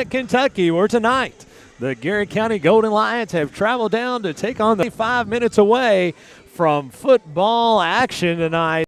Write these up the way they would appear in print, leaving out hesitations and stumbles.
Somerset, Kentucky, where tonight the Garrard County Golden Lions have traveled down to take on the 5 minutes away from football action tonight.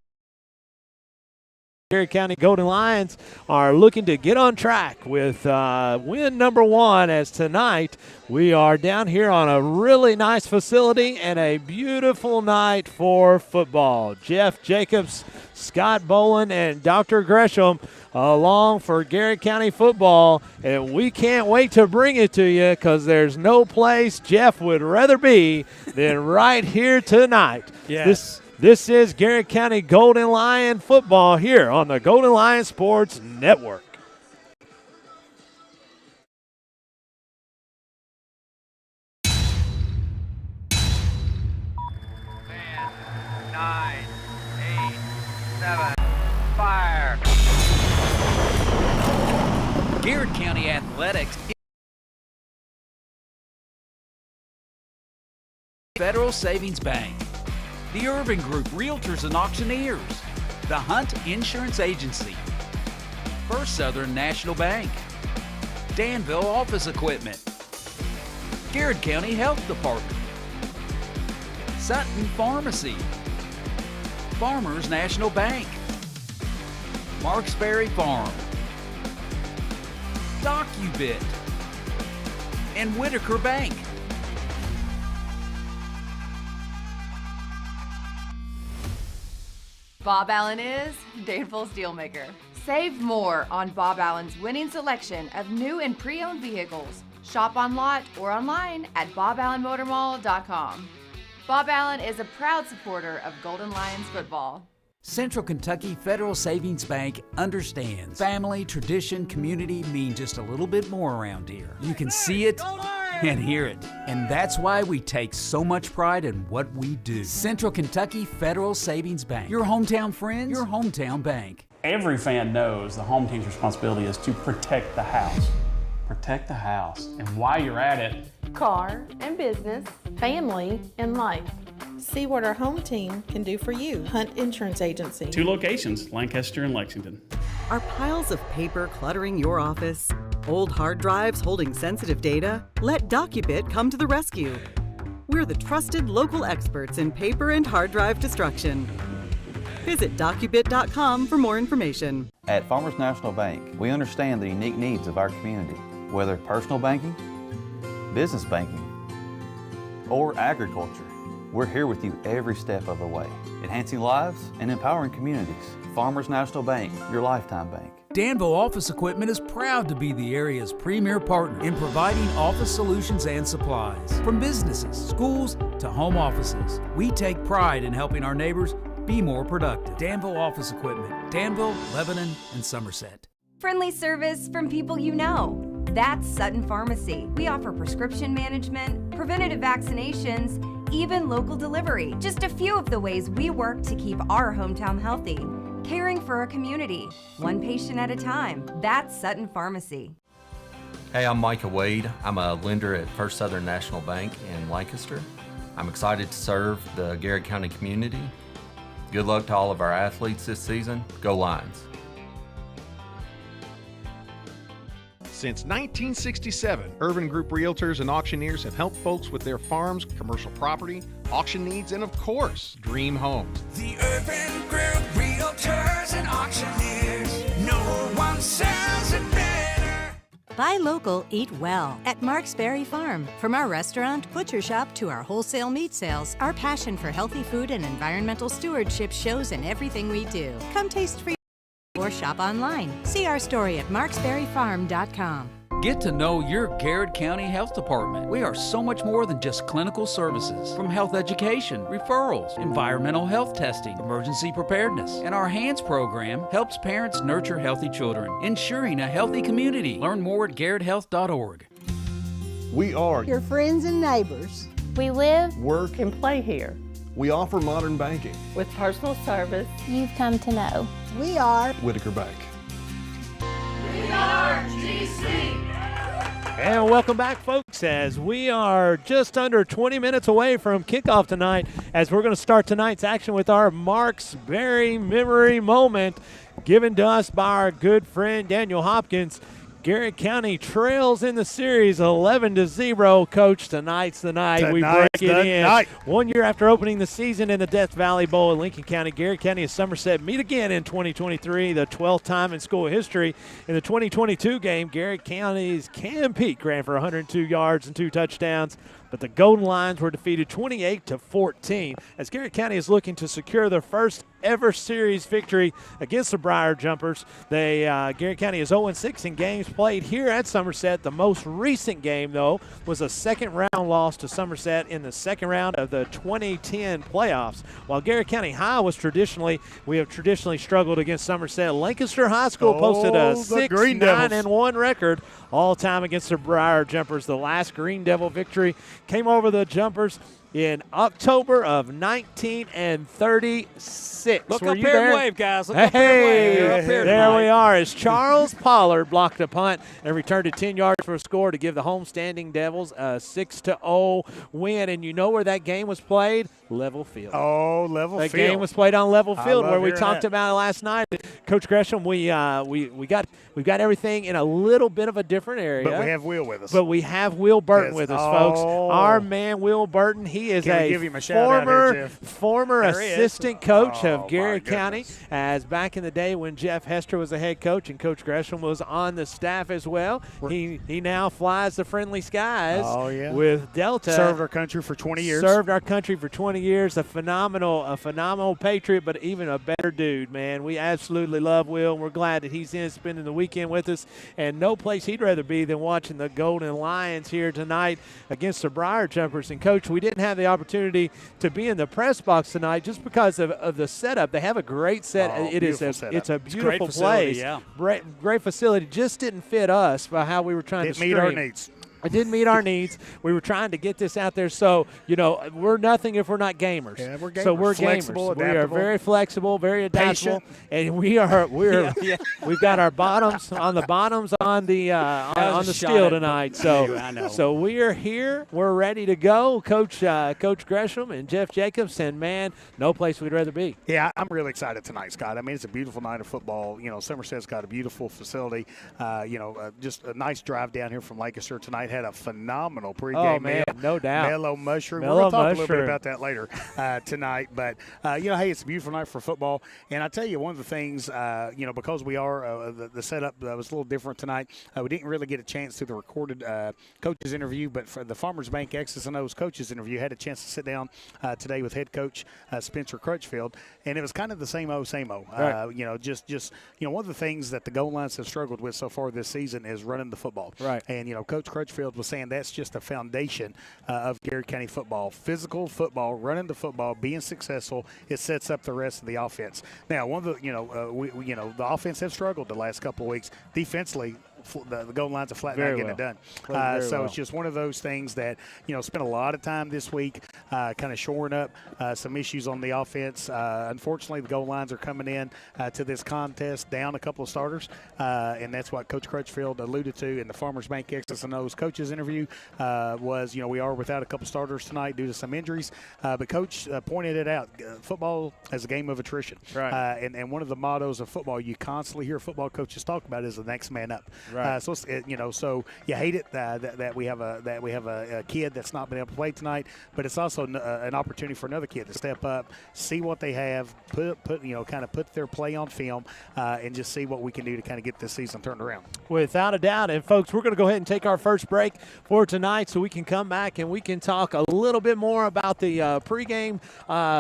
Garrard County Golden Lions are looking to get on track with win number 1, as tonight we are down here on a really nice facility and a beautiful night for football. Jeff Jacobs, Scott Boland, and Dr. Gresham along for Garrard County football, and we can't wait to bring it to you because there's no place Jeff would rather be than right here tonight. Yes. This is Garrard County Golden Lion football here on the Golden Lion Sports Network. Man, 9, 8, 7, fire. Garrard County Athletics. Federal Savings Bank. The Urban Group Realtors and Auctioneers, the Hunt Insurance Agency, First Southern National Bank, Danville Office Equipment, Garrard County Health Department, Sutton Pharmacy, Farmers National Bank, Marksberry Farm, DocuBit, and Whitaker Bank. Bob Allen is Danville's Dealmaker. Save more on Bob Allen's winning selection of new and pre-owned vehicles. Shop on lot or online at boballenmotormall.com. Bob Allen is a proud supporter of Golden Lions football. Central Kentucky Federal Savings Bank understands family, tradition, community mean just a little bit more around here. You can see it and hear it, and that's why we take so much pride in what we do. Central Kentucky Federal Savings Bank, your hometown friends, your hometown bank. Every fan knows the home team's responsibility is to protect the house. Protect the house. And while you're at it, car and business, family and life. See what our home team can do for you. Hunt Insurance Agency. 2 locations, Lancaster and Lexington. Are piles of paper cluttering your office? Old hard drives holding sensitive data? Let DocuBit come to the rescue. We're the trusted local experts in paper and hard drive destruction. Visit docubit.com for more information. At Farmers National Bank, we understand the unique needs of our community, whether personal banking, business banking, or agriculture. We're here with you every step of the way, enhancing lives and empowering communities. Farmers National Bank, your lifetime bank. Danville Office Equipment is proud to be the area's premier partner in providing office solutions and supplies. From businesses, schools, to home offices, we take pride in helping our neighbors be more productive. Danville Office Equipment, Danville, Lebanon, and Somerset. Friendly service from people you know. That's Sutton Pharmacy. We offer prescription management, preventative vaccinations, even local delivery. Just a few of the ways we work to keep our hometown healthy. Caring for our community, one patient at a time. That's Sutton Pharmacy. Hey, I'm Micah Wade. I'm a lender at First Southern National Bank in Lancaster. I'm excited to serve the Garrard County community. Good luck to all of our athletes this season. Go Lions. Since 1967, Urban Group Realtors and Auctioneers have helped folks with their farms, commercial property, auction needs, and of course, dream homes. The Urban Group Realtors and Auctioneers, no one sells it better. Buy local, eat well at Marksberry Farm. From our restaurant, butcher shop to our wholesale meat sales, our passion for healthy food and environmental stewardship shows in everything we do. Come taste for or shop online. See our story at marksberryfarm.com. Get to know your Garrard County Health Department. We are so much more than just clinical services. From health education, referrals, environmental health testing, emergency preparedness, and our HANDS program helps parents nurture healthy children, ensuring a healthy community. Learn more at garrardhealth.org. We are your friends and neighbors. We live, work, and play here. We offer modern banking with personal service you've come to know. We are Whitaker Bank. We are GC. And welcome back, folks, as we are just under 20 minutes away from kickoff tonight, as we're going to start tonight's action with our Marksberry Memory Moment given to us by our good friend Daniel Hopkins. Garrett County trails in the series 11-0. Coach, tonight's the night. We break it in. 1 year after opening the season in the Death Valley Bowl in Lincoln County, Garrett County and Somerset meet again in 2023, the 12th time in school history. In the 2022 game, Garrett County's Cam Peak ran for 102 yards and 2 touchdowns, but the Golden Lions were defeated 28-14 as Garrett County is looking to secure their first ever series victory against the Briar Jumpers. Garrett County is 0-6 in games played here at Somerset. The most recent game, though, was a second-round loss to Somerset in the second round of the 2010 playoffs. While Garrett County High we have traditionally struggled against Somerset. Lancaster High School posted a 6-9-1 record all-time against the Briar Jumpers. The last Green Devil victory came over the Jumpers in October of 1936. Look Were up you here there? and wave, guys. Look up here and wave. You're up here there tonight. we are as Charles Pollard blocked a punt and returned it 10 yards for a score to give the homestanding Devils a 6-0 win. And you know where that game was played? Level Field. Oh, Level Field. That game was played on Level Field where we hearing talked that. about it last night. Coach Gresham, we've got everything in a little bit of a different area. But we have Will with us. But we have Will Burton Yes. with us, Oh. folks. Our man, Will Burton, he is Can we a give him a shout out here, Jeff? former There he is. assistant coach Oh, of Garrett my County, goodness. as back in the day when Jeff Hester was the head coach and Coach Gresham was on the staff as well. He now flies the Friendly Skies with Delta. Served our country for 20 years. Served our country for 20 years. A phenomenal patriot, but even a better dude, man. We absolutely love Will, and we're glad that he's in spending the weekend with us. And no place he'd rather be than watching the Golden Lions here tonight against the Briar Jumpers. And, Coach, we didn't have the opportunity to be in the press box tonight just because of the setup. They have a great set. It's a beautiful place. Yeah. Great facility. Just didn't fit us by how we were trying to Didn't meet our stream. needs. It didn't meet our needs. We were trying to get this out there. So, we're nothing if we're not gamers. Yeah, we're gamers. So we're Flexible, gamers. We are adaptable. very flexible, very adaptable. And we've got our bottoms on the on the steel tonight. So we are here. We're ready to go. Coach Gresham and Jeff Jacobs, and man, no place we'd rather be. Yeah, I'm really excited tonight, Scott. I mean, it's a beautiful night of football. Somerset's got a beautiful facility. Just a nice drive down here from Lancaster tonight. Had a phenomenal pregame meal. No doubt. Mellow mushroom. Mellow We're going to talk a little mushroom. bit about that later tonight. But, hey, it's a beautiful night for football. And I tell you, one of the things, because we are the setup was a little different tonight, we didn't really get a chance to the recorded coaches interview. But for the Farmers Bank X's and O's coaches interview, had a chance to sit down today with head coach Spencer Crutchfield. And it was kind of the same old, same old. Right. One of the things that the Gold Lions have struggled with so far this season is running the football. Right. And, Coach Crutchfield was saying that's just a foundation of Garrett County football. Physical football, running the football, being successful, it sets up the rest of the offense. Now, one of the, the offense have struggled the last couple of weeks. Defensively, the Golden Lions are flat out getting it done. It's just one of those things that, spent a lot of time this week kind of shoring up some issues on the offense. Unfortunately, the Golden Lions are coming in to this contest down a couple of starters, and that's what Coach Crutchfield alluded to in the Farmers Bank X's and O's coaches interview was, we are without a couple starters tonight due to some injuries, but Coach pointed it out. Football is a game of attrition. Right. And one of the mottos of football you constantly hear football coaches talk about is the next man up. Right. So you hate it that we have a kid that's not been able to play tonight, but it's also an opportunity for another kid to step up, see what they have, put their play on film, and just see what we can do to kind of get this season turned around. Without a doubt. And, folks, we're going to go ahead and take our first break for tonight so we can come back and we can talk a little bit more about the pregame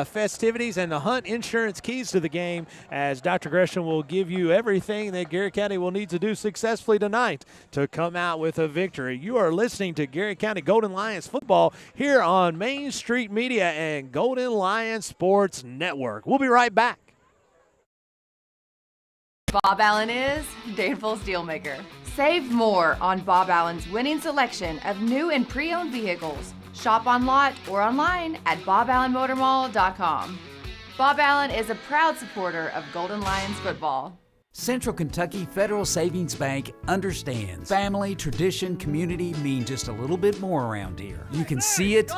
festivities and the Hunt Insurance keys to the game, as Dr. Gresham will give you everything that Garrett County will need to do successfully tonight to come out with a victory. You are listening to Garrett County Golden Lions football here on Main Street Media and Golden Lions Sports Network. We'll be right back. Bob Allen is Danville's Dealmaker. Save more on Bob Allen's winning selection of new and pre-owned vehicles. Shop on lot or online at boballenmotormall.com. Bob Allen is a proud supporter of Golden Lions football. Central Kentucky Federal Savings Bank understands family, tradition, community mean just a little bit more around here. You can see it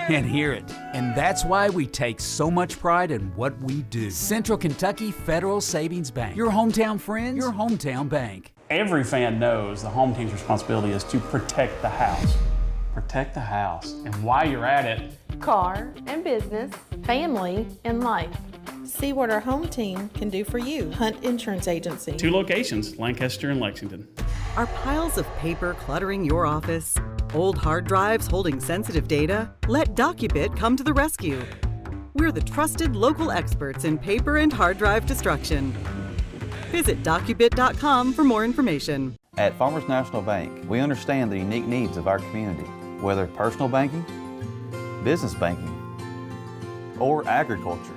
and hear it. And that's why we take so much pride in what we do. Central Kentucky Federal Savings Bank. Your hometown friends, your hometown bank. Every fan knows the home team's responsibility is to protect the house. Protect the house. And while you're at it, car and business, family and life. See what our home team can do for you. Hunt Insurance Agency. 2 locations, Lancaster and Lexington. Are piles of paper cluttering your office? Old hard drives holding sensitive data? Let DocuBit come to the rescue. We're the trusted local experts in paper and hard drive destruction. Visit docubit.com for more information. At Farmers National Bank, we understand the unique needs of our community, whether personal banking, business banking, or agriculture.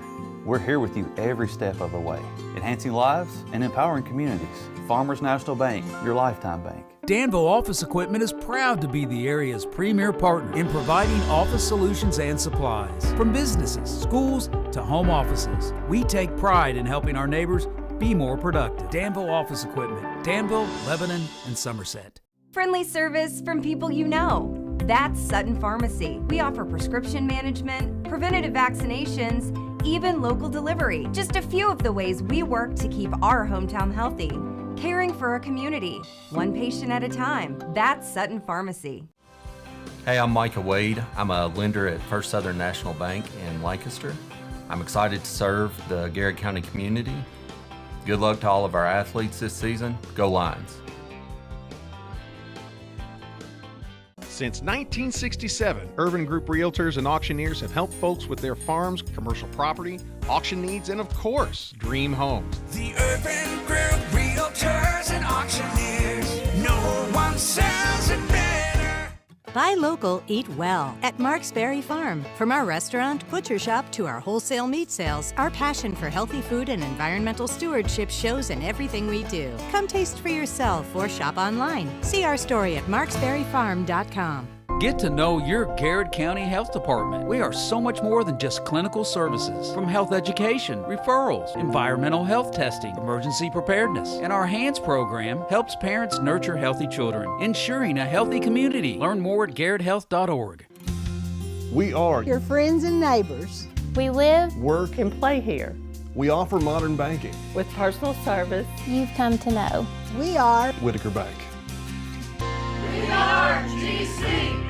We're here with you every step of the way, enhancing lives and empowering communities. Farmers National Bank, your lifetime bank. Danville Office Equipment is proud to be the area's premier partner in providing office solutions and supplies. From businesses, schools, to home offices, we take pride in helping our neighbors be more productive. Danville Office Equipment, Danville, Lebanon, and Somerset. Friendly service from people you know. That's Sutton Pharmacy. We offer prescription management, preventative vaccinations, even local delivery. Just a few of the ways we work to keep our hometown healthy. Caring for our community, one patient at a time. That's Sutton Pharmacy. Hey, I'm Micah Wade. I'm a lender at First Southern National Bank in Lancaster. I'm excited to serve the Garrard County community. Good luck to all of our athletes this season. Go Lions. Since 1967, Urban Group Realtors and Auctioneers have helped folks with their farms, commercial property, auction needs, and of course, dream homes. The Urban Group Realtors and Auctioneers. No one sells it better. Buy local, eat well at Marksberry Farm. From our restaurant, butcher shop, to our wholesale meat sales, our passion for healthy food and environmental stewardship shows in everything we do. Come taste for yourself or shop online. See our story at marksberryfarm.com. Get to know your Garrard County Health Department. We are so much more than just clinical services. From health education, referrals, environmental health testing, emergency preparedness, and our HANDS program helps parents nurture healthy children, ensuring a healthy community. Learn more at garrardhealth.org. We are Your friends and neighbors. We live, work, and play here. we offer modern banking. With personal service you've come to know. We are Whitaker Bank. We are GC.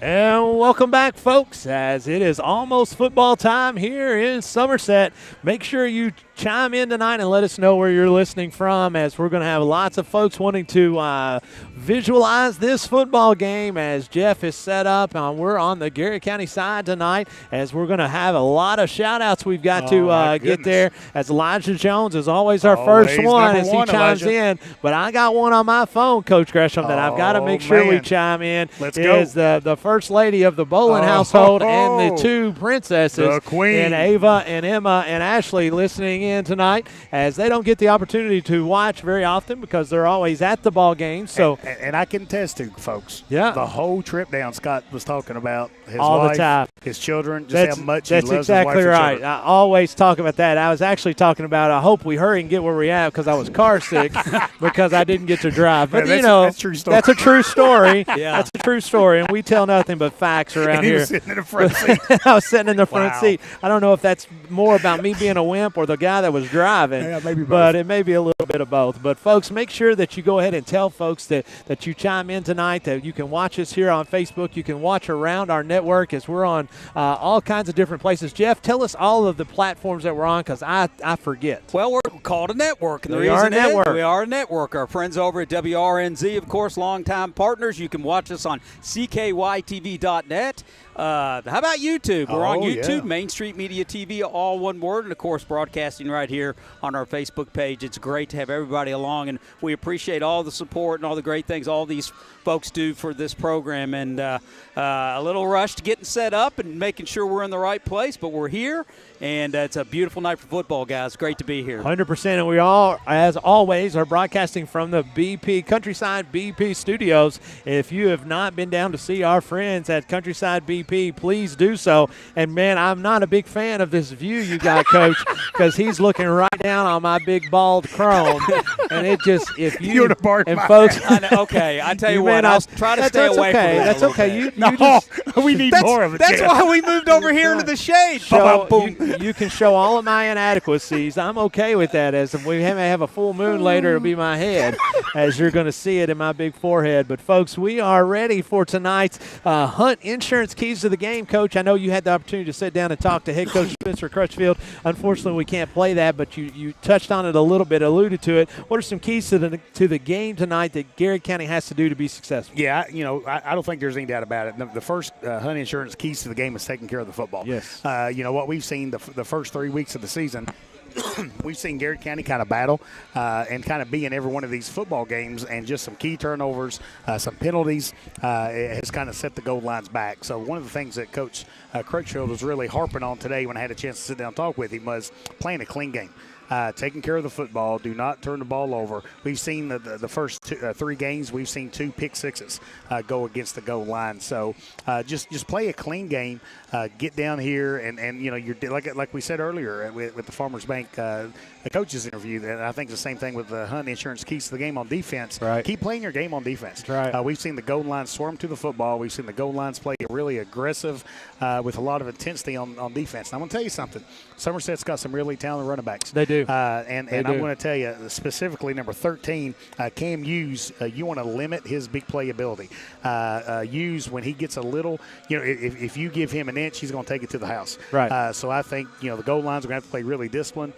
And welcome back, folks, as it is almost football time here in Somerset. Make sure you chime in tonight and let us know where you're listening from, as we're going to have lots of folks wanting to visualize this football game as Jeff is set up. We're on the Garrard County side tonight, as we're going to have a lot of shout-outs we've got to get there, as Elijah Jones is always our first one as he chimes in. But I got one on my phone, Coach Gresham, that I've got to make sure we chime in. Let's go. The first lady of the Bolin household and the two princesses, the queen, and Ava and Emma and Ashley, listening in tonight, as they don't get the opportunity to watch very often because they're always at the ball game. So, and I can attest to, folks, yeah, the whole trip down, Scott was talking about his all wife, the time, his children, just how much he loves that's exactly his wife right. and children. I always talk about that. I was actually talking about, I hope we hurry and get where we're at, because I was car sick because I didn't get to drive. But Man, that's a true story. That's a true story. Yeah. That's a true story, and we tell nothing but facts around and he here. was sitting in the front seat. I was sitting in the front Wow. seat. I don't know if that's more about me being a wimp or the guy that was driving. Yeah, maybe both. But it may be a little bit of both. But, folks, make sure that you go ahead and tell folks that you chime in tonight, that you can watch us here on Facebook. You can watch around our network, as we're on all kinds of different places. Jeff, tell us all of the platforms that we're on, because I forget. Well, we're called a network. And the We are a reason is network. we are a network. Our friends over at WRNZ, of course, longtime partners. You can watch us on CKYTV.net. How about YouTube? We're on YouTube, Main Street Media TV, all one word, and, of course, broadcasting right here on our Facebook page. It's great to have everybody along, and we appreciate all the support and all the great things all these folks do for this program. And a little rush to getting set up and making sure we're in the right place, but we're here, and it's a beautiful night for football, guys. Great to be here. 100%, and we all, as always, are broadcasting from the Countryside BP studios. If you have not been down to see our friends at Countryside BP, please do so. And, man, I'm not a big fan of this view you got, Coach, because he's looking right down on my big bald chrome. And it just, if you, You're the part and of folks. I know, okay, I tell you what, I'll try to stay away from that. That's okay. You No, we need more of it. That's Jeff. why we moved over here into the shade. Show, you can show all of my inadequacies. I'm okay with that. As we may have a full moon later, it'll be my head, as you're going to see it in my big forehead. But, folks, we are ready for tonight's Hunt Insurance Keys to the Game. Coach, I know you had the opportunity to sit down and talk to head coach Spencer Crutchfield. Unfortunately, we can't play that, but you touched on it a little bit, alluded to it. What are some keys to the game tonight that Garrard County has to do to be successful? Yeah, I don't think there's any doubt about it. The first Hunt Insurance keys to the game is taking care of the football. Yes. What we've seen the first 3 weeks of the season, we've seen Garrard County kind of battle and kind of be in every one of these football games, and just some key turnovers, some penalties has kind of set the goal lines back. So one of the things that Coach Crutchfield was really harping on today when I had a chance to sit down and talk with him was playing a clean game. Taking care of the football, do not turn the ball over. We've seen the first 3 games, we've seen 2 pick sixes go against the goal line. So just play a clean game, get down here, and you're like we said earlier with the Farmers Bank the coaches interview. And I think it's the same thing with the Hunt Insurance keys to the game on defense. Right. Keep playing your game on defense. That's right. We've seen the goal line swarm to the football. We've seen the goal lines play really aggressive with a lot of intensity on defense. And I'm going to tell you something. Somerset's got some really talented running backs. They do. And I'm going to tell you, specifically number 13, Cam Hughes, you want to limit his big play ability. Hughes, when he gets a little, if you give him an inch, he's going to take it to the house. Right. So I think, the goal lines are going to have to play really disciplined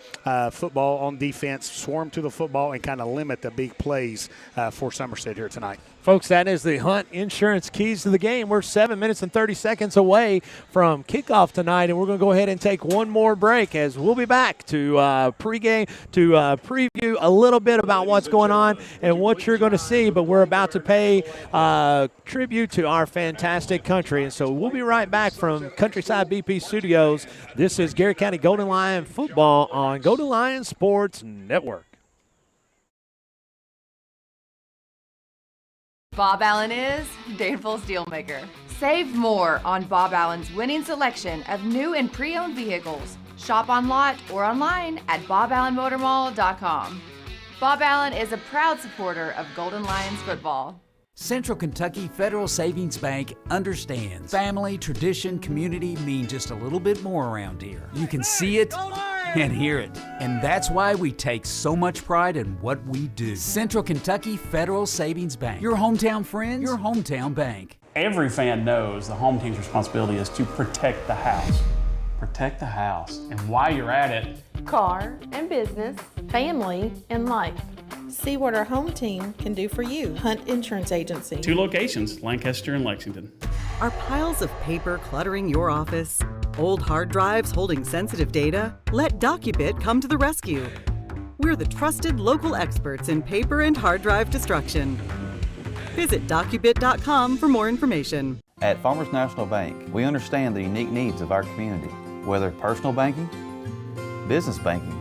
football on defense, swarm to the football, and kind of limit the big plays for Somerset here tonight. Folks, that is the Hunt Insurance Keys to the Game. We're 7 minutes and 30 seconds away from kickoff tonight, and we're going to go ahead and take one more break as we'll be back to pregame to preview a little bit about what's going on and what you're going to see. But we're about to pay tribute to our fantastic country, and so we'll be right back from Countryside BP Studios. This is Garrard County Golden Lion football on Golden Lion Sports Network. Bob Allen is Danville's Dealmaker. Save more on Bob Allen's winning selection of new and pre-owned vehicles. Shop on lot or online at boballenmotormall.com. Bob Allen is a proud supporter of Golden Lions football. Central Kentucky Federal Savings Bank understands family, tradition, community mean just a little bit more around here. You can see it and hear it. And that's why we take so much pride in what we do. Central Kentucky Federal Savings Bank. Your hometown friends, your hometown bank. Every fan knows the home team's responsibility is to protect the house. Protect the house. And while you're at it, car and business, family and life. See what our home team can do for you. Hunt Insurance Agency. 2 locations, Lancaster and Lexington. Are piles of paper cluttering your office? Old hard drives holding sensitive data? Let DocuBit come to the rescue. We're the trusted local experts in paper and hard drive destruction. Visit DocuBit.com for more information. At Farmers National Bank, we understand the unique needs of our community, whether personal banking, business banking,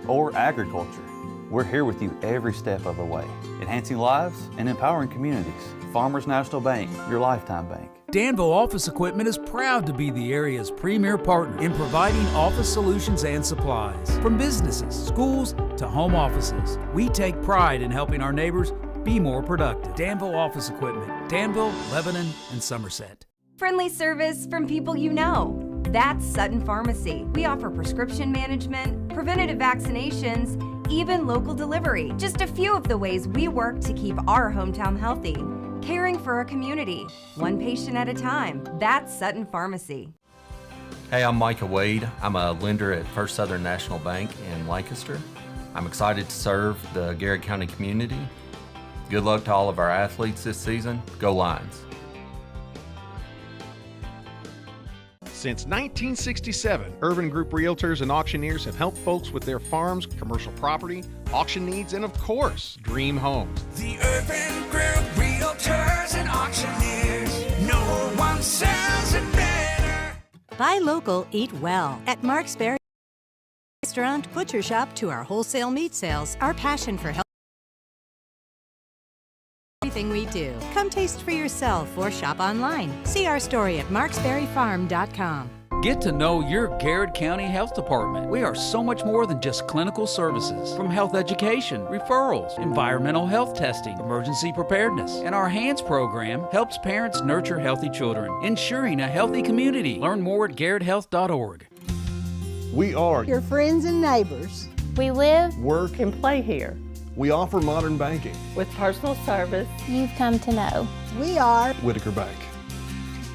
or agriculture. We're here with you every step of the way, enhancing lives and empowering communities. Farmers National Bank, your lifetime bank. Danville Office Equipment is proud to be the area's premier partner in providing office solutions and supplies. From businesses, schools, to home offices, we take pride in helping our neighbors be more productive. Danville Office Equipment, Danville, Lebanon, and Somerset. Friendly service from people you know. That's Sutton Pharmacy. We offer prescription management, preventative vaccinations, even local delivery. Just a few of the ways we work to keep our hometown healthy. Caring for our community, one patient at a time. That's Sutton Pharmacy. Hey, I'm Micah Wade. I'm a lender at First Southern National Bank in Lancaster. I'm excited to serve the Garrard County community. Good luck to all of our athletes this season. Go Lions. Since 1967, Urban Group Realtors and Auctioneers have helped folks with their farms, commercial property, auction needs, and of course, dream homes. The Urban Group Realtors and Auctioneers. No one sells it better. Buy local, eat well. At Mark's Berry Restaurant, Butcher Shop to our wholesale meat sales, our passion for health. Everything we do. Come taste for yourself or shop online. See our story at marksberryfarm.com. Get to know your Garrard County Health Department. We are so much more than just clinical services. From health education, referrals, environmental health testing, emergency preparedness, and our HANDS program helps parents nurture healthy children, ensuring a healthy community. Learn more at garrardhealth.org. We are your friends and neighbors. We live, work, and play here. We offer modern banking. With personal service you've come to know. We are Whitaker Bank.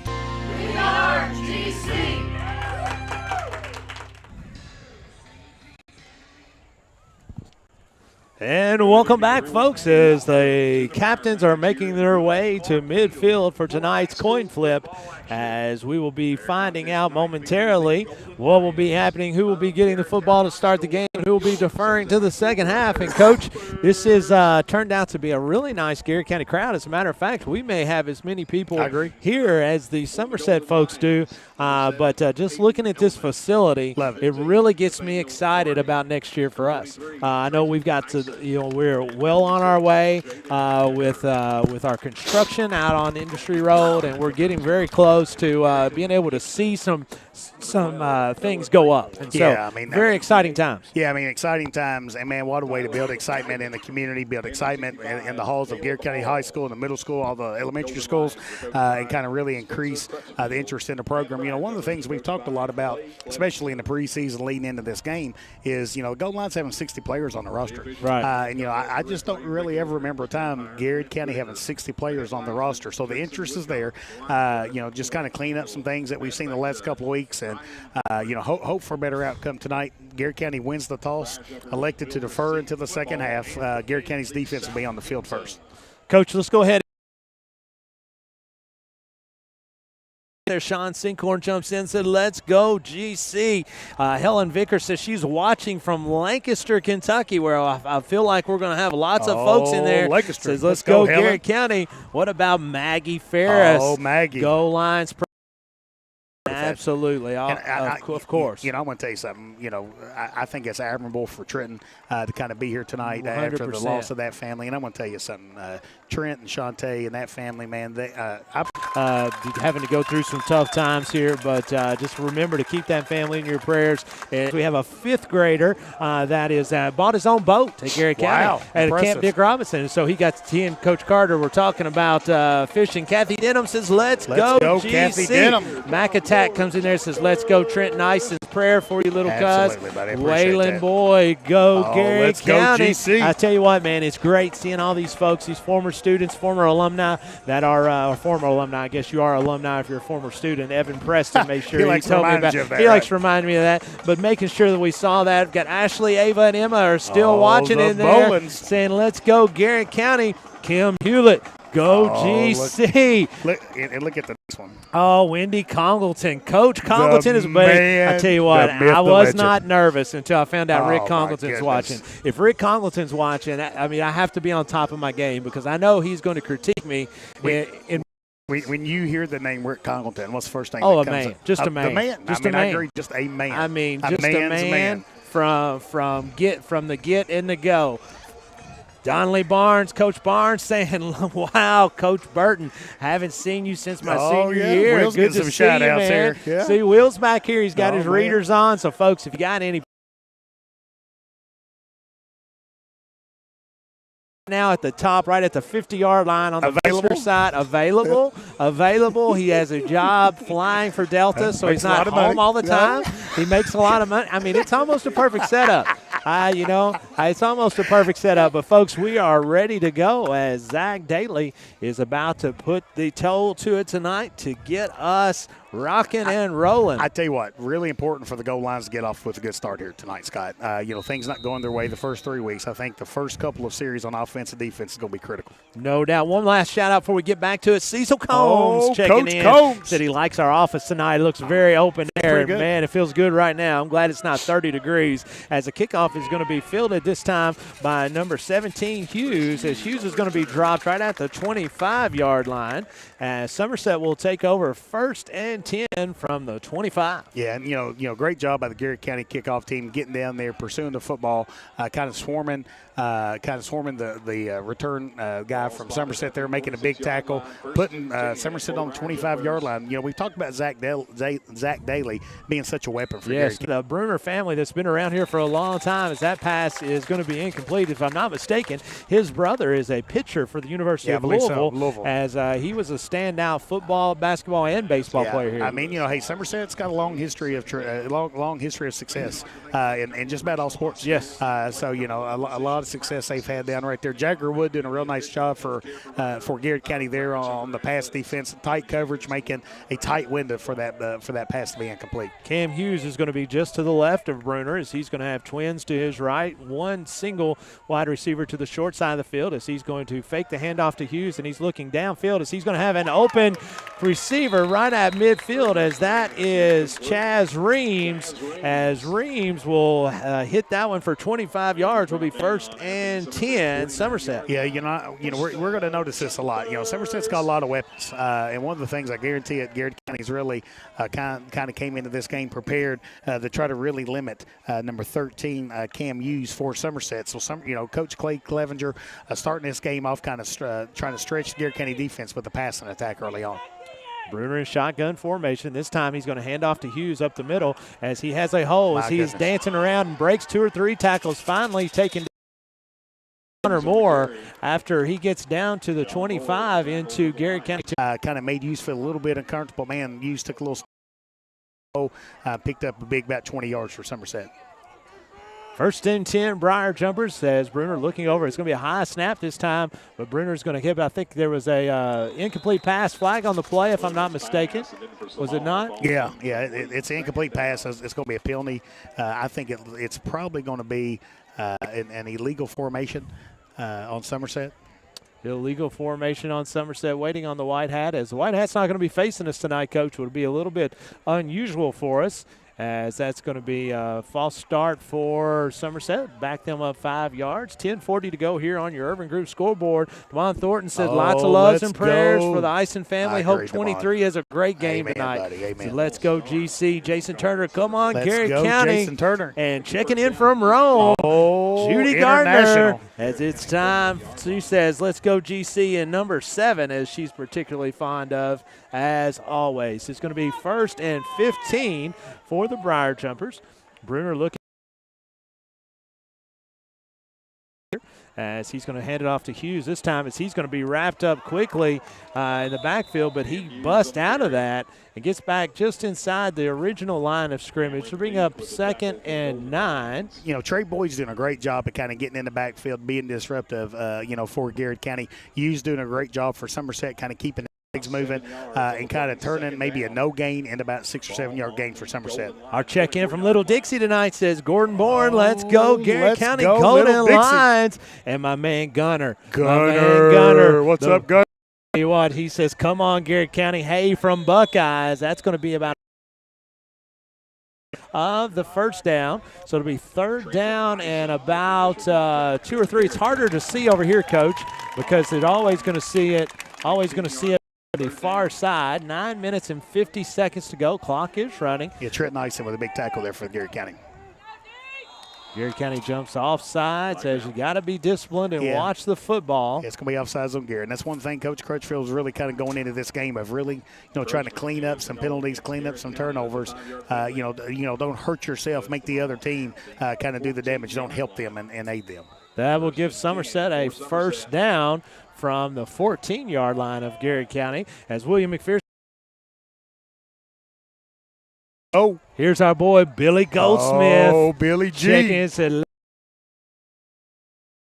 We are GC. And welcome back, folks, as the captains are making their way to midfield for tonight's coin flip, as we will be finding out momentarily what will be happening, who will be getting the football to start the game, who will be deferring to the second half. And, Coach, this is turned out to be a really nice Garrard County crowd. As a matter of fact, we may have as many people here as the Somerset folks do. But just looking at this facility, it really gets me excited about next year for us. I know we've got to, we're well on our way with our construction out on Industry Road, and we're getting very close to being able to see some things go up. And so, very exciting times. Yeah, exciting times. And, man, what a way to build excitement in the community, build excitement in the halls of Garrard County High School and the middle school, all the elementary schools, and kind of really increase the interest in the program. One of the things we've talked a lot about, especially in the preseason leading into this game, is, Gold Line's having 60 players on the roster. Right. And, I just don't really ever remember a time Garrard County having 60 players on the roster. So the interest is there. Just kind of clean up some things that we've seen the last couple of weeks, and hope for a better outcome tonight. Garrard County wins the toss, elected to defer until the second half. Garrard County's defense will be on the field first. Coach, let's go ahead. There, Sean Sinkhorn jumps in and said, let's go GC. Helen Vickers says she's watching from Lancaster, Kentucky, where I feel like we're going to have lots of folks in there. Lancaster. Says, let's go Garrard County. What about Maggie Ferris? Oh, Maggie. Go Lions. Absolutely, of course. I want to tell you something. I think it's admirable for Trenton to kind of be here tonight after the loss of that family. And I want to tell you something. Trent and Shantae and that family, man, having to go through some tough times here, but just remember to keep that family in your prayers. And we have a fifth grader that is bought his own boat at Garrard County at Camp Dick Robinson. So he and Coach Carter were talking about fishing. Kathy Denham says, let's go GC. Kathy Denham. Mac Attack comes in there and says, let's go Trenton Ison's prayer for you, little cuz. Waylon Boy, go Garrard County. I tell you what, man, it's great seeing all these folks, these former students, former alumni that are former alumni. I guess you are alumni if you're a former student. Evan Preston made sure he told me about that. He likes to remind me of that. But making sure that we saw that. We've got Ashley, Ava, and Emma are still watching in there, saying, let's go Garrard County. Kim Hewlett, go GC. Look at the next one. Oh, Wendy Congleton. Coach Congleton is a man. I tell you what, I was not nervous until I found out Rick Congleton's watching. If Rick Congleton's watching, I have to be on top of my game because I know he's going to critique me. When you hear the name Rick Congleton, what's the first thing that comes man. up? Just a man. The man. I agree, just a man. Just a man from the get and the go. Donnelly Barnes, Coach Barnes saying, wow, Coach Burton, haven't seen you since my senior year. Will's good to some see you, shout-outs man. here. Yeah. See, Will's back here. He's got his readers on. So, folks, if you got any now at the top, right at the 50-yard line on the Vesper side, available. He has a job flying for Delta, so he's not home all the time. He makes a lot of money. It's almost a perfect setup. It's almost a perfect setup. But, folks, we are ready to go as Zach Daly is about to put the toll to it tonight to get us rocking and rolling. I tell you what, really important for the Gold Lions to get off with a good start here tonight, Scott. Things not going their way the first 3 weeks. I think the first couple of series on offense and defense is going to be critical. No doubt. One last shout-out before we get back to it. Cecil Combs checking in. Combs. Said he likes our office tonight. It looks very open air. Man, it feels good right now. I'm glad it's not 30 degrees as the kickoff is going to be fielded this time by number 17, Hughes, as Hughes is going to be dropped right at the 25-yard line. As Somerset will take over first and 10 from the 25. Yeah, and great job by the Garrard County kickoff team getting down there, pursuing the football, kind of swarming the return guy from Somerset there, making a big tackle, putting Somerset on the 25-yard line. We've talked about Zach Daly being such a weapon for Garrard County. The Bruner family that's been around here for a long time, as that pass is going to be incomplete. If I'm not mistaken, his brother is a pitcher for the University of Louisville, as he was a standout football, basketball, and baseball player here. I mean, hey, Somerset's got a long history of long history of success in just about all sports. Yes. So a lot of success they've had down right there. Jagger Wood doing a real nice job for Garrard County there on the pass defense, tight coverage, making a tight window for that pass to be incomplete. Cam Hughes is going to be just to the left of Bruner as he's going to have twins to his right, one single wide receiver to the short side of the field as he's going to fake the handoff to Hughes, and he's looking downfield as he's going to have an open receiver right at midfield as that is Chaz Reams, as Reams will hit that one for 25 yards, will be 1st and 10, Somerset. Yeah, we're going to notice this a lot. Somerset's got a lot of weapons, and one of the things I guarantee at Garrard County's really kind of came into this game prepared to try to really limit number 13 Cam Hughes for Somerset. So Coach Clay Clevenger starting this game off kind of trying to stretch the Garrard County defense with the passing attack early on. Bruner in shotgun formation. This time he's going to hand off to Hughes up the middle as he has a hole as he is dancing around and breaks 2 or 3 tackles, finally taking one or more after he gets down to the 25 into Garrard County. Kind of made Hughes feel a little bit uncomfortable. Man, Hughes took a little picked up a big about 20 yards for Somerset. 1st and 10, Briar Jumpers, as Bruner looking over. It's going to be a high snap this time, but Bruner's going to hit. I think there was a incomplete pass flag on the play, if I'm not mistaken. Was it not? Yeah, it's an incomplete pass. It's going to be a penalty. I think it's probably going to be an illegal formation on Somerset. Illegal formation on Somerset, waiting on the White Hat, as the White Hat's not going to be facing us tonight, Coach. Would be a little bit unusual for us, as that's going to be a false start for Somerset. Back them up 5 yards. 10:40 to go here on your Urban Group scoreboard. Devon Thornton said lots of loves and prayers for the Ison family. Hope 23 has a great game tonight. So let's go GC. Jason Turner, come on, Garrard County. Jason Turner. And checking in from Rome, Judy Gardner. As it's time, she says, let's go GC in number 7, as she's particularly fond of, as always. It's going to be 1st and 15 for the Briar Jumpers. Bruner looking as he's going to hand it off to Hughes this time, as he's going to be wrapped up quickly in the backfield, but he busts out of that and gets back just inside the original line of scrimmage to bring up 2nd and 9. Trey Boyd's doing a great job of kind of getting in the backfield, being disruptive, for Garrard County. Hughes doing a great job for Somerset, kind of keeping legs moving and kind of turning maybe a no gain into about 6 or 7 yard gain for Somerset. Our check in from Little Dixie tonight says Gordon Bourne, let's go Garrard County Golden Lions, and my man Gunner. What's up, Gunner? Tell you what, he says, come on Garrard County, hey from Buckeyes. That's going to be about of the first down, so it'll be 3rd down and about 2 or 3. It's harder to see over here, Coach, because it's always going to see it the far side. 9 minutes and 50 seconds to go. Clock is running. Yeah, Trent Nyson with a big tackle there for Garrard County. Garrard County jumps off sides, as you got to be disciplined and watch the football. Yeah, it's going to be offsides on Garrard. And that's one thing Coach Crutchfield is really kind of going into this game of really, trying to clean up some penalties, clean up some turnovers. Don't hurt yourself. Make the other team kind of do the damage. Don't help them and aid them. That will give Somerset a first down from the 14-yard line of Garrard County, as William McPherson. Oh, here's our boy Billy Goldsmith. Oh, Billy G. Checking in, said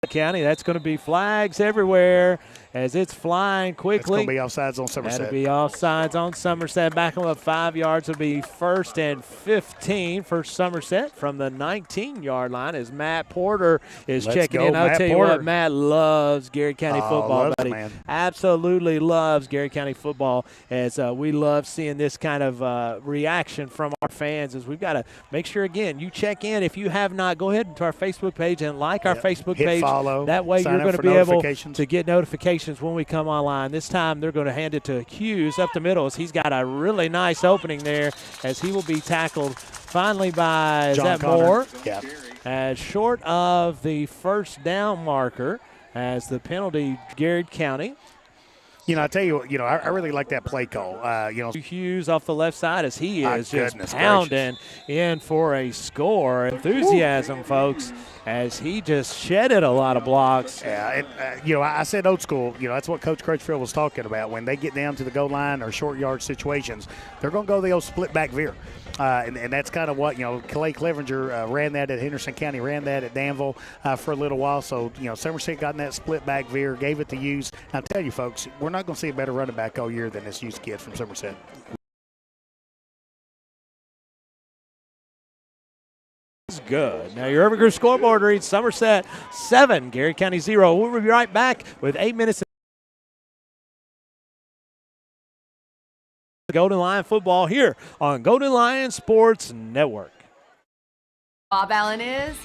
County. That's going to be flags everywhere as it's flying quickly. It's going to be offsides on Somerset. That'll be offsides on Somerset. Back them up 5 yards. It'll be 1st and 15 for Somerset from the 19-yard line, as Matt Porter is checking in. I'll tell you what, Matt loves Garrard County football, buddy. Absolutely loves Garrard County football, as we love seeing this kind of reaction from our fans. As we've got to make sure, again, you check in. If you have not, go ahead to our Facebook page and like our Facebook page. Follow. That way you're going to be able to get notifications when we come online. This time they're going to hand it to Hughes up the middle, as he's got a really nice opening there, as he will be tackled finally by John Moore. Yeah. As short of the first down marker, as the penalty, Garrard County. I tell you, I really like that play call. Hughes off the left side as he is just goodness pounding in for a score. Enthusiasm, folks, as he just shedded a lot of blocks. Yeah, and, I said old school. That's what Coach Crutchfield was talking about. When they get down to the goal line or short yard situations, they're going to go the old split back veer. And that's kind of what, Clay Clevenger ran that at Henderson County, ran that at Danville for a little while. So, Somerset got in that split back veer, gave it to Hughes. And I'll tell you, folks, we're not going to see a better running back all year than this Hughes kid from Somerset. Good. Now your Urban Group scoreboard reads Somerset 7, Garrett County 0. We'll be right back with 8 minutes. Golden Lion football here on Golden Lion Sports Network. Bob Allen is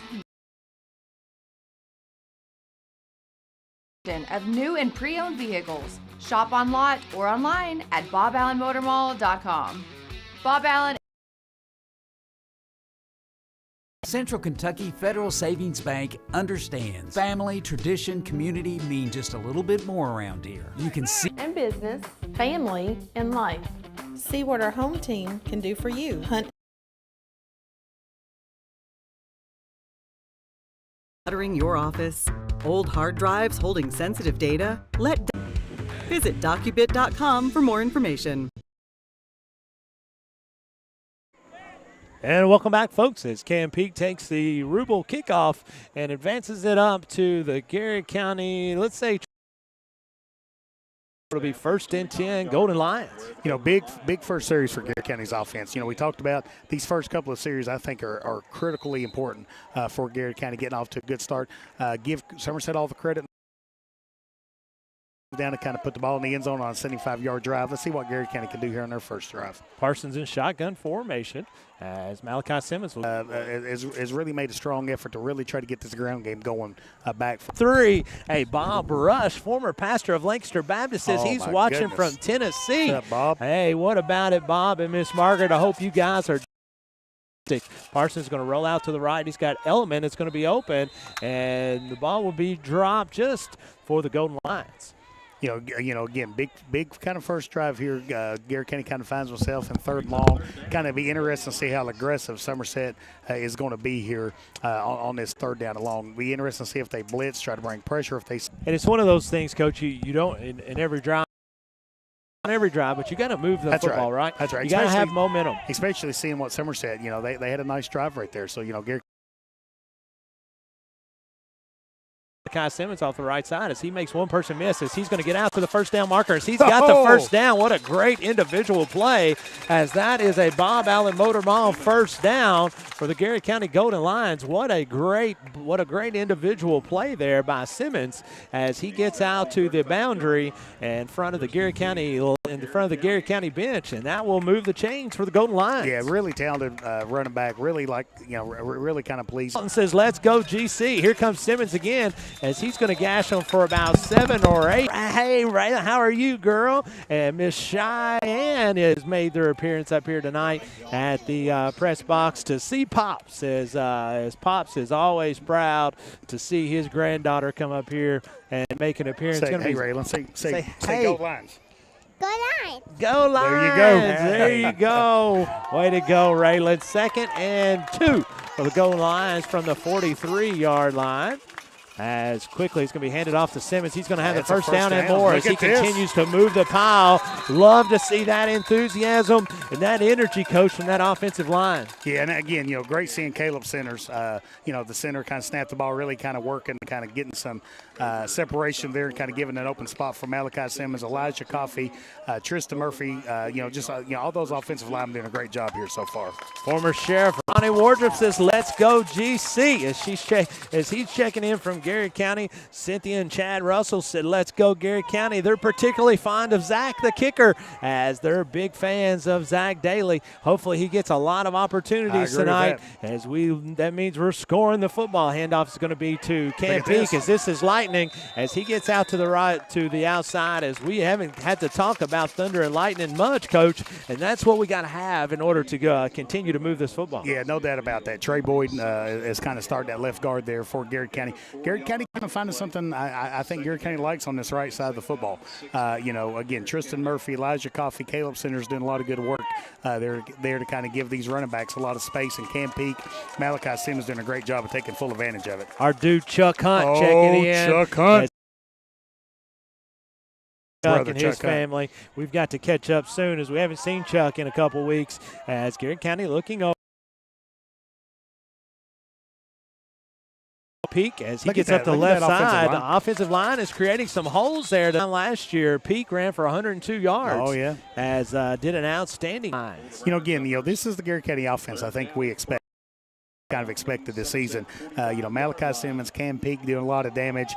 of new and pre-owned vehicles. Shop on lot or online at boballenmotormall.com. Bob Allen. Central Kentucky Federal Savings Bank understands family, tradition, community mean just a little bit more around here. You can see and business, family, and life. See what our home team can do for you. Hunt Cluttering your office, old hard drives holding sensitive data? Visit docubit.com for more information. And welcome back, folks, as Cam Peak takes the Rubel kickoff and advances it up to the Garrett County, let's say, it'll be 1st and 10, Golden Lions. Big first series for Garrett County's offense. We talked about these first couple of series I think are critically important for Garrett County getting off to a good start. Give Somerset all the credit. Down to kind of put the ball in the end zone on a 75-yard drive. Let's see what Garrett County can do here on their first drive. Parsons in shotgun formation as Malachi Simmons has really made a strong effort to really try to get this ground game going back. 3. Hey, Bob Rush, former pastor of Lancaster Baptist, says he's watching from Tennessee. What's up, Bob? Hey, what about it, Bob and Miss Margaret? I hope you guys are. Parsons going to roll out to the right. He's got Element. It's going to be open, and the ball will be dropped just for the Golden Lions. Again, big kind of first drive here. Garrett County kind of finds himself in 3rd and long. Kind of be interesting to see how aggressive Somerset is going to be here on this 3rd down and long. Be interesting to see if they blitz, try to bring pressure. And it's one of those things, Coach. You don't in every drive. On every drive, but you got to move the football, right? That's right. You got to have momentum. Especially seeing what Somerset, they had a nice drive right there. So, Garrett. Kai Simmons off the right side as he makes one person miss as he's going to get out to the first down marker as he's got the first down. What a great individual play as that is a Bob Allen Motor Mall first down for the Garrett County Golden Lions. What a great individual play there by Simmons as he gets out to the boundary in front of the Garrett County bench, and that will move the chains for the Golden Lions. Yeah, really talented running back. Really really kind of pleased. Dalton says, "Let's go GC." Here comes Simmons again as he's going to gash them for about 7 or 8. Hey, Ray, how are you, girl? And Miss Cheyenne has made their appearance up here tonight at the press box to see Pops, as Pops is always proud to see his granddaughter come up here and make an appearance. Hey, Ray, let's say hey. Go Lions. Go Lions. Go Lions. There you go. Way to go, Raylan. 2nd and 2 for the Golden Lions from the 43-yard line. As quickly it's going to be handed off to Simmons. He's going to have the first down and more as he continues to move the pile. Love to see that enthusiasm and that energy, Coach, from that offensive line. Yeah, and again, great seeing Caleb Centers. The center kind of snapped the ball, really kind of working, kind of getting some separation there and kind of giving an open spot for Malachi Simmons, Elijah Coffey, Tristan Murphy. All those offensive linemen doing a great job here so far. Former Sheriff Ronnie Wardrop says, "Let's go GC," as he's checking in from Garrett County. Cynthia and Chad Russell said, "Let's go Garrett County." They're particularly fond of Zach the kicker as they're big fans of Zach Daly. Hopefully he gets a lot of opportunities tonight that means we're scoring the football. Handoff is going to be to Cam Peak as this is Lightning as he gets out to the right to the outside as we haven't had to talk about Thunder and Lightning much, Coach, and that's what we got to have in order to continue to move this football. Yeah, no doubt about that. Trey Boyd is kind of starting that left guard there for Garrett County. Garrett Garrett County kind of finding something I think Garrett County likes on this right side of the football. Again, Tristan Murphy, Elijah Coffey, Caleb Center's doing a lot of good work. They're there to kind of give these running backs a lot of space, and Cam Peak, Malachi Simmons doing a great job of taking full advantage of it. Our dude Chuck Hunt checking in. Chuck Hunt. Chuck and his family. We've got to catch up soon, as we haven't seen Chuck in a couple weeks, as Garrett County looking over. Peak as he gets up the left side. The offensive line is creating some holes there. Last year, Peak ran for 102 yards. Oh, yeah. As did an outstanding lines. This is the Garrett County offense I think we expected this season. Malachi Simmons, Cam Peak doing a lot of damage.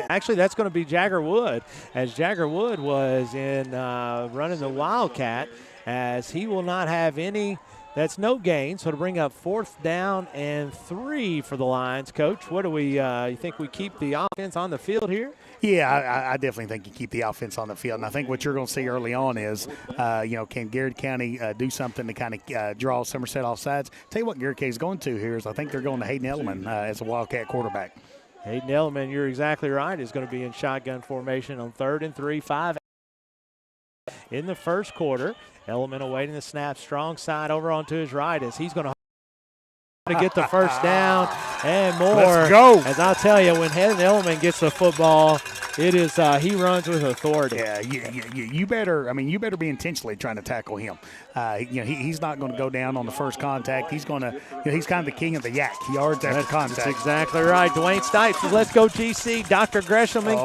Actually, that's going to be Jagger Wood, as Jagger Wood was in running the Wildcat, as he will not have any. That's no gain, so to bring up 4th down and 3 for the Lions. Coach, what do we you think we keep the offense on the field here? Yeah, I definitely think you keep the offense on the field. And I think what you're going to see early on is, can Garrett County do something to kind of draw Somerset off sides? Tell you what Garrett County's going to here is I think they're going to Hayden Elliman as a Wildcat quarterback. Hayden Elliman, you're exactly right, is going to be in shotgun formation on 3rd and 3, 5 in the first quarter. Elliman awaiting the snap, strong side over onto his right as he's going to get the first down and more. Let's go. As I'll tell you, when Hayden Elliman gets the football, it is he runs with authority. Yeah, you better be intentionally trying to tackle him. He's not going to go down on the first contact. He's going to, he's kind of the king of the yak yards after contact. That's exactly right. Dwayne Stipes, let's go GC. Dr. Gresham and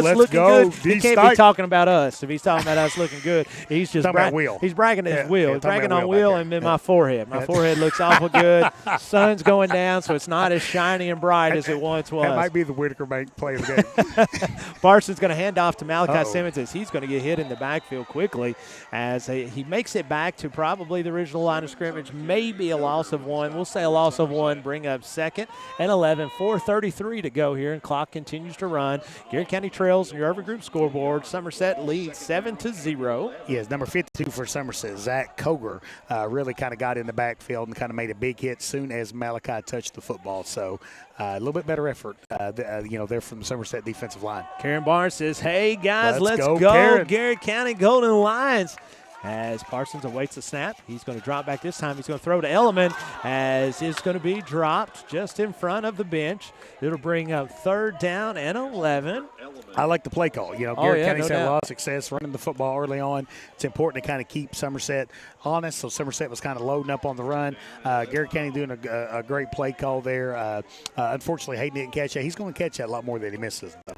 let's looking go. good. He can't be talking about us. If he's talking about us looking good, he's just Will. He's bragging his Will. He's bragging on Will and then my forehead. My forehead looks awful good. Sun's going down, so it's not as shiny and bright as it once was. That might be the Whitaker Bank play of the game. Parsons going to hand off to Malachi Simmons as he's going to get hit in the backfield quickly as he makes it back to probably the original line of scrimmage, maybe a loss of 1. We'll say a loss of 1, bring up 2nd and 11, 4:33 to go here, and clock continues to run. Garrett County trails in your Urban Group scoreboard. Somerset leads 7-0. Yes, number 52 for Somerset, Zach Koger, really kind of got in the backfield and kind of made a big hit soon as Malachi touched the football. So a little bit better effort, there from the Somerset defensive line. Karen Barnes says, hey, guys, let's go Karen. Garrett County Golden Lions. As Parsons awaits the snap, he's going to drop back this time. He's going to throw to Elliman as it's going to be dropped just in front of the bench. It'll bring up 3rd down and 11. I like the play call. Garrett County's had a lot of success running the football early on. It's important to kind of keep Somerset honest. So Somerset was kind of loading up on the run. Garrett County doing a great play call there. Unfortunately, Hayden didn't catch that. He's going to catch that a lot more than he misses, though.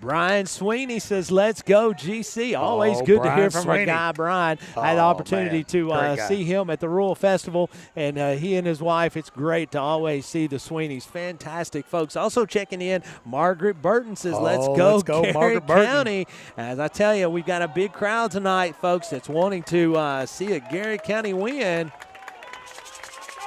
Brian Sweeney says, let's go, GC. Always good to hear from our guy, Brian. I had the opportunity to see him at the Rural Festival, and he and his wife, it's great to always see the Sweeneys. Fantastic folks. Also checking in, Margaret Burton says, let's go Garrett County. As I tell you, we've got a big crowd tonight, folks, that's wanting to see a Garrett County win.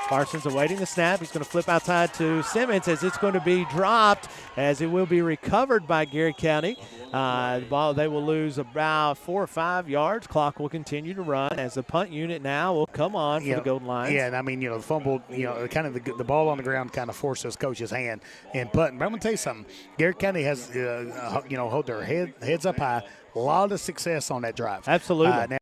Parsons awaiting the snap. He's going to flip outside to Simmons as it's going to be dropped, as it will be recovered by Garrett County. The ball, they will lose about 4 or 5 yards. Clock will continue to run as the punt unit now will come on for the Golden Lions. Yeah, and I mean, the fumble, kind of the ball on the ground kind of forces coach's hand in punting. But I'm going to tell you something. Garrett County has, hold their heads up high. A lot of success on that drive. Absolutely. Now,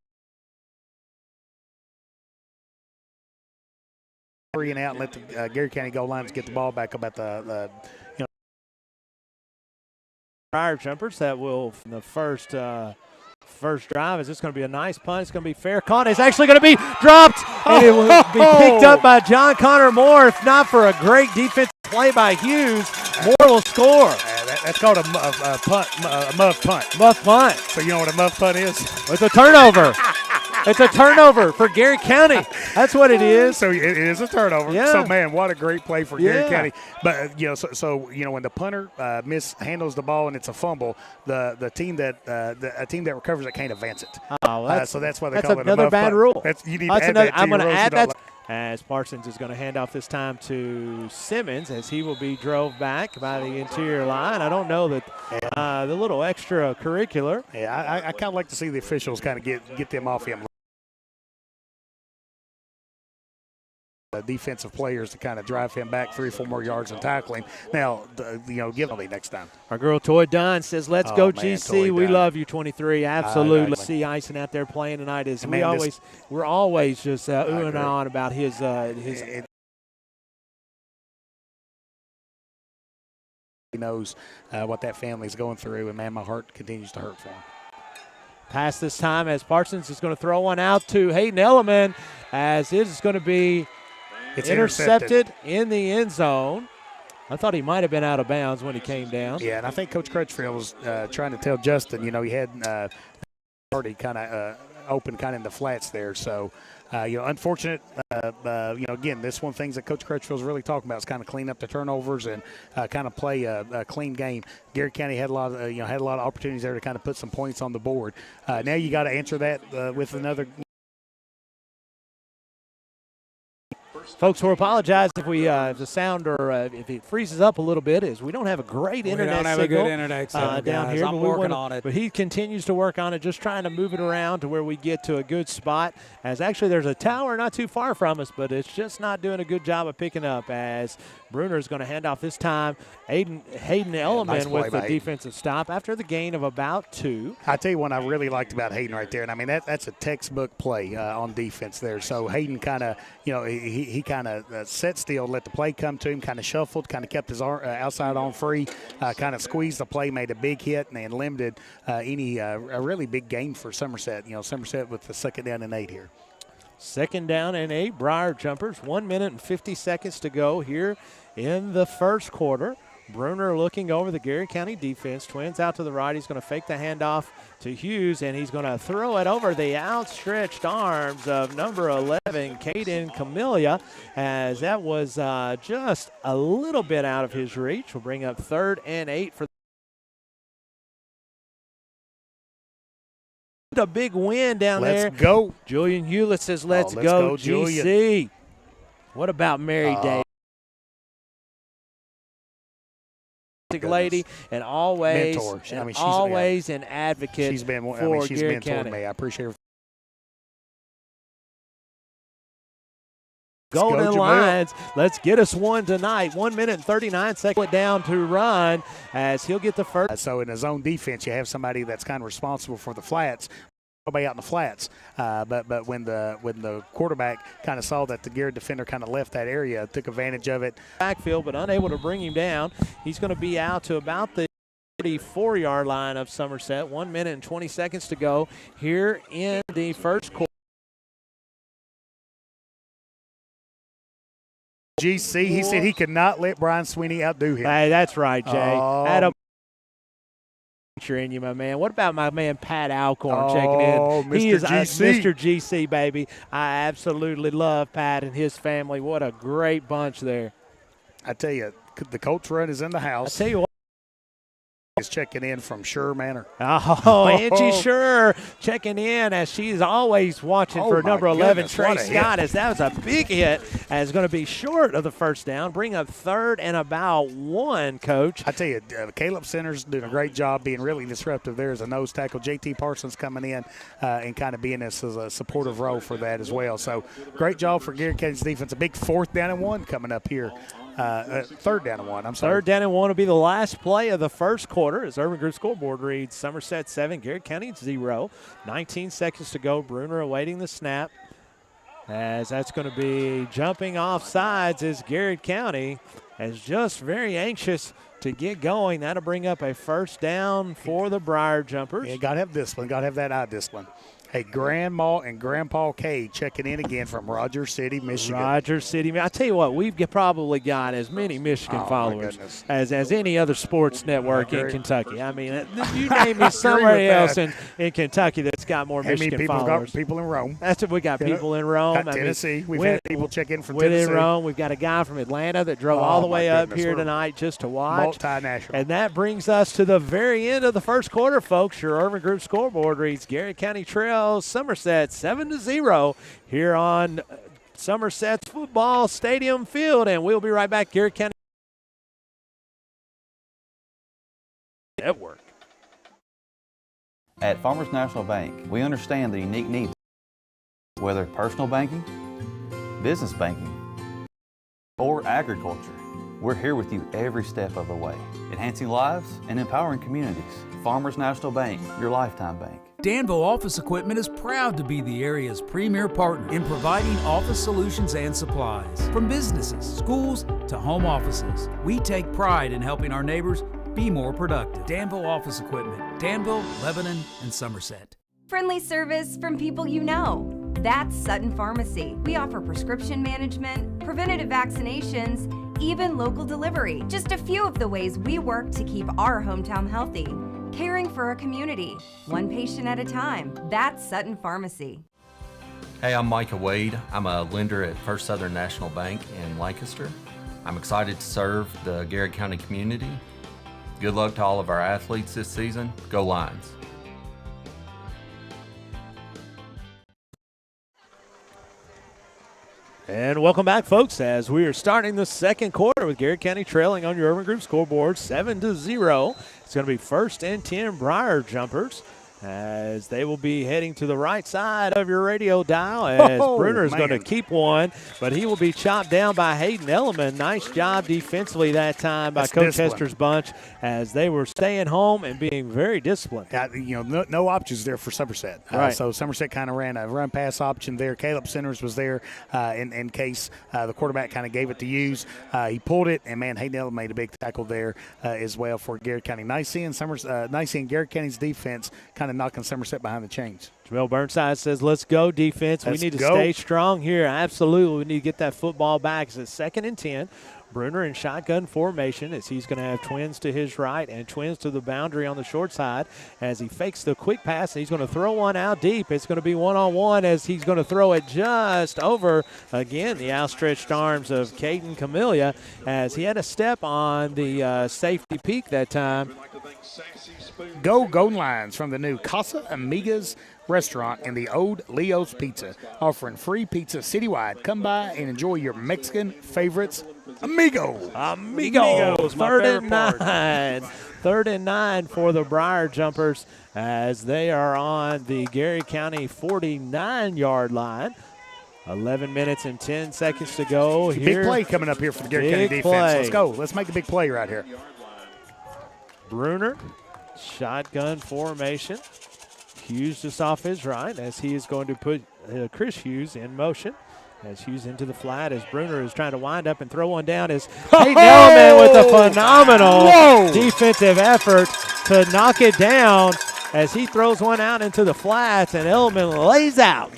3 and out, and let the Garrett County goal lines get the ball back up at the prior jumpers that will from the first drive. Is this going to be a nice punt? It's going to be fair caught. It's actually going to be dropped, and it will be picked up by John Connor Moore. If not for a great defensive play by Hughes, Moore will score. That's called a punt, a muff punt. Muff punt. So you know what a muff punt is? It's a turnover. It's a turnover for Garrett County. That's what it is. So it is a turnover. Yeah. So, man, what a great play for Garrett County. But, when the punter mishandles the ball and it's a fumble, the team that team that recovers it can't advance it. So that's why they call it a muff punt. That's another bad rule. You need to add that to I'm going to your add that. rules. As Parsons is going to hand off this time to Simmons as he will be drove back by the interior line. I don't know that the little extracurricular. Yeah, I kind of like to see the officials kind of get them off him. defensive players to kind of drive him back 3 or 4 more yards and tackle him. Now, give him next time. Our girl Toy Dunn says, "Let's go, man, GC. We love you, 23." Absolutely. See Ison out there playing tonight. We're always just oohing and on about his. He knows what that family's going through, and man, my heart continues to hurt for him. Pass this time as Parsons is going to throw one out to Hayden Elliman, as it is going to be intercepted in the end zone. I thought he might have been out of bounds when he came down. Yeah, and I think Coach Crutchfield was trying to tell Justin, he had already kind of open kind of in the flats there. So, unfortunate. Again, this one things that Coach Crutchfield's really talking about is kind of clean up the turnovers and kind of play a clean game. Garrett County had a lot of opportunities there to kind of put some points on the board. Now you got to answer that with another. Folks, we'll apologize if the sound or if it freezes up a little bit, is we don't have a great internet signal. We don't have a good internet signal, down here. I'm working on it. But he continues to work on it, just trying to move it around to where we get to a good spot. As actually there's a tower not too far from us, but it's just not doing a good job of picking up, as Bruner is going to hand off this time. Hayden Elliman nice with the by defensive stop after the gain of about 2. I tell you what I really liked about Hayden right there, and I mean that's a textbook play on defense there. So Hayden kind of, he kind of sat still, let the play come to him, kind of shuffled, kind of kept his outside arm free, kind of squeezed the play, made a big hit, and then limited a really big gain for Somerset. Somerset with the 2nd down and 8 here. 2nd down and 8, Briar Jumpers. 1 minute and 50 seconds to go here in the first quarter. Bruner looking over the Garrett County defense. Twins out to the right. He's going to fake the handoff to Hughes, and he's going to throw it over the outstretched arms of number 11, Caden Camellia, as that was just a little bit out of his reach. We'll bring up 3rd and 8 for a big win down there. Let's go. Julian Hewlett says, let's go, GC. Julian. What about Mary Day? Lady, and always, mentor. Always an advocate. She's been, for she's Garrett mentored County. me. I appreciate her. Golden Lions, let's get us one tonight. 1 minute and 39 seconds down to run, as he'll get the first. So in a zone defense, you have somebody that's kind of responsible for the flats. Nobody out in the flats, but when the quarterback kind of saw that the Garrett defender kind of left that area, took advantage of it. Backfield, but unable to bring him down. He's going to be out to about the 34-yard line of Somerset. 1 minute and 20 seconds to go here in the first quarter. GC, he said he could not let Brian Sweeney outdo him. Hey, that's right, Jay. Oh. Had a in you, my man. What about my man Pat Alcorn checking in? Mr. He is GC. Mr. GC, baby. I absolutely love Pat and his family. What a great bunch there. I tell you, the Colts run is in the house. I tell you what. Is checking in from Sure Manor. Oh, Angie Sure checking in, as she's always watching for number 11, Trey Scott, as that was a big hit, as going to be short of the first down. Bring up 3rd and about 1, Coach. I tell you, Caleb Center's doing a great job being really disruptive there as a nose tackle. JT Parsons coming in and kind of being as a supportive role for that as well. So great job for Garrett County's defense. A big 4th down and 1 coming up here. 3rd down and 1, I'm sorry. 3rd down and 1 will be the last play of the first quarter, as Urban Group scoreboard reads Somerset 7, Garrett County 0. 19 seconds to go. Bruner awaiting the snap, as that's going to be jumping off sides, as Garrett County is just very anxious to get going. That'll bring up a 1st down for the Briar Jumpers. Yeah, got to have discipline. Got to have that eye discipline. Hey, Grandma and Grandpa K checking in again from Rogers City, Michigan. Rogers City. I tell you what, we've probably got as many Michigan followers as any other sports network in Kentucky. I mean, you name me somewhere else in Kentucky that's got more Michigan followers. Got people in Rome. That's what we got. People in Rome. Got Tennessee. We've had people check in from Tennessee. In Rome. We've got a guy from Atlanta that drove all the way up here tonight just to watch. Multinational. And that brings us to the very end of the first quarter, folks. Your Urban Group scoreboard reads Garrett County Trails Somerset 7-0 here on Somerset's football stadium field, and we'll be right back. Garrett County Network. At Farmers National Bank, we understand the unique needs, whether personal banking, business banking, or agriculture, we're here with you every step of the way, enhancing lives and empowering communities. Farmers National Bank, your lifetime bank. Danville Office Equipment is proud to be the area's premier partner in providing office solutions and supplies. From businesses, schools, to home offices, we take pride in helping our neighbors be more productive. Danville Office Equipment, Danville, Lebanon, and Somerset. Friendly service from people you know. That's Sutton Pharmacy. We offer prescription management, preventative vaccinations, even local delivery. Just a few of the ways we work to keep our hometown healthy. Caring for a community, one patient at a time. That's Sutton Pharmacy. Hey, I'm Micah Wade. I'm a lender at First Southern National Bank in Lancaster. I'm excited to serve the Garrard County community. Good luck to all of our athletes this season. Go Lions. And welcome back, folks, as we are starting the second quarter with Garrard County trailing on your Urban Group scoreboard 7-0. It's going to be 1st and 10 Briar Jumpers as they will be heading to the right side of your radio dial as Bruner is going to keep one, but he will be chopped down by Hayden Elliman. Nice job defensively that time by Coach Hester's bunch as they were staying home and being very disciplined. No options there for Somerset. Right. So Somerset kind of ran a run-pass option there. Caleb Centers was there in case the quarterback kind of gave it to use. He pulled it, and, man, Hayden Elliman made a big tackle there as well for Garrard County. Nice seeing Garrard County's defense kind of knocking Somerset behind the chains. Jamel Burnside says, let's go, defense. We need to stay strong here. Absolutely. We need to get that football back. It's 2nd and 10. Bruner in shotgun formation as he's going to have twins to his right and twins to the boundary on the short side as he fakes the quick pass. And he's going to throw one out deep. It's going to be one-on-one as he's going to throw it just over, again, the outstretched arms of Caden Camellia as he had a step on the safety peak that time. Go Golden Lions from the new Casa Amigas restaurant and the Old Leo's Pizza, offering free pizza citywide. Come by and enjoy your Mexican favorites. Amigos, 3rd and 9. 3rd and 9 for the Briar Jumpers as they are on the Garrard County 49-yard line. 11 minutes and 10 seconds to go. Big play coming up here for the Garrard County defense. Let's go. Let's make a big play right here. Bruner, shotgun formation. Hughes just off his right as he is going to put Chris Hughes in motion. As Hughes into the flat as Bruner is trying to wind up and throw one down as Hayden Elliman with a phenomenal defensive effort to knock it down as he throws one out into the flats and Elliman lays out.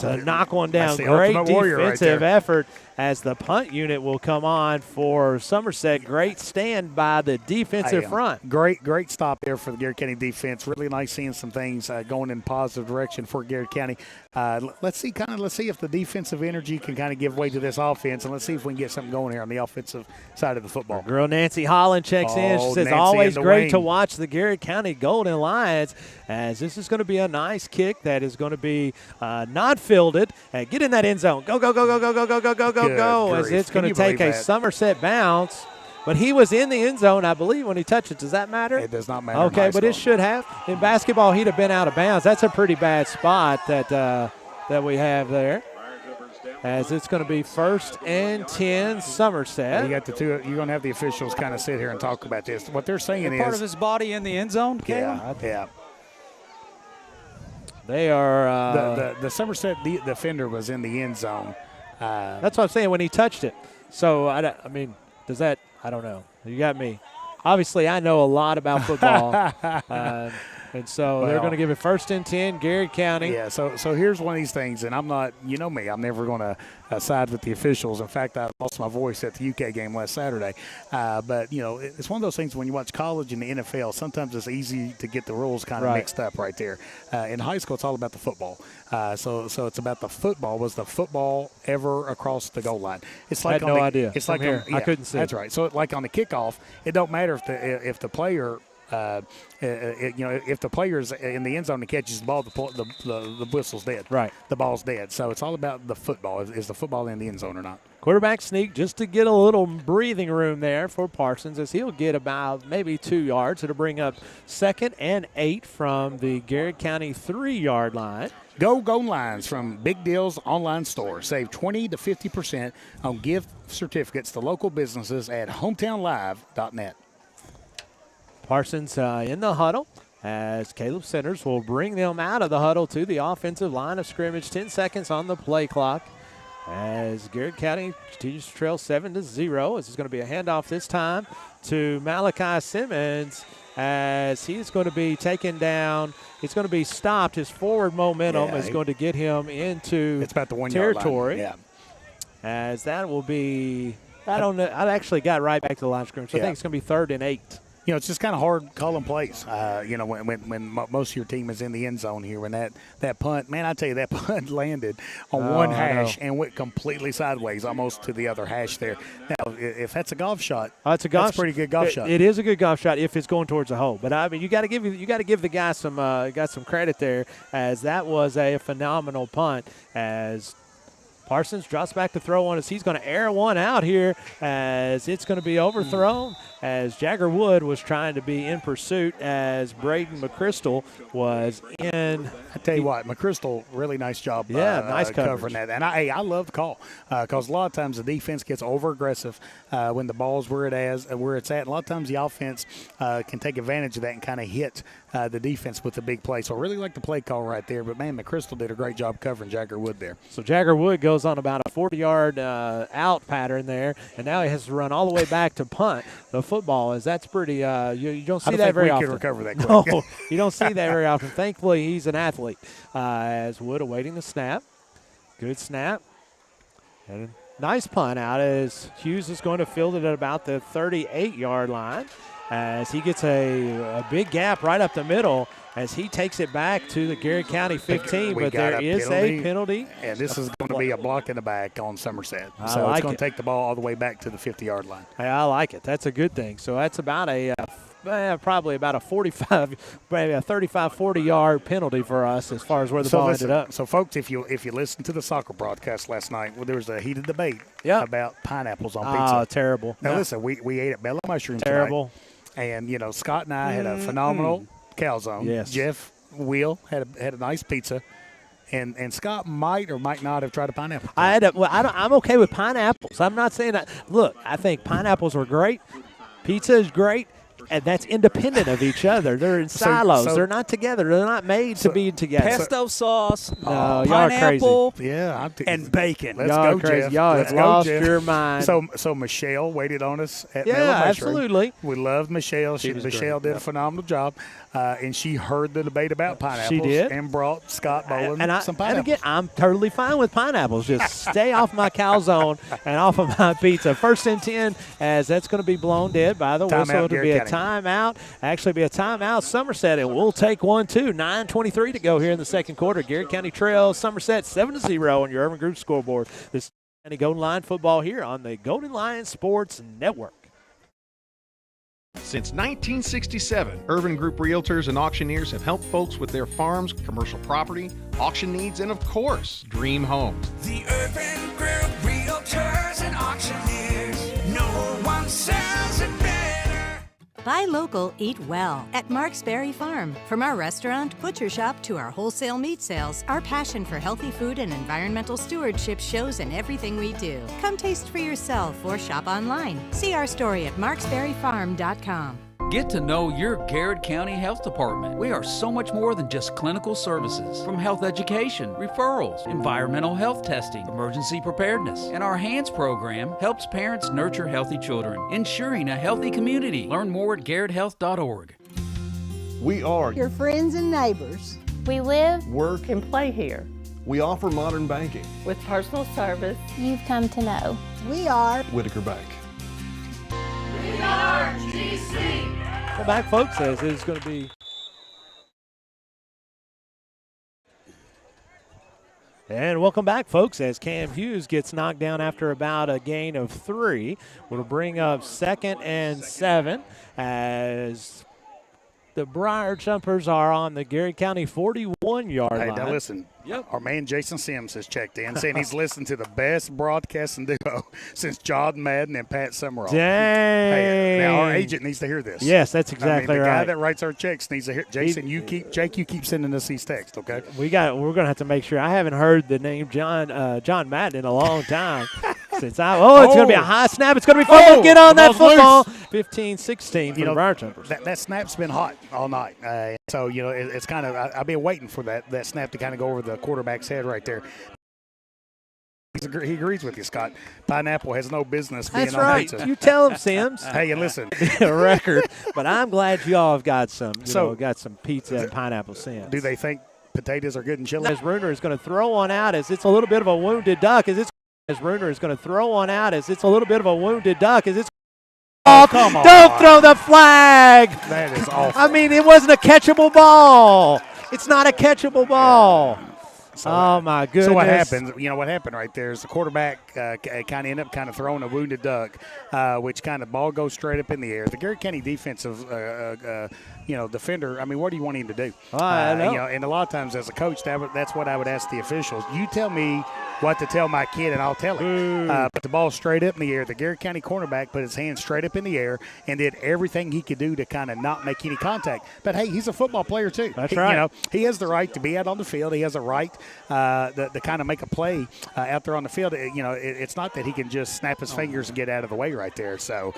To knock one down. Great defensive effort as the punt unit will come on for Somerset. Great stand by the defensive front. Great stop there for the Garrard County defense. Really nice seeing some things going in positive direction for Garrard County. Let's see if the defensive energy can kind of give way to this offense, and let's see if we can get something going here on the offensive side of the football. Girl Nancy Holland checks in. She says, Nancy always great to watch the Garrard County Golden Lions, as this is going to be a nice kick that is going to be not fielded. Get in that end zone. Go, go, go, go, go, go, go, go, go, go, go, as it's going to take a Somerset bounce. But he was in the end zone, I believe, when he touched it. Does that matter? It does not matter. Okay, but it should have. In basketball, he'd have been out of bounds. That's a pretty bad spot that we have there. As it's going to be 1st and 10 Somerset. You got the two. You're going to have the officials kind of sit here and talk about this. What they're saying is part of his body in the end zone. Yeah. They are the Somerset defender was in the end zone. That's what I'm saying when he touched it. So I mean, does that? I don't know. You got me. Obviously, I know a lot about football. And so they're going to give it 1st and 10, Garrard County. Yeah, so here's one of these things, and I'm not, you know me, I'm never going to side with the officials. In fact, I lost my voice at the UK game last Saturday. But, it's one of those things when you watch college and the NFL, sometimes it's easy to get the rules kind of mixed up right there. In high school, it's all about the football. So it's about the football. Was the football ever across the goal line? It's like I had no idea. It's like I couldn't see. That's right. So like on the kickoff, it don't matter if the player – if the player's in the end zone and catches the ball, the whistle's dead. Right. The ball's dead. So it's all about the football. Is the football in the end zone or not? Quarterback sneak just to get a little breathing room there for Parsons as he'll get about maybe 2 yards. It'll bring up 2nd and 8 from the Garrard County 3-yard line. Go Lines from Big Deals Online Store. Save 20 to 50% on gift certificates to local businesses at hometownlive.net. Parsons in the huddle as Caleb Centers will bring them out of the huddle to the offensive line of scrimmage. 10 seconds on the play clock as Garrett County continues to trail 7-0. This is going to be a handoff this time to Malachi Simmons as he's going to be taken down. It's going to be stopped. His forward momentum is going to get him into it's about the 1 territory. yard line. As that will be, I don't know. I actually got right back to the line of scrimmage. So I think it's going to be 3rd and 8. You know, it's just kind of hard calling plays. When most of your team is in the end zone here, when that punt, man, I tell you, that punt landed on one hash and went completely sideways, almost to the other hash there. Now, if that's a golf shot, that's a pretty good golf shot. It is a good golf shot if it's going towards the hole. But I mean, you got to give the guy some credit there, as that was a phenomenal punt. As Parsons drops back to throw one as he's going to air one out here as it's going to be overthrown as Jagger Wood was trying to be in pursuit as Braden McChrystal was in. I tell you what, McChrystal, really nice job nice covering that. And I love the call because a lot of times the defense gets over-aggressive when the ball's where it's at. And a lot of times the offense can take advantage of that and kind of hit the defense with the big play. So I really like the play call right there. But, man, McChrystal did a great job covering Jagger Wood there. So Jagger Wood goes on about a 40-yard out pattern there, and now he has to run all the way back to punt the football, as that's pretty you don't see that very often. Can recover that quick. No, you don't see that very often. Thankfully, he's an athlete. As Wood awaiting the snap. Good snap. And a nice punt out as Hughes is going to field it at about the 38-yard line as he gets a big gap right up the middle as he takes it back to the Garrett County 15, but there is a penalty. And this is going to be a block in the back on Somerset. So it's going to take the ball all the way back to the 50-yard line. Hey, I like it. That's a good thing. So that's about probably about a 45, maybe a 35, 40-yard penalty for us as far as where the ball ended up. So, folks, if you listen to the soccer broadcast last night, there was a heated debate about pineapples on pizza. Oh, terrible. Now, listen, we ate at Bella Mushrooms terrible. Tonight, and, Scott and I had a phenomenal calzone. Yes. Jeff Wheel had a nice pizza. And Scott might or might not have tried a pineapple. I'm okay with pineapples. I'm not saying that. Look, I think pineapples are great. Pizza is great. And that's independent of each other. They're in silos. They're not together. They're not made to be together. Pesto sauce, no, y'all are crazy. Yeah, and bacon. Let's y'all go, crazy. Jeff. Y'all Let's have go, lost Jeff. your mind. So Michelle waited on us at Yeah, Miller Mushroom. absolutely. We loved Michelle. Michelle did a phenomenal job, and she heard the debate about pineapples. She did. And brought Scott Bowen some pineapples. And again, I'm totally fine with pineapples. Just stay off my calzone and off of my pizza. 1st and 10, as that's going to be blown dead by the whistle. It'll be a timeout. Actually be a timeout, Somerset, and we'll take one too. 9:23 to go here in the second quarter. Garrett County trails Somerset 7-0 on your Urban Group scoreboard. This is County Golden Lion football here on the Golden Lion Sports Network. Since 1967, Urban Group Realtors and Auctioneers have helped folks with their farms, commercial property, auction needs, and of course, dream homes. The Urban Group Realtors and Auctioneers. No one sells it better. Buy local, eat well at Mark's Berry Farm. From our restaurant, butcher shop to our wholesale meat sales, our passion for healthy food and environmental stewardship shows in everything we do. Come taste for yourself or shop online. See our story at marksberryfarm.com. Get to know your Garrard County Health Department. We are so much more than just clinical services. From health education, referrals, environmental health testing, emergency preparedness, and our HANDS program helps parents nurture healthy children, ensuring a healthy community. Learn more at garretthealth.org. We are your friends and neighbors. We live, work, and play here. We offer modern banking With personal service you've come to know. We are Whitaker Bank. We are GC. Come back, folks, as it's going to be. And welcome back, folks, as Cam Hughes gets knocked down after about a gain of 3. We'll bring up 2nd and 7 as The Briar Jumpers are on the Garrett County 41-yard line. Hey, now listen. Yep. Our man Jason Sims has checked in, saying he's listened to the best broadcasting duo since John Madden and Pat Summerall. Dang. Hey, now our agent needs to hear this. Yes, that's exactly the right. guy that writes our checks needs to hear. Jason, you keep sending us these texts, okay? We're gonna have to make sure. I haven't heard the name John Madden in a long time. Since it's going to be a high snap. It's going to be fun. We'll get on that football. 15-16 for the Briar Jumpers. That snap's been hot all night. So, it's kind of – I've been waiting for that snap to kind of go over the quarterback's head right there. He agrees with you, Scott. Pineapple has no business being on pizza. You tell him, Sims. Hey, and listen. A record. But I'm glad you all have got some, got some pizza and pineapple Sims. Do they think potatoes are good and chili? As Bruner is going to throw one out as it's a little bit of a wounded duck. As Bruner is going to throw one out as it's a little bit of a wounded duck. As it's come on. Don't throw the flag. That is awful. I mean, it wasn't a catchable ball. It's not a catchable ball. So, my goodness. So what happened? What happened right there is the quarterback kind of ended up throwing a wounded duck, which kind of ball goes straight up in the air. The Garrett County defensive defender, I mean, what do you want him to do? I know. And a lot of times as a coach, that's what I would ask the officials. You tell me what to tell my kid, and I'll tell him. But the ball straight up in the air. The Garrett County cornerback put his hand straight up in the air and did everything he could do to kind of not make any contact. But, hey, he's a football player too. That's right. He has the right to be out on the field. He has a right to kind of make a play out there on the field. It's not that he can just snap his fingers and get out of the way right there. So,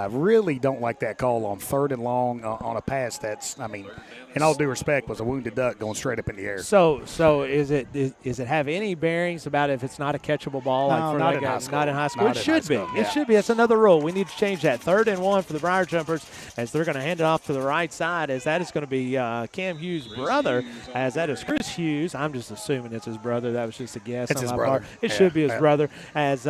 really don't like that call on 3rd and long on a pass that's, I mean, in all due respect, was a wounded duck going straight up in the air. So is it have any bearings about if it's not a catchable ball? No, not in high school. Not in high school. Not It in should high be. school, It should be. That's another rule. We need to change that. 3rd and 1 for the Briar Jumpers as they're going to hand it off to the right side as that is going to be Cam Hughes' brother as that is Chris Hughes. I'm just assuming it's his brother. That was just a guess on my part. It should be his brother as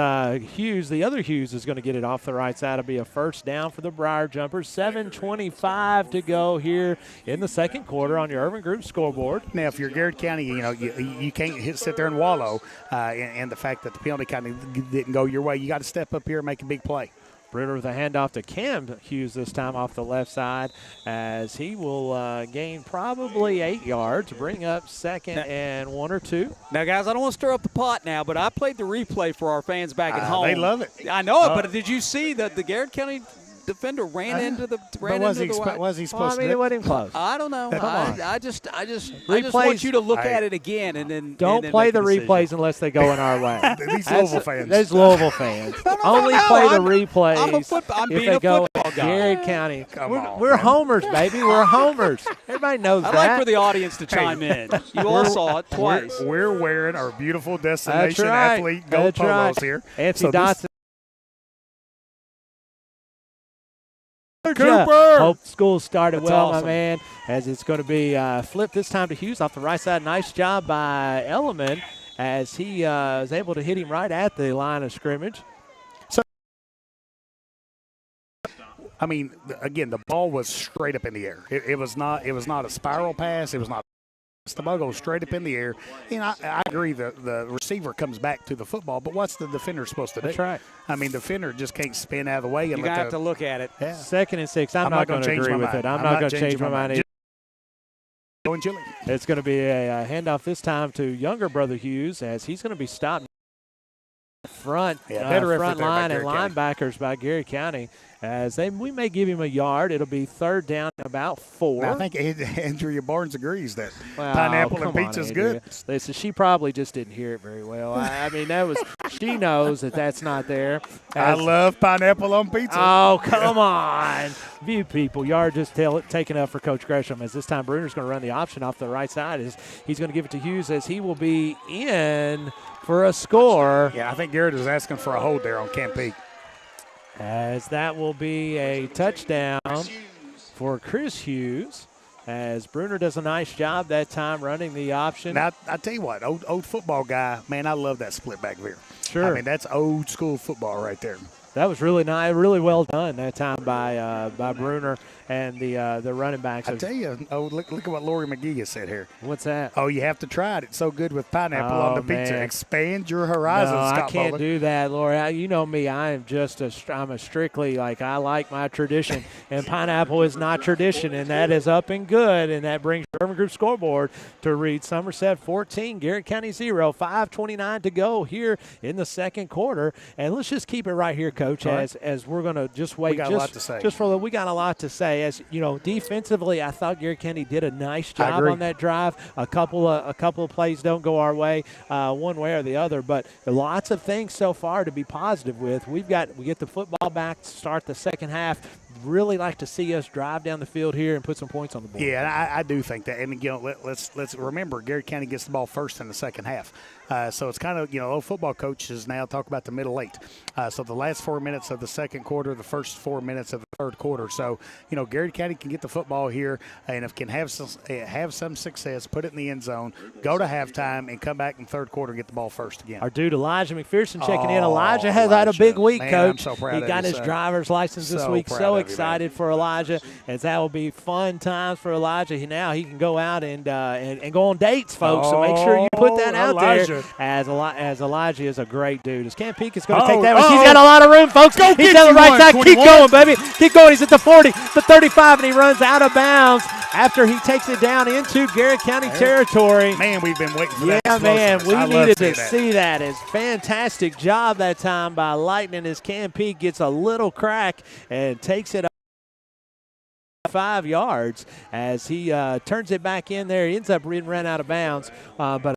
Hughes, the other Hughes, is going to get it off the right side. It'll be a first down for the Briar Jumpers. 7:25 to go here in the second quarter on your Urban Group scoreboard. Now, if you're Garrett County, you can't sit there and wallow in the fact that the penalty kind of didn't go your way. You got to step up here and make a big play. Bruner with a handoff to Cam Hughes this time off the left side as he will gain probably 8 yards, bring up 2nd and 1 or 2. Now, guys, I don't want to stir up the pot now, but I played the replay for our fans back at home. They love it. I know it, but did you see that the Garrett County defender ran into the was he supposed to? It wasn't close. I don't know. I just Replays, want you to look at it again and then don't play the replays unless they go in our way. These Louisville fans. There's Louisville fans. Only play the replays I'm if being they a go football guy. Garrett County. We're homers, baby. We're homers. Everybody knows that. I'd like for the audience to chime in. You all saw it twice. We're wearing our beautiful Destination That's right. Athlete gold polos here. Anthony Dotson. Cooper! Hope school started That's well, awesome. my man, as it's going to be flipped this time to Hughes off the right side. Nice job by Elliman as he is able to hit him right at the line of scrimmage. So, I mean, again, the ball was straight up in the air. It was not a spiral pass. It was not. The ball goes straight up in the air. I agree the receiver comes back to the football, but what's the defender supposed to do? That's right. I mean, the defender just can't spin out of the way. And you have to look at it. Yeah. 2nd and 6. I'm not going to agree with it. I'm not going to change my mind either. It's going to be a handoff this time to younger brother Hughes as he's going to be stopped front line and linebackers by Garrett County. As we may give him a yard. It'll be 3rd down about 4. Now, I think Andrea Barnes agrees that pineapple and pizza's good. Listen, she probably just didn't hear it very well. I mean, she knows that's not there. I love pineapple on pizza. Oh, come on. You people, you are just taking up for Coach Gresham as this time Bruner's going to run the option off the right side. He's going to give it to Hughes as he will be in for a score. Yeah, I think Garrett is asking for a hold there on Camp Peak. As that will be a touchdown for Chris Hughes, as Bruner does a nice job that time running the option. Now, I tell you what, old football guy, man, I love that split back veer. Sure. I mean, that's old school football right there. That was really nice, really well done that time by Bruner and the running backs. I tell you, look at what Lori McGee said here. What's that? Oh, you have to try it. It's so good with pineapple on the pizza. Man. Expand your horizons, No, Scott I can't Bowler. do that, Lori. You know me. I'm a strictly, like, I like my tradition. And pineapple is not tradition, and that is up and good. And that brings Urban Group scoreboard to read Somerset 14, Garrett County 0, 5:29 to go here in the second quarter. And let's just keep it right here, Coach, as we're going to just wait. We got a lot to say. We got a lot to say. As you know, defensively, I thought Garrett County did a nice job on that drive. A couple of plays don't go our way, one way or the other, but lots of things so far to be positive with. We get the football back to start the second half. Really like to see us drive down the field here and put some points on the board. Yeah, I do think that. And, let's remember, Garrett County gets the ball first in the second half. So it's kind of, old football coaches now talk about the middle eight. So the last 4 minutes of the second quarter, the first 4 minutes of the third quarter. So, Garrett County can get the football here and if can have some success, put it in the end zone, go to halftime, and come back in third quarter and get the ball first again. Our dude Elijah McPherson checking in. Elijah has had a big week, man, Coach. I'm so proud he of got you, his son. driver's license this week. So excited for Elijah, as that will be fun times for Elijah. Now he can go out and go on dates, folks. So make sure you put that out there. As Elijah is a great dude. As Cam Peak is going to take that one. He's got a lot of room, folks. He's on the right side. 21. Keep going, baby. Keep going. He's at the 40, the 35, and he runs out of bounds after he takes it down into Garrett County territory. Man, we've been waiting for that. Yeah, man, we I needed to that. see that. It's fantastic job that time by Lightning as Cam Peak gets a little crack and takes it 5 yards as he turns it back in there. He ends up ran out of bounds, but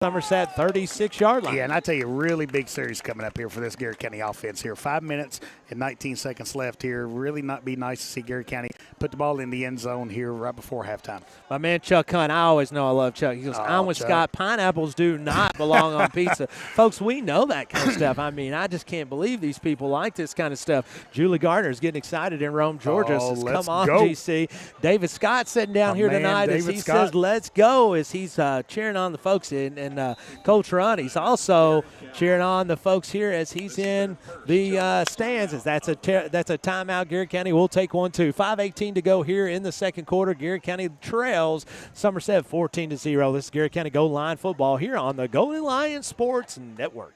Somerset 36-yard line. Yeah, and I tell you, really big series coming up here for this Garrett County offense here. 5 minutes and 19 seconds left here. Really not be nice to see Garrett County put the ball in the end zone here right before halftime. My man Chuck Hunt, I always know I love Chuck. He goes, I'm with Chuck. Scott. Pineapples do not belong on pizza. Folks, we know that kind of stuff. I mean, I just can't believe these people like this kind of stuff. Julie Gardner's getting excited in Rome, Georgia. Says, come on, go. GC. David Scott sitting down here tonight as he says, let's go, as he's cheering on the folks in Coach Run. He's also cheering on the folks here as he's in the stands. As that's a timeout. Garrett County will take one, too. 5:18 to go here in the second quarter. Garrett County trails Somerset 14-0. This is Garrett County Golden Lion football here on the Golden Lion Sports Network.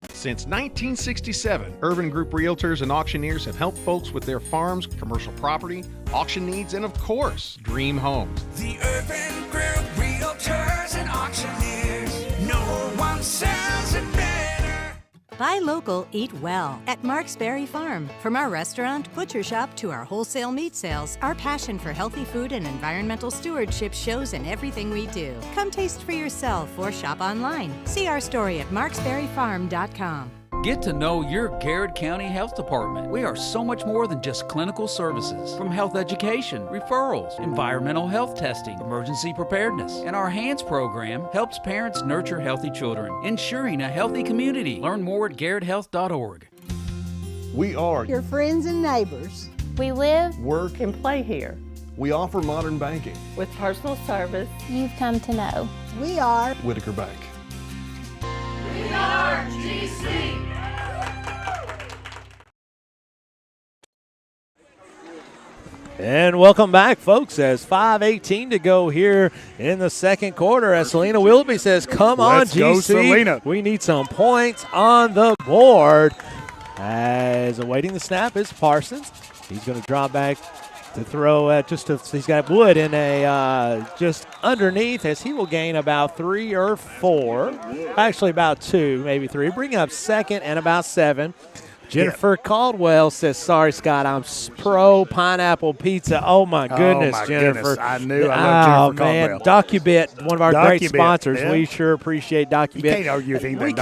Since 1967, Urban Group Realtors and Auctioneers have helped folks with their farms, commercial property, auction needs, and of course, dream homes. The Urban Group Realtors and Auctioneers. No one sells it better. Buy local, eat well at Mark's Berry Farm. From our restaurant, butcher shop to our wholesale meat sales, our passion for healthy food and environmental stewardship shows in everything we do. Come taste for yourself or shop online. See our story at marksberryfarm.com. Get to know your Garrett County Health Department. We are so much more than just clinical services. From health education, referrals, environmental health testing, emergency preparedness, and our HANDS program helps parents nurture healthy children, ensuring a healthy community. Learn more at garretthealth.org. We are your friends and neighbors. We live, work, and play here. We offer modern banking. With personal service you've come to know. We are Whitaker Bank. We are GC. And welcome back, folks, as 5:18 to go here in the second quarter, as Selena Willoughby says, come on, Let's GC. go, Selena. We need some points on the board. As awaiting the snap is Parsons. He's going to draw back to throw he's got Wood in a just underneath, as he will gain about 3 or 4. Actually, about 2, maybe 3. Bring up second and about 7. Jennifer Caldwell says, sorry, Scott, I'm pro pineapple pizza. Oh, my goodness, Jennifer. Goodness. I knew. I love Jennifer Caldwell. DocuBit, one of our great sponsors. Yeah. We sure appreciate DocuBit. You can't argue with anything.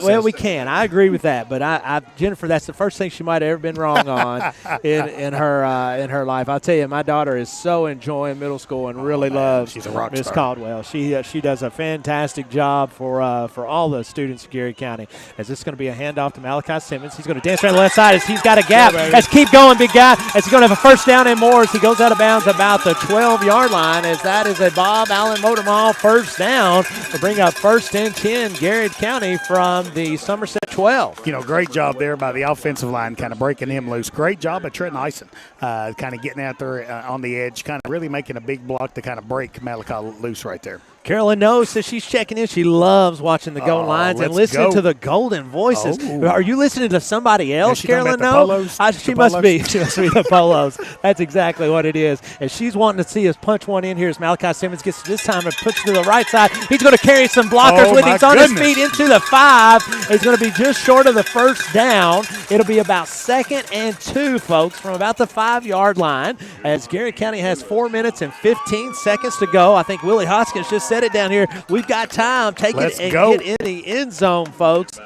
Well, we can. I agree with that. But Jennifer, that's the first thing she might have ever been wrong on in her life. I'll tell you, my daughter is so enjoying middle school and really loves Miss Caldwell. She does a fantastic job for all the students of Garrett County. As this is going to be a handoff to Malachi Simmons. He's going to Chance around the left side as he's got a gap. Let's keep going, big guy. As he's going to have a first down and more as he goes out of bounds about the 12-yard line, as that is a Bob Allen Motor Mall first down to bring up 1st and 10 Garrard County from the Somerset 12. Great job there by the offensive line, kind of breaking him loose. Great job by Trenton Ison, kind of getting out there on the edge, kind of really making a big block to kind of break Malachi loose right there. Carolyn knows says she's checking in. She loves watching the goal lines and listening to the golden voices. Oh. Are you listening to somebody else, Carolyn? No, she must be. She must be the Polos. That's exactly what it is. And she's wanting to see us punch one in here as Malachi Simmons gets this time and puts to the right side. He's going to carry some blockers with him. He's on his feet into the 5. He's going to be just short of the first down. It'll be about 2nd and 2, folks, from about the 5-yard line as Garrard County has 4 minutes and 15 seconds to go. I think Willie Hoskins just said it down here. We've got time. Take it and get in the end zone, folks,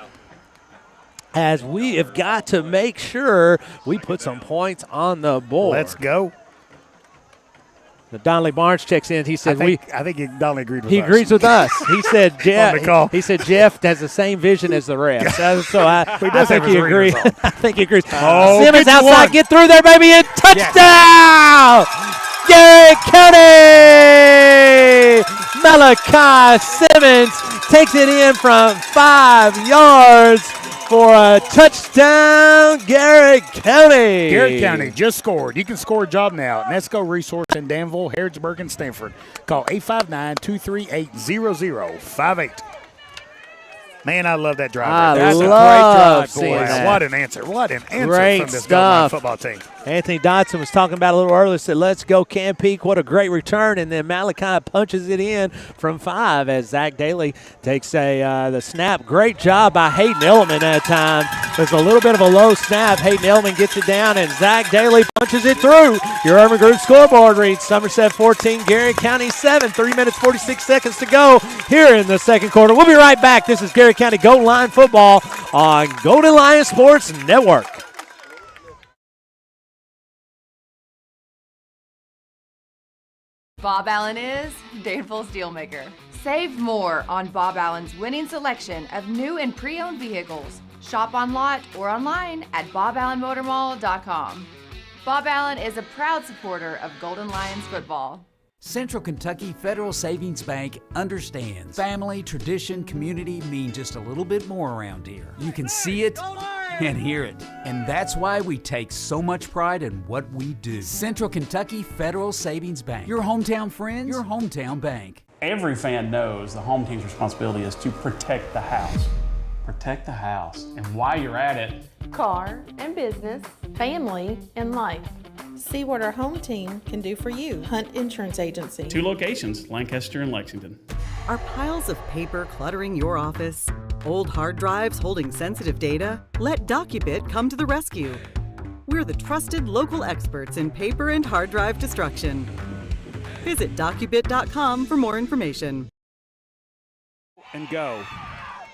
as we have got to make sure we put some points on the board. Let's go. Donnelly Barnes checks in. He said, I think Donnelly agreed with us. He agrees with us. He said, Jeff. He said Jeff has the same vision as the refs. So I think he agrees. I think he agrees. Simmons outside, get through there, baby, and touchdown! Garrard County! Malachi Simmons takes it in from 5 yards for a touchdown, Garrard County. Garrard County just scored. You can score a job now. Nesco Resource in Danville, Harrodsburg, and Stanford. Call 859-238-0058. Man, I love that drive. That's a great drive, boys. What an answer. What an answer great from this stuff. football team. Anthony Dodson was talking about a little earlier, said, let's go Cam Peak. What a great return. And then Malachi punches it in from 5 as Zach Daly takes the snap. Great job by Hayden Elliman that time. There's a little bit of a low snap. Hayden Elliman gets it down, and Zach Daly punches it through. Your Urban Group scoreboard reads Somerset 14, Garrard County 7. 3 minutes, 46 seconds to go here in the second quarter. We'll be right back. This is Garrard County Gold Line Football on Golden Lion Sports Network. Bob Allen is Danville's Dealmaker. Save more on Bob Allen's winning selection of new and pre-owned vehicles. Shop on lot or online at boballenmotormall.com. Bob Allen is a proud supporter of Golden Lions football. Central Kentucky Federal Savings Bank understands family, tradition, community mean just a little bit more around here. You can see it and hear it, and that's why we take so much pride in what we do. Central Kentucky Federal Savings Bank. Your hometown friends, your hometown bank. Every fan knows the home team's responsibility is to protect the house. Protect the house. And while you're at it, car and business, family and life. See what our home team can do for you. Hunt Insurance Agency. 2 locations, Lancaster and Lexington. Are piles of paper cluttering your office? Old hard drives holding sensitive data? Let DocuBit come to the rescue. We're the trusted local experts in paper and hard drive destruction. Visit docubit.com for more information. And go.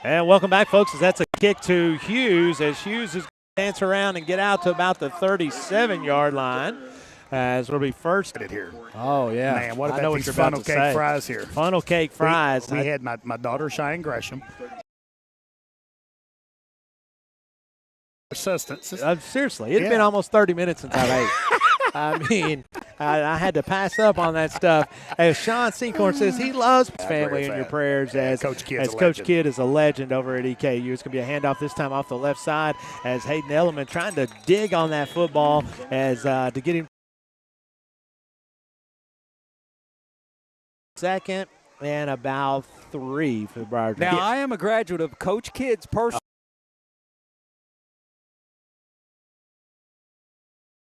And welcome back, folks, as that's a kick to Hughes, as Hughes is going to dance around and get out to about the 37-yard line. As will be first here. Oh, yeah. Man, what about these funnel cake fries here? Funnel cake fries. We had my daughter, Cheyenne Gresham. Substance. Seriously, it had been almost 30 minutes since I ate. I mean, I had to pass up on that stuff. As Sean Seacorn says, he loves his family in your prayers as Coach Kidd is a legend over at EKU. It's going to be a handoff this time off the left side as Hayden Elliman trying to dig on that football as to get him second and about 3 for the Briars. Now, I am a graduate of Coach Kidd's personal.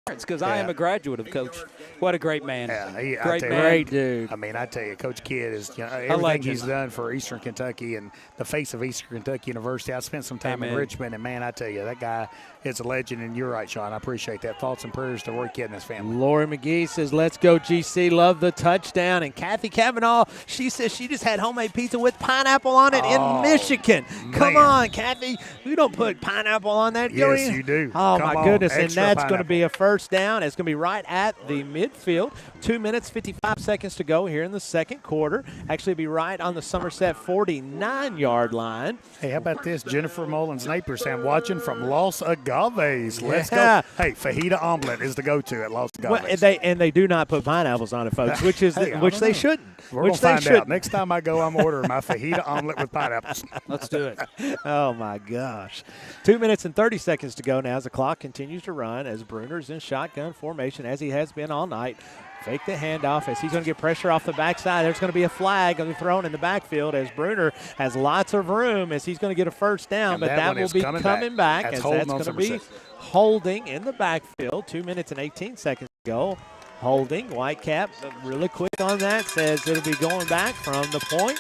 Because I am a graduate of Coach. What a great man. Yeah, great dude. I mean, I tell you, Coach Kidd is everything he's done for Eastern Kentucky and the face of Eastern Kentucky University. I spent some time in Richmond, and, man, I tell you, that guy is a legend, and you're right, Sean. I appreciate that. Thoughts and prayers to Roy Kidd and his family. Lori McGee says, let's go, GC. Love the touchdown. And Kathy Cavanaugh, she says she just had homemade pizza with pineapple on it in Michigan. Come on, Kathy. We don't put pineapple on that. Yes, you do. Oh, my goodness. And that's going to be a first first down. It's going to be right at the midfield. 2 minutes, 55 seconds to go here in the second quarter. Actually be right on the Somerset 49-yard line. Hey, how about this? Jennifer Mullins Napier saying, watching from Los Agaves. Let's go. Hey, fajita omelet is the go-to at Los Agaves. Well, and they do not put pineapples on it, folks, which is which they shouldn't. We're going to find out. Next time I go, I'm ordering my fajita omelet with pineapples. Let's do it. Oh, my gosh. 2 minutes and 30 seconds to go now as the clock continues to run as Bruner's in shotgun formation as he has been all night. Fake the handoff as he's going to get pressure off the backside. There's going to be a flag going to be thrown in the backfield as Bruner has lots of room as he's going to get a first down, but that will be coming back as that's going to be holding in the backfield. 2 minutes and 18 seconds to go. Holding. Whitecap really quick on that. Says it'll be going back from the point.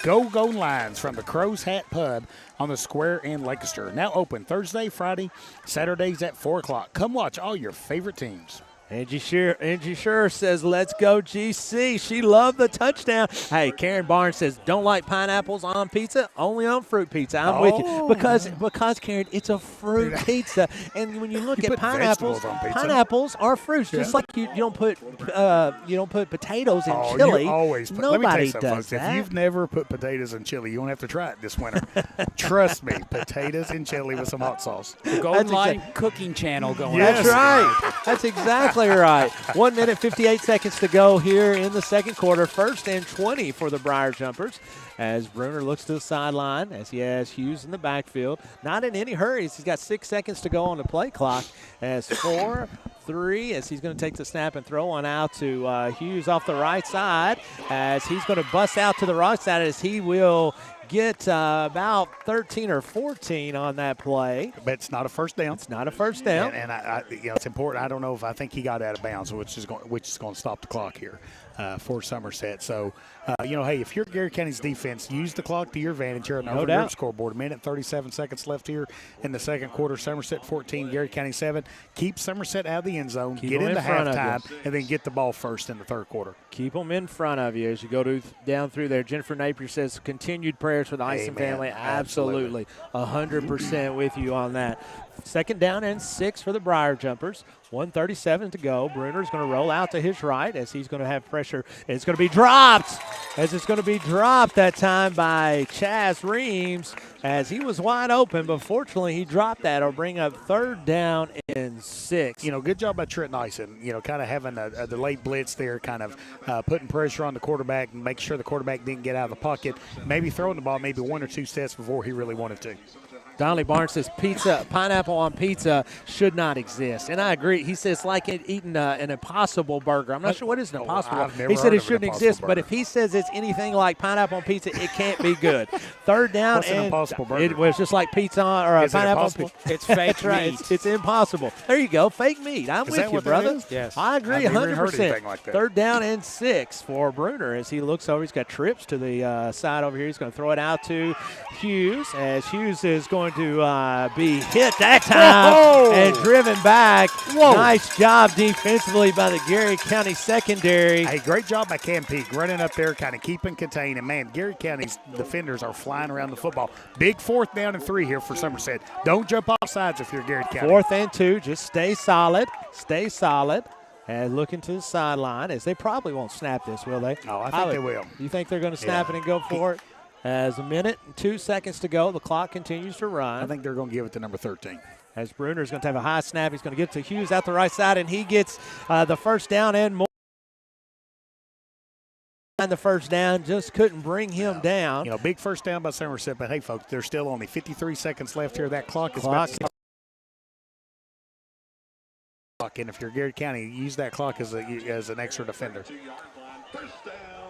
Go Lines from the Crow's Hat Pub on the square in Lancaster. Now open Thursday, Friday, Saturdays at 4 o'clock. Come watch all your favorite teams. Angie Sure says, let's go GC. She loved the touchdown. Hey, Karen Barnes says, don't like pineapples on pizza, only on fruit pizza. I'm with you. Because, Karen, it's a fruit pizza. And when you look at pineapples are fruits. Just like you don't put potatoes in chili. Nobody does folks. that. If you've never put potatoes in chili, you won't have to try it this winter. Trust me, potatoes in chili with some hot sauce. The Golden Line Cooking Channel going on. That's right. That's exactly right. 1 minute, 58 seconds to go here in the second quarter. First and 20 for the Briar Jumpers as Bruner looks to the sideline as he has Hughes in the backfield. Not in any hurries. He's got 6 seconds to go on the play clock as 4-3 as he's going to take the snap and throw one out to Hughes off the right side as he's going to bust out to the right side as he will get about 13 or 14 on that play. But it's not a first down. It's not a first down. And I it's important. I think he got out of bounds, which is going to stop the clock here for Somerset. So, hey, if you're Garrett County's defense, use the clock to your advantage here on the Overgroup scoreboard. 1 minute, 37 seconds left here in the second quarter. Somerset 14, Garrett County 7. Keep Somerset out of the end zone. Get into halftime, and then get the ball first in the third quarter. Keep them in front of you as you go down through there. Jennifer Napier says continued prayers for the Ison family. Absolutely. 100% with you on that. Second down and 6 for the Briar Jumpers. 1:37 to go. Bruner's going to roll out to his right as he's going to have pressure. It's going to be dropped that time by Chaz Reams as he was wide open, but fortunately he dropped that. It'll bring up third down and 6. Good job by Trent Nyson, kind of having a delayed blitz there, kind of putting pressure on the quarterback and making sure the quarterback didn't get out of the pocket, maybe throwing the ball maybe 1 or 2 steps before he really wanted to. Donnelly Barnes says pineapple on pizza should not exist. And I agree. He says like eating an Impossible burger. I'm not sure what is an Impossible. He said it shouldn't exist, but if he says it's anything like pineapple on pizza, it can't be good. Third down. What's an Impossible burger? It was just like pizza or a pineapple on pizza. It's fake right. meat. It's impossible. There you go. Fake meat. I'm with you, brother. Yes. I agree 100%. Like that. Third down and 6 for Bruner as he looks over. He's got trips to the side over here. He's going to throw it out to Hughes as Hughes is going to be hit that time and driven back. Nice job defensively by the Garrett County secondary. Hey, great job by Cam Peak running up there, kind of keeping contained. And, man, Garrett County's defenders are flying around the football. Big 4th down and 3 here for Somerset. Don't jump off sides if you're Garrett County. 4th and 2. Just stay solid. Stay solid. And looking to the sideline as they probably won't snap this, will they? No, I think they will. You think they're going to snap it and go for it? As 1 minute and 2 seconds to go, the clock continues to run. I think they're going to give it to number 13. As Bruner's going to have a high snap, he's going to get to Hughes out the right side, and he gets the first down and more. And the first down just couldn't bring him down. Big first down by Somerset, but hey, folks, there's still only 53 seconds left here. That clock is about to stop. And if you're Garrett County, use that clock as an extra defender.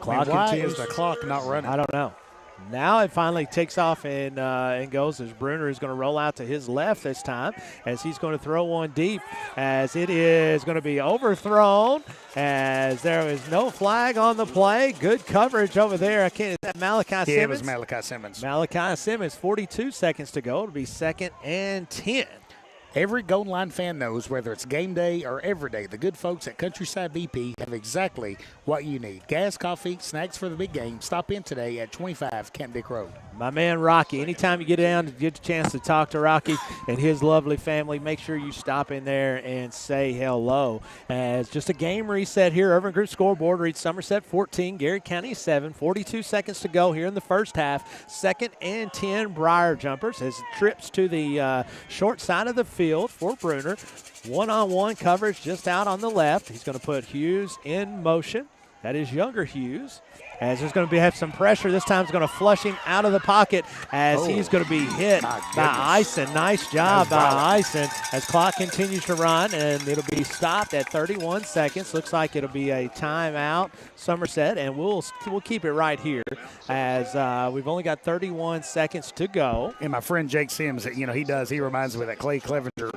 Why is the clock not running? I don't know. Now it finally takes off and goes as Bruner is going to roll out to his left this time as he's going to throw one deep as it is going to be overthrown as there is no flag on the play. Good coverage over there. Is that Malachi Simmons? Yeah, it was Malachi Simmons. Malachi Simmons, 42 seconds to go. It'll be 2nd and 10. Every Golden Line fan knows whether it's game day or every day, the good folks at Countryside BP have exactly what you need. Gas, coffee, snacks for the big game. Stop in today at 25 Camp Dick Road. My man Rocky. Anytime you get down to get a chance to talk to Rocky and his lovely family, make sure you stop in there and say hello. As just a game reset here, Urban Group scoreboard reads Somerset 14, Garrett County 7. 42 seconds to go here in the first half. 2nd and 10, Briar Jumpers as trips to the short side of the field for Bruner. One-on-one coverage just out on the left. He's going to put Hughes in motion. That is younger Hughes. As there's going to have some pressure. This time it's going to flush him out of the pocket as he's going to be hit by Eisen. Nice job by Eisen as clock continues to run, and it'll be stopped at 31 seconds. Looks like it'll be a timeout, Somerset, and we'll keep it right here as we've only got 31 seconds to go. And my friend Jake Sims, he reminds me of that Clay Clevenger,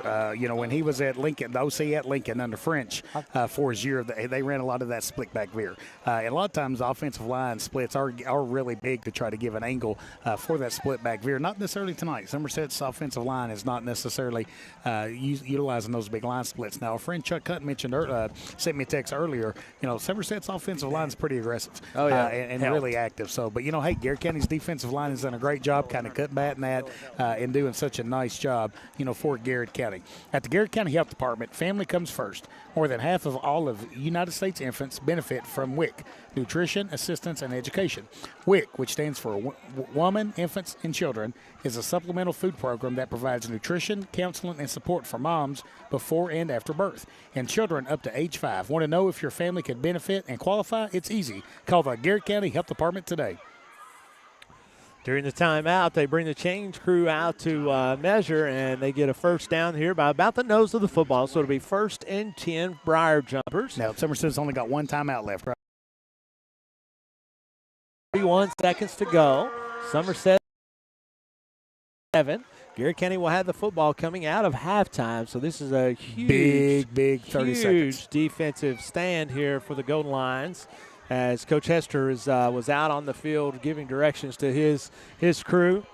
when he was at Lincoln, the OC at Lincoln under French for his year, they ran a lot of that split back veer. And a lot of times offensive line splits are really big to try to give an angle for that split back veer. Not necessarily tonight. Somerset's offensive line is not necessarily utilizing those big line splits. Now, a friend Chuck Cutt mentioned sent me a text earlier. Somerset's offensive line is pretty aggressive and really active. So, but hey, Garrett County's defensive line has done a great job kind of cutting back in that and doing such a nice job, for Garrett County. At the Garrett County Health Department, family comes first. More than half of all of United States infants benefit from WIC, Nutrition, Assistance, and Education. WIC, which stands for Women, Infants, and Children, is a supplemental food program that provides nutrition, counseling, and support for moms before and after birth, and children up to age 5. Want to know if your family could benefit and qualify? It's easy. Call the Garrett County Health Department today. During the timeout, they bring the change crew out to measure, and they get a first down here by about the nose of the football. So it'll be 1st and 10, Briar Jumpers. Now, Somerset's only got one timeout left, right? 31 seconds to go. Somerset 7. Garrett County will have the football coming out of halftime. So this is a huge, big 30 huge seconds. defensive stand here for the Golden Lions. As Coach Hester was out on the field giving directions to his crew,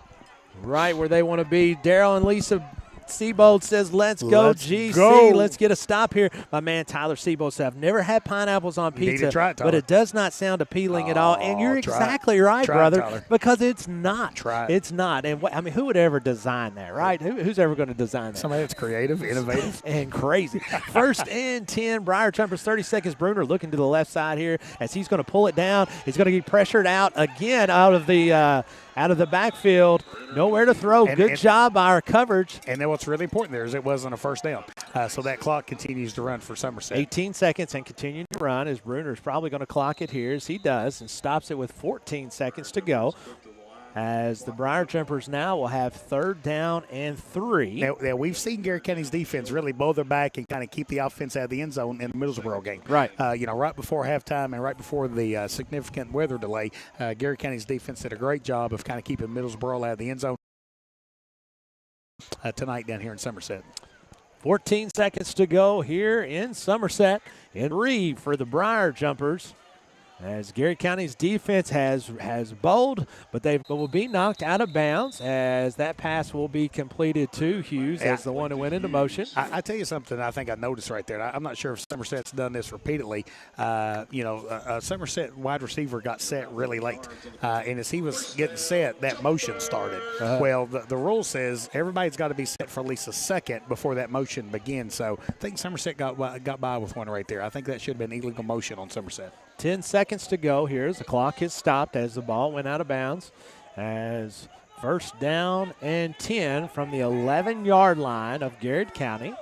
right where they want to be. Daryl and Lisa Seabold says, let's go, GC. Go. Let's get a stop here. My man Tyler Seabold said, I've never had pineapples on pizza, but it does not sound appealing at all. And you're exactly right, brother, Tyler. Because it's not. Try it. It's not. And who would ever design that, right? Who's ever going to design that? Somebody that's creative, innovative. And crazy. 1st and 10, Briar Jumpers, 30 seconds. Bruner looking to the left side here as he's going to pull it down. He's going to get pressured out again out of the backfield. Nowhere to throw. Good job by our coverage. And then what's really important there is it wasn't a first down. So that clock continues to run for Somerset. 18 seconds and continuing to run as Bruner's probably going to clock it here as he does and stops it with 14 seconds to go. As the Briar Jumpers now will have 3rd down and 3. Now we've seen Garrett County's defense really blow their back and kind of keep the offense out of the end zone in the Middlesboro game. Right. Right before halftime and right before the significant weather delay, Garrett County's defense did a great job of kind of keeping Middlesboro out of the end zone tonight down here in Somerset. 14 seconds to go here in Somerset. And 3 for the Briar Jumpers. As Garrett County's defense has bowled, but they will be knocked out of bounds as that pass will be completed to Hughes as the one who went into motion. I tell you something I think I noticed right there. I'm not sure if Somerset's done this repeatedly. Somerset wide receiver got set really late, and as he was getting set, that motion started. Well, the rule says everybody's got to be set for at least a second before that motion begins. So I think Somerset got by with one right there. I think that should have been illegal motion on Somerset. 10 seconds to go here as the clock is stopped as the ball went out of bounds. As 1st down and 10 from the 11-yard line of Garrett County.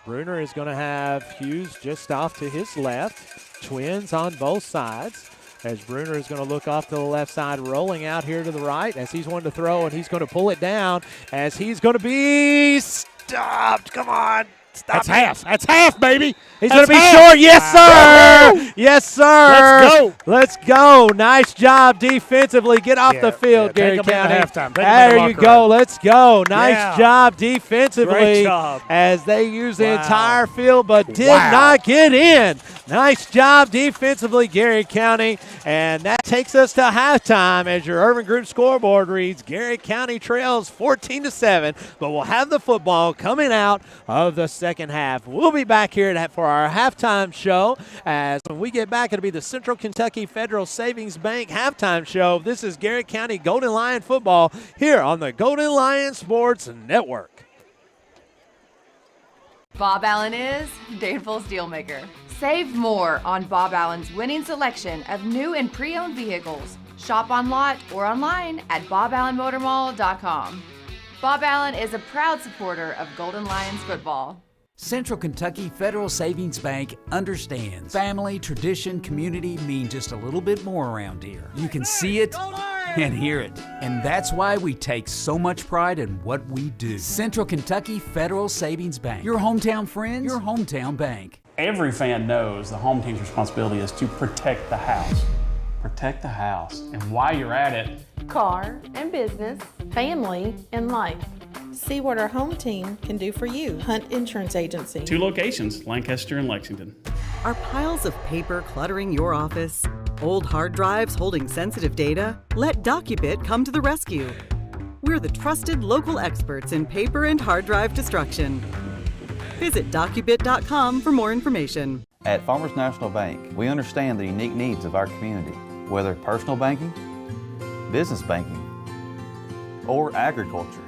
Bruner is going to have Hughes just off to his left. Twins on both sides. As Bruner is going to look off to the left side, rolling out here to the right as he's wanting to throw, and he's going to pull it down as he's going to be stopped. Come on. Stop. That's half, baby. He's going to be short. Yes, sir. Yes, sir. Let's go. Nice job defensively. Get off the field, Garrett County. There you go. Let's go. Nice job defensively. Great job. As they use the entire field but did not get in. Nice job defensively, Garrett County. And that takes us to halftime as your Urban Group scoreboard reads Garrett County trails 14-7, but we'll have the football coming out of the second half. We'll be back here for our halftime show. As when we get back, it'll be the Central Kentucky Federal Savings Bank halftime show. This is Garrett County Golden Lion football here on the Golden Lion Sports Network. Bob Allen is Danville's Dealmaker. Save more on Bob Allen's winning selection of new and pre-owned vehicles. Shop on lot or online at boballenmotormall.com. Bob Allen is a proud supporter of Golden Lions football. Central Kentucky Federal Savings Bank understands family, tradition, community mean just a little bit more around here. You can see it and hear it, and that's why we take so much pride in what we do. Central Kentucky Federal Savings Bank. Your hometown friends, your hometown bank. Every fan knows the home team's responsibility is to protect the house. Protect the house. And while you're at it, car and business, family and life. See what our home team can do for you. Hunt Insurance Agency. 2 locations, Lancaster and Lexington. Are piles of paper cluttering your office? Old hard drives holding sensitive data? Let DocuBit come to the rescue. We're the trusted local experts in paper and hard drive destruction. Visit docubit.com for more information. At Farmers National Bank, we understand the unique needs of our community, whether personal banking, business banking, or agriculture.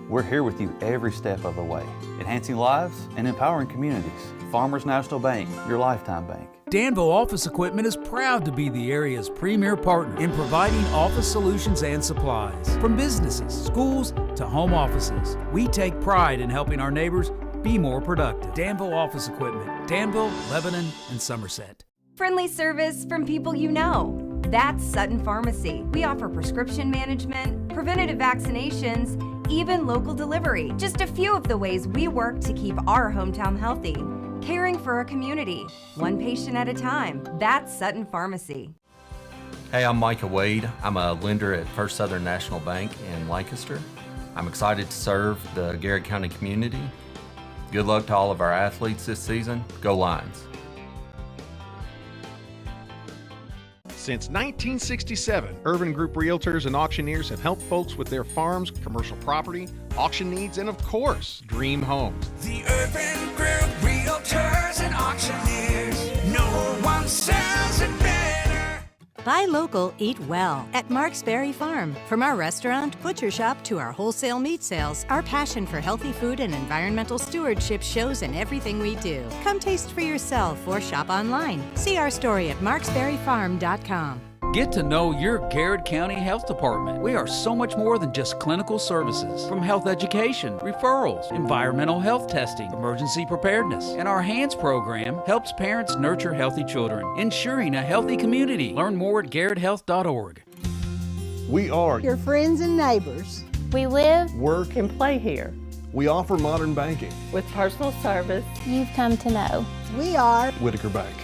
We're here with you every step of the way, enhancing lives and empowering communities. Farmers National Bank, your lifetime bank. Danville Office Equipment is proud to be the area's premier partner in providing office solutions and supplies. From businesses, schools, to home offices, we take pride in helping our neighbors be more productive. Danville Office Equipment, Danville, Lebanon, and Somerset. Friendly service from people you know. That's Sutton Pharmacy. We offer prescription management, preventative vaccinations, even local delivery. Just a few of the ways we work to keep our hometown healthy. Caring for our community, one patient at a time. That's Sutton Pharmacy. Hey, I'm Micah Wade. I'm a lender at First Southern National Bank in Lancaster. I'm excited to serve the Garrett County community. Good luck to all of our athletes this season. Go Lions. Since 1967, Urban Group Realtors and Auctioneers have helped folks with their farms, commercial property, auction needs, and of course, dream homes. The Urban Group Realtors and Auctioneers. No one sells it better. Buy local, eat well at Marksberry Farm. From our restaurant, butcher shop to our wholesale meat sales, our passion for healthy food and environmental stewardship shows in everything we do. Come taste for yourself or shop online. See our story at marksberryfarm.com. Get to know your Garrett County Health Department. We are so much more than just clinical services. From health education, referrals, environmental health testing, emergency preparedness, and our HANDS program helps parents nurture healthy children, ensuring a healthy community. Learn more at garretthealth.org. We are your friends and neighbors. We live, work, and play here. We offer modern banking. With personal service you've come to know. We are Whitaker Bank.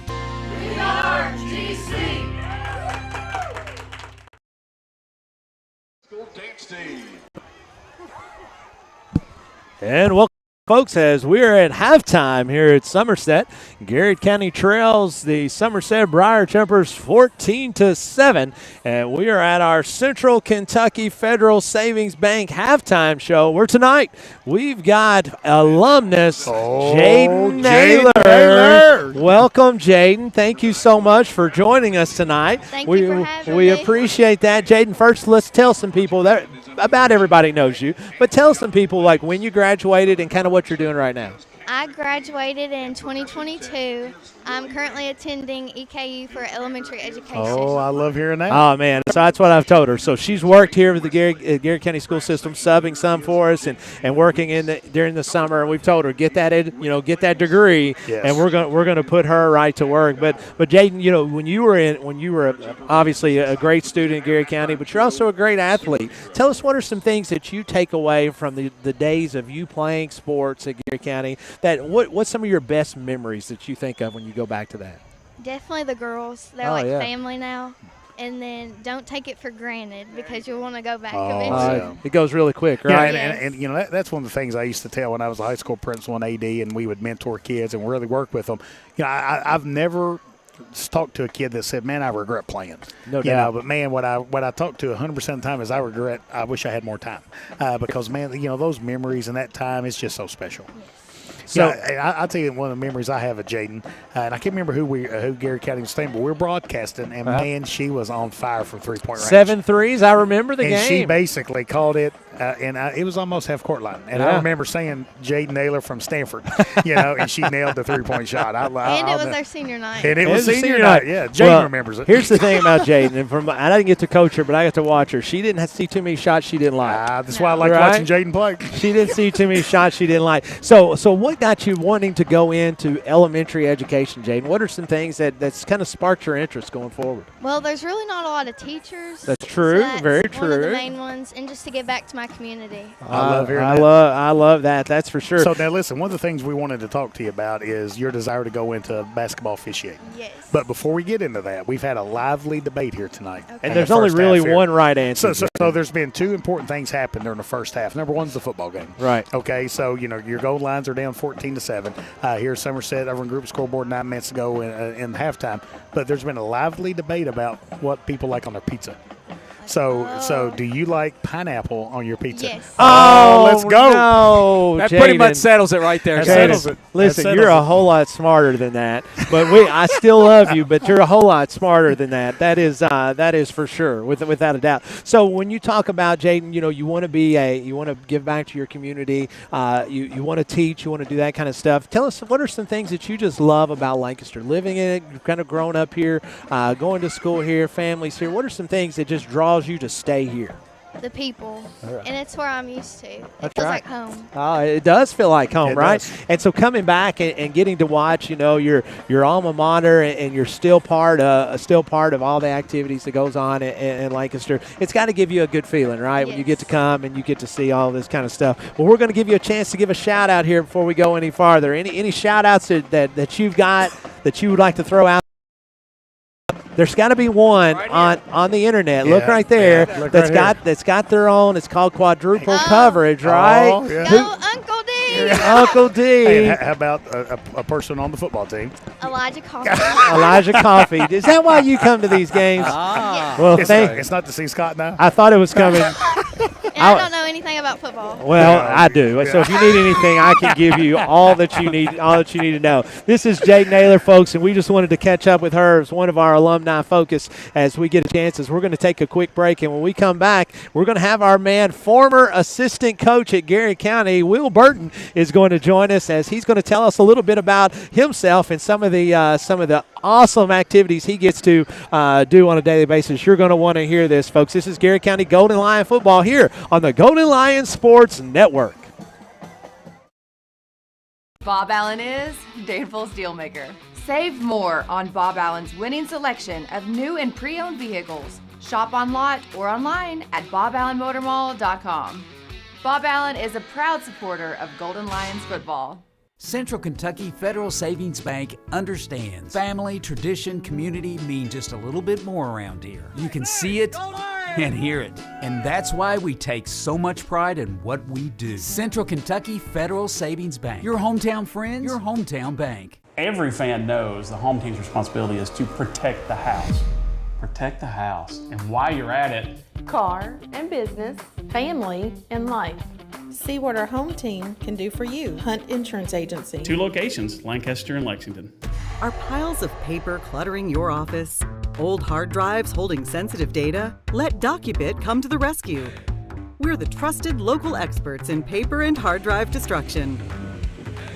We are GC. School dance team. And welcome, folks, as we're at halftime here at Somerset. Garrett County trails the Somerset Briar Jumpers 14-7, and we are at our Central Kentucky Federal Savings Bank halftime show, where tonight we've got alumnus Jaden Naylor. Welcome, Jaden. Thank you so much for joining us tonight. Thank you for having we me. appreciate that. Jaden, first let's tell some people that about everybody knows you, but tell some people like when you graduated and kind of what you're doing right now. I graduated in 2022. I'm currently attending EKU for elementary education. Oh, I love hearing that. Oh, man. So that's what I've told her. So she's worked here with the Garrett County School System, subbing some for us and working during the summer. And we've told her, get that degree, Yes. and we're going to put her right to work. But Jaden, when you were obviously a great student in Garrett County, but you're also a great athlete. Tell us, what are some things that you take away from the days of you playing sports at Garrett County? What's some of your best memories that you think of when you go back to that? Definitely the girls. They're family now. And then don't take it for granted because you'll want to go back eventually. It goes really quick, right? Yeah, and that's one of the things I used to tell when I was a high school principal and AD, and we would mentor kids and really work with them. I've never talked to a kid that said, "Man, I regret playing." No doubt. But man, what I talk to 100% of the time is I wish I had more time because man, those memories and that time is just so special. So I'll tell you one of the memories I have of Jaden, and I can't remember who Garrard County was staying, but we were broadcasting, and man, she was on fire from 3-point range. 7 threes, I remember the game. And she basically called it, and it was almost half court line. And I remember saying Jaden Naylor from Stanford, and she nailed the 3-point shot. And it was our senior night. And it was senior night. Yeah, Jaden remembers it. Here's the thing about Jaden, and I didn't get to coach her, but I got to watch her. She didn't see too many shots she didn't like. That's why I like watching Jaden play. She didn't see too many shots she didn't like. So what got you wanting to go into elementary education, Jaden? What are some things that's kind of sparked your interest going forward? Well, there's really not a lot of teachers. That's true. So that's very true. One of the main ones, and just to give back to my community. I love hearing that. I love that. That's for sure. So now listen, one of the things we wanted to talk to you about is your desire to go into basketball officiating. Yes. But before we get into that, we've had a lively debate here tonight. Okay. And there's only really one right answer. So there's been two important things happen during the first half. Number one's the football game. Right. Okay, so your goal lines are down 14-7. Here at Somerset, over in group scoreboard 9 minutes ago in halftime. But there's been a lively debate about what people like on their pizza. So do you like pineapple on your pizza? Yes. Oh, let's go. No, that Jaden. pretty much settles it right there. That settles it. Listen, you're a whole lot smarter than that. But I still love you, but you're a whole lot smarter than that. That is for sure, without a doubt. So when you talk about Jaden, you want to give back to your community. You want to teach. You want to do that kind of stuff. Tell us, what are some things that you just love about Lancaster? Living in it, you've kind of grown up here, going to school here, families here. What are some things that just draws you to stay here? The people, and it's where I'm used to. It That's feels right. like home. It does feel like home, It right? does. And so coming back and getting to watch, your alma mater, and you're still part of all the activities that goes on in Lancaster. It's got to give you a good feeling, right? When you get to come and you get to see all this kind of stuff. Well, we're going to give you a chance to give a shout out here before we go any farther. Any shout outs that you've got that you would like to throw out? There's got to be one on the internet. Look right there. That's got their own. It's called quadruple coverage, right? Oh, yeah. Go Uncle D. Uncle D. Hey, how about a person on the football team? Elijah Coffee. Elijah Coffee. Is that why you come to these games? Well, It's not to see Scott now. I thought it was coming. And I don't know anything about football. Well, I do. So if you need anything, I can give you all that you need to know. This is Jaden Naylor, folks, and we just wanted to catch up with her as one of our alumni focus as we get a chance. We're going to take a quick break, and when we come back, we're going to have our former assistant coach at Garrard County, Will Burton, is going to join us as he's going to tell us a little bit about himself and some of the awesome activities he gets to do on a daily basis. You're going to want to hear this, folks. This is Garrard County Golden Lion football here on the Golden Lion Sports Network. Bob Allen is Danville's Dealmaker. Save more on Bob Allen's winning selection of new and pre-owned vehicles. Shop on lot or online at boballenmotormall.com. Bob Allen is a proud supporter of Golden Lions football. Central Kentucky Federal Savings Bank understands family, tradition, community mean just a little bit more around here. You can see it and hear it, and that's why we take so much pride in what we do. Central Kentucky Federal Savings Bank. Your hometown friends, your hometown bank. Every fan knows the home team's responsibility is to protect the house. Protect the house. And while you're at it, Car and business, family and life. See what our home team can do for you. Hunt Insurance Agency. 2 locations, Lancaster and Lexington. Are piles of paper cluttering your office? Old hard drives holding sensitive data? Let DocuBit come to the rescue. We're the trusted local experts in paper and hard drive destruction.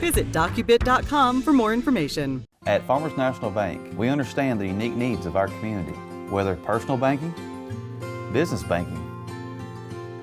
Visit docubit.com for more information. At Farmers National Bank, we understand the unique needs of our community, whether personal banking, business banking,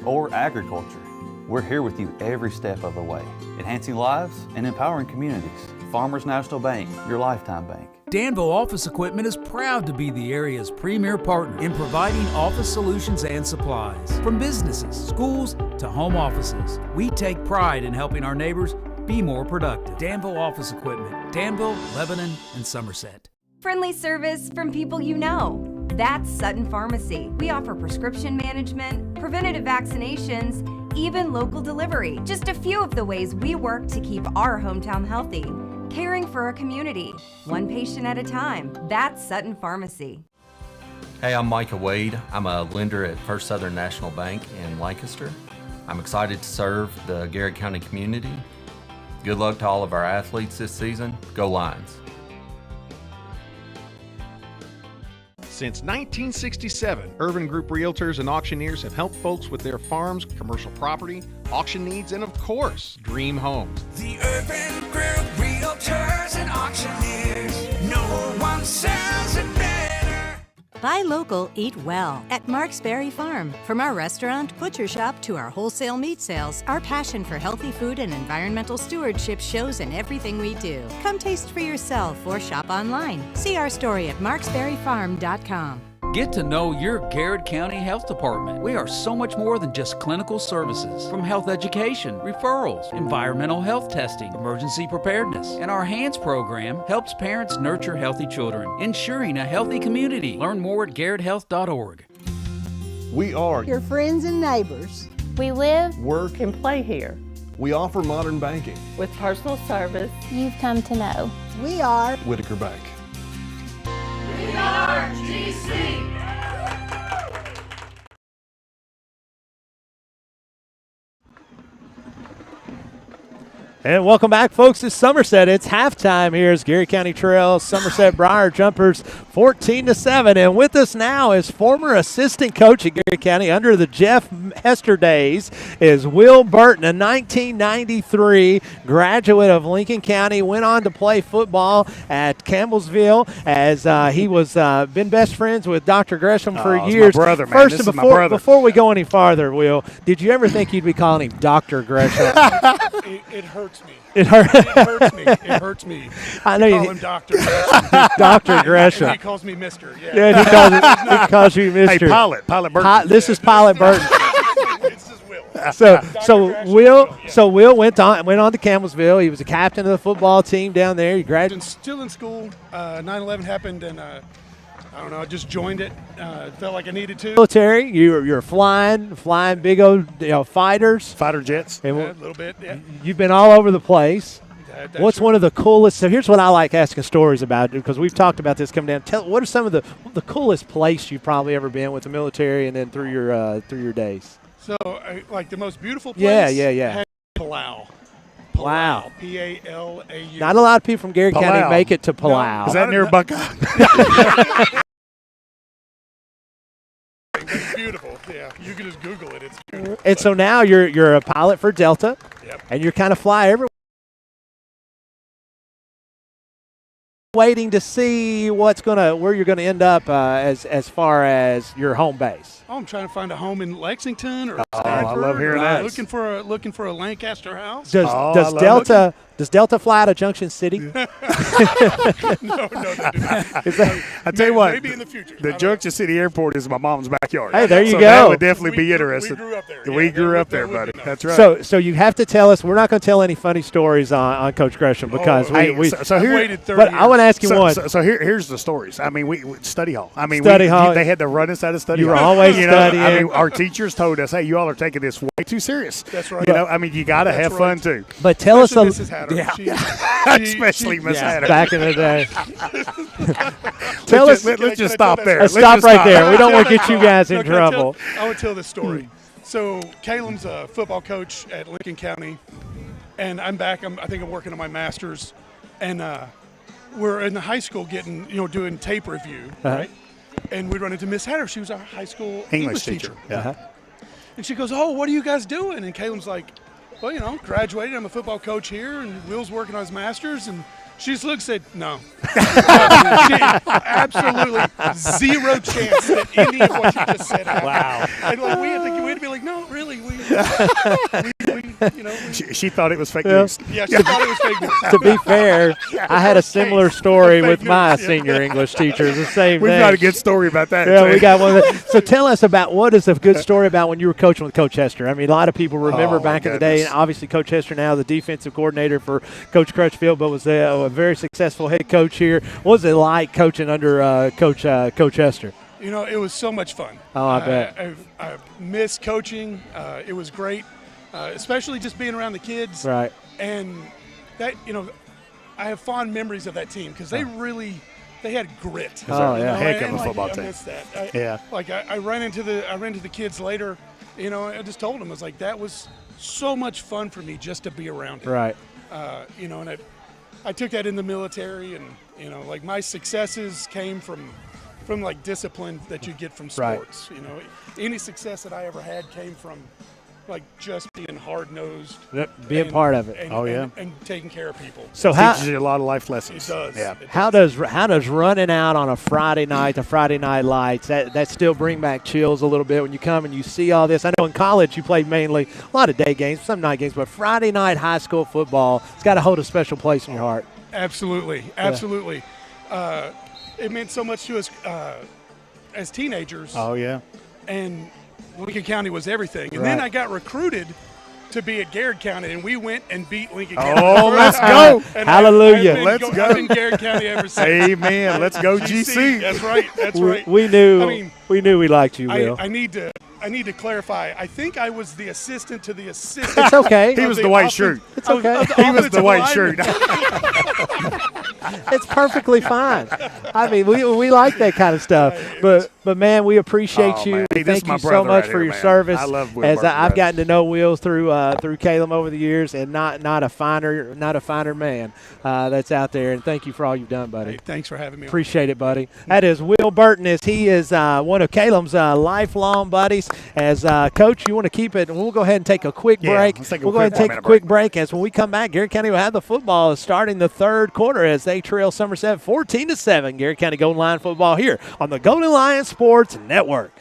or agriculture. We're here with you every step of the way, enhancing lives and empowering communities. Farmers National Bank, your lifetime bank. Danville Office Equipment is proud to be the area's premier partner in providing office solutions and supplies. From businesses, schools, to home offices, we take pride in helping our neighbors be more productive. Danville Office Equipment, Danville, Lebanon, and Somerset. Friendly service from people you know. That's Sutton Pharmacy. We offer prescription management, preventative vaccinations, even local delivery. Just a few of the ways we work to keep our hometown healthy. caring for a community, one patient at a time. That's Sutton Pharmacy. Hey, I'm Micah Wade. I'm a lender at First Southern National Bank in Lancaster. I'm excited to serve the Garrard County community. Good luck to all of our athletes this season. Go Lions. Since 1967, Urban Group Realtors and Auctioneers have helped folks with their farms, commercial property, auction needs, and of course, dream homes. The Urban Group Realtors and Auctioneers. No one sells it better. Buy local, eat well at Marksberry Farm. From our restaurant, butcher shop, to our wholesale meat sales, our passion for healthy food and environmental stewardship shows in everything we do. Come taste for yourself or shop online. See our story at marksberryfarm.com. Get to know your Garrard County Health Department. We are so much more than just clinical services. From health education, referrals, environmental health testing, emergency preparedness, and our HANDS program helps parents nurture healthy children, ensuring a healthy community. Learn more at garrardhealth.org. We are your friends and neighbors. We live, work, and play here. We offer modern banking. With personal service you've come to know. We are Whitaker Bank. We are GC. And welcome back, folks, to Somerset. It's halftime here as Garrard County Trails, Somerset Briar Jumpers 14-7. And with us now is former assistant coach at Garrard County under the Jeff Hester days is Will Burton, a 1993 graduate of Lincoln County, went on to play football at Campbellsville as he was been best friends with Dr. Gresham for years. My brother, man. First, this is my brother. Before we go any farther, Will, did you ever think you'd be calling him Dr. Gresham? It hurts me. It hurts me. It hurts me. I know you you call him Dr. Gresham. Dr. Gresham. He calls me Mr. Yeah, he calls you Mr. Hey, Pilot Burton. This is Pilot Burton. So Will went on to Campbellsville. He was a captain of the football team down there. He graduated. Still in school. 9/11 happened, and I don't know. I just joined it. Felt like I needed to. Military. You're flying big old fighters, fighter jets. A little bit. Yeah. You've been all over the place. What's true. one of the coolest? So here's what I like asking stories about, because we've talked about this coming down. What are some of the coolest place you've probably ever been with the military, and then through your days? So, like the most beautiful place? Yeah. Palau. Palau. P-A-L-A-U. Not a lot of people from Garrard County make it to Palau. No, is that near Buckeye? It's beautiful. Yeah, you can just Google it. It's beautiful. And so now you're a pilot for Delta, and you kind of fly everywhere. Waiting to see where you're gonna end up as far as your home base. Oh, I'm trying to find a home in Lexington or Stanford. I love hearing that. Looking for a Lancaster house. Does Delta fly out of Junction City? No, they do not. I tell you what, maybe in the future. The Junction City Airport is my mom's backyard. Hey, there you go. That would definitely be interesting. We grew up there. We grew up there, buddy. That's right. So you have to tell us. We're not going to tell any funny stories on Coach Gresham because we waited 30 But years. I want to ask you one. So here's the stories. I mean, we study hall. I mean, Study hall. They had to run us out of study hall. You were always studying. I mean, our teachers told us, "Hey, you all are taking this way too serious." That's right. I mean, you got to have fun too. But tell us Mrs. Hatter. Especially Miss Hatter. Back in the day. Let's just stop there. Let's stop right there. We don't want to get you guys in trouble. I would tell this story. So Caleb's a football coach at Lincoln County, and I'm back. I think I'm working on my master's, and we're in the high school doing tape review, right? And we run into Miss Hatter. She was our high school English teacher. And she goes, "Oh, what are you guys doing?" And Caleb's like, "Well, graduated. I'm a football coach here, and Will's working on his master's." And she just looked and said, "No." Absolutely zero chance that any of what you just said happened. Wow. And we had to be like, "No, really, She thought it was fake news. Yeah, she thought it was fake news. To be fair, I had a similar story with my senior English teachers. The same We've thing. got a good story about that. Yeah, too. we got one. So tell us about what is a good story about when you were coaching with Coach Hester. I mean, a lot of people remember back in the day, and obviously Coach Hester now the defensive coordinator for Coach Crutchfield, but was a very successful head coach here. What was it like coaching under Coach Hester? It was so much fun. Oh, I bet. I miss coaching. It was great, especially just being around the kids. Right. And that, I have fond memories of that team because they had grit. Oh, you yeah. know, Heck of and a football I team. miss that. I ran into the kids later, you know, I just told them, I was like, that was so much fun for me just to be around it. Right. You know, and I took that in the military, and, you know, like my successes came from like discipline that you get from sports. Right. You know, any success that I ever had came from like just being hard-nosed. Yep, being part of it. And taking care of people. So it teaches you a lot of life lessons. It does. Yeah. How does running out on a Friday night, the Friday night lights, that still bring back chills a little bit when you come and you see all this? I know in college you played mainly a lot of day games, some night games, but Friday night high school football, it's got to hold a special place in your heart. Absolutely. It meant so much to us as teenagers. Oh, yeah. And Lincoln County was everything. And then I got recruited to be at Garrard County, and we went and beat Lincoln County. Oh, let's go. Hallelujah. Let's go. I've been Garrard County ever since. Amen. Let's go GC. That's right. That's right. We knew we liked you, Will. I need to clarify. I think I was the assistant to the assistant. It's okay. He was the white shirt. It's okay. He was the white shirt. It's perfectly fine. I mean, we like that kind of stuff. But man, we appreciate you. Man. Hey, Thank you so much for your service. I love Will. As I've gotten to know Will through Caleb over the years, and not a finer man that's out there. And thank you for all you've done, buddy. Hey, thanks for having me. Appreciate it, buddy. That is Will Burton. He is one of Caleb's lifelong buddies. As Coach, you want to keep it, and we'll go ahead and take a quick break. We'll go ahead and take a quick break. As when we come back, Garrard County will have the football starting the third quarter as they trail Somerset 14-7. Garrard County Golden Lion football here on the Golden Lion Sports Network.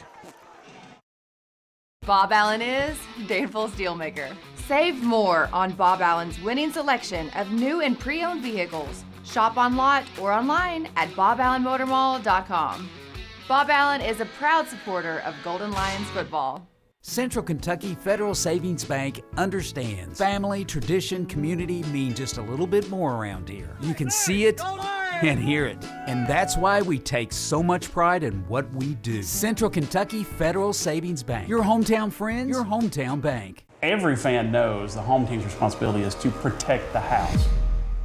Bob Allen is Danville's Dealmaker. Save more on Bob Allen's winning selection of new and pre-owned vehicles. Shop on lot or online at boballenmotormall.com. Bob Allen is a proud supporter of Golden Lions football. Central Kentucky Federal Savings Bank understands family, tradition, community mean just a little bit more around here. You can see it and hear it. And that's why we take so much pride in what we do. Central Kentucky Federal Savings Bank. Your hometown friends, your hometown bank. Every fan knows the home team's responsibility is to protect the house.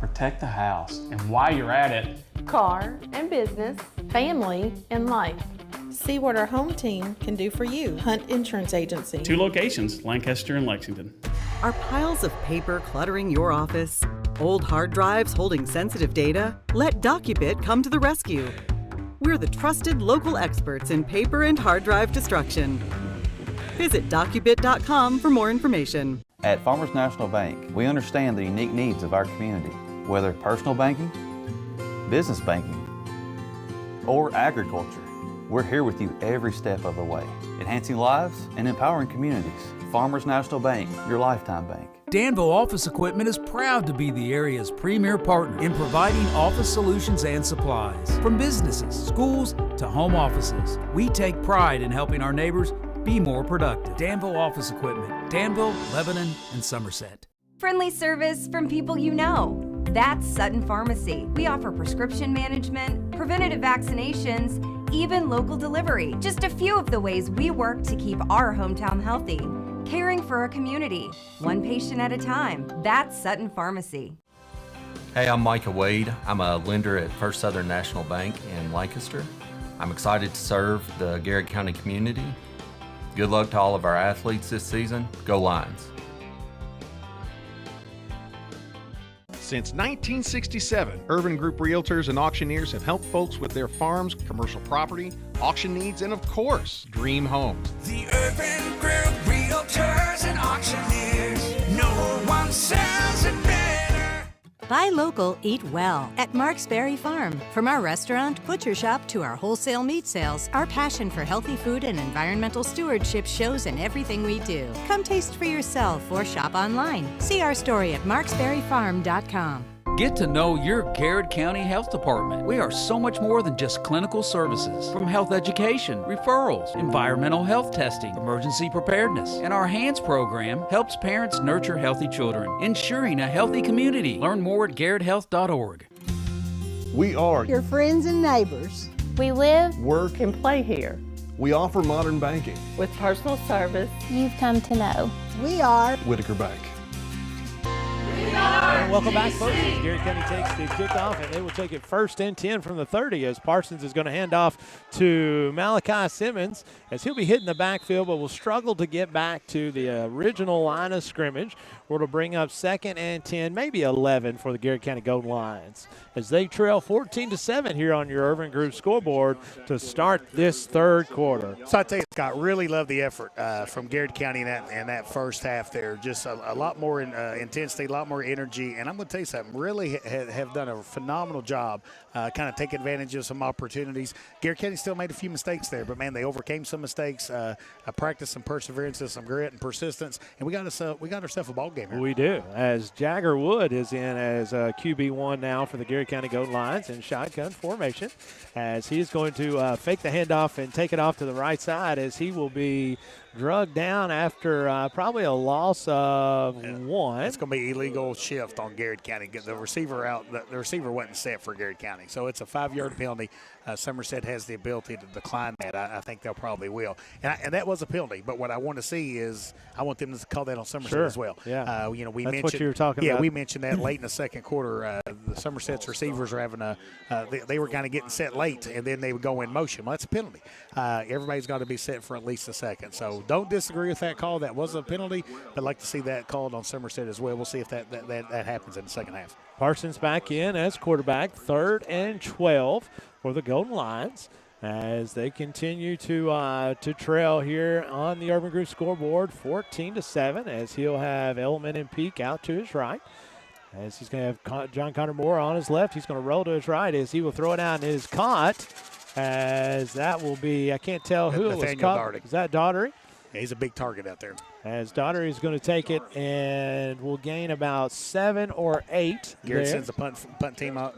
Protect the house. And while you're at it, car and business, family and life. See what our home team can do for you. Hunt Insurance Agency. 2 locations, Lancaster and Lexington. Are piles of paper cluttering your office? Old hard drives holding sensitive data? Let DocuBit come to the rescue. We're the trusted local experts in paper and hard drive destruction. Visit DocuBit.com for more information. At Farmers National Bank, we understand the unique needs of our community, whether personal banking, business banking, or agriculture. We're here with you every step of the way, enhancing lives and empowering communities. Farmers National Bank, your lifetime bank. Danville Office Equipment is proud to be the area's premier partner in providing office solutions and supplies. From businesses, schools, to home offices, we take pride in helping our neighbors be more productive. Danville Office Equipment, Danville, Lebanon, and Somerset. Friendly service from people you know. That's Sutton Pharmacy. We offer prescription management, preventative vaccinations, even local delivery. Just a few of the ways we work to keep our hometown healthy. Caring for our community, one patient at a time. That's Sutton Pharmacy. Hey, I'm Micah Wade. I'm a lender at First Southern National Bank in Lancaster. I'm excited to serve the Garrard County community. Good luck to all of our athletes this season. Go Lions. Since 1967, Urban Group Realtors and Auctioneers have helped folks with their farms, commercial property, auction needs, and of course, dream homes. The Urban Group Realtors and Auctioneers. No one sells it better. Buy local, eat well at Marksberry Farm. From our restaurant, butcher shop to our wholesale meat sales, our passion for healthy food and environmental stewardship shows in everything we do. Come taste for yourself or shop online. See our story at marksberryfarm.com. Get to know your Garrard County Health Department. We are so much more than just clinical services. From health education, referrals, environmental health testing, emergency preparedness, and our HANDS program helps parents nurture healthy children, ensuring a healthy community. Learn more at garretthealth.org. We are your friends and neighbors. We live, work, and play here. We offer modern banking. With personal service you've come to know. We are Whitaker Bank. And welcome back, folks. As Garrett County takes the kickoff, and they will take it 1st and 10 from the 30 as Parsons is going to hand off to Malachi Simmons as he'll be hitting the backfield but will struggle to get back to the original line of scrimmage. We're to bring up 2nd and 10, maybe 11 for the Garrett County Golden Lions as they trail 14-7 here on your Urban Group scoreboard to start this 3rd quarter. So I tell you, Scott, really love the effort from Garrett County in that first half there. Just a lot more intensity, a lot more energy. And I'm going to tell you something, really have done a phenomenal job kind of taking advantage of some opportunities. Garrett County still made a few mistakes there, but, man, they overcame some mistakes, practiced some perseverance, some grit and persistence, and we got ourselves a ball game here. We do, as Jagger Wood is in as QB1 now for the Garrett County Golden Lions in shotgun formation, as he's going to fake the handoff and take it off to the right side as he will be drugged down after probably a loss of 1. It's going to be illegal shift on Garrett County. The receiver out. The receiver wasn't set for Garrett County, so it's a 5-yard penalty. Somerset has the ability to decline that. I think they'll probably will. And that was a penalty. But what I want to see is I want them to call that on Somerset as well. Yeah. We That's mentioned what you were talking about. Yeah, we mentioned that late in the 2nd quarter. The Somerset's receivers are having they were kind of getting set late, and then they would go in motion. Well, that's a penalty. Everybody's got to be set for at least a second. So don't disagree with that call. That was a penalty. But I'd like to see that called on Somerset as well. We'll see if that happens in the second half. Parsons back in as quarterback, 3rd and 12 for the Golden Lions as they continue to trail here on the Urban Group scoreboard, 14-7, as he'll have Element and Peak out to his right. As he's going to have John Connor Moore on his left, he's going to roll to his right as he will throw it out and it is caught. As that will be, I can't tell who it was caught. Is that Daughtery? Yeah, he's a big target out there. As Daughtery is going to take it and will gain about 7 or 8. Garrett sends the punt team out.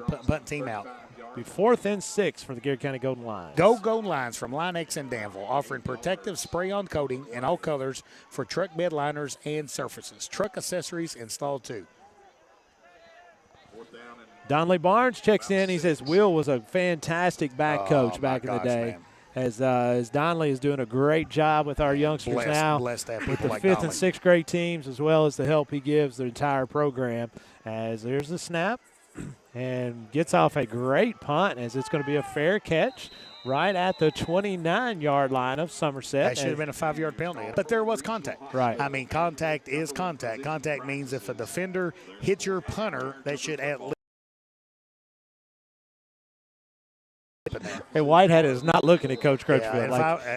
Be 4th and 6 for the Garrett County Golden Lions. Go Golden Lions from Line X in Danville, offering protective spray-on coating in all colors for truck bed liners and surfaces. Truck accessories installed too. Donley Barnes checks in. He says Will was a fantastic back coach back in the day. Man. As Donley is doing a great job with our youngsters with the 5th and 6th grade teams, as well as the help he gives the entire program. As there's the snap and gets off a great punt as it's going to be a fair catch right at the 29-yard line of Somerset. That should have been a 5-yard penalty, but there was contact. Right. I mean, contact is contact. Contact means if a defender hits your punter, that should at least. Hey, Whitehead is not looking at Coach Crutchfield.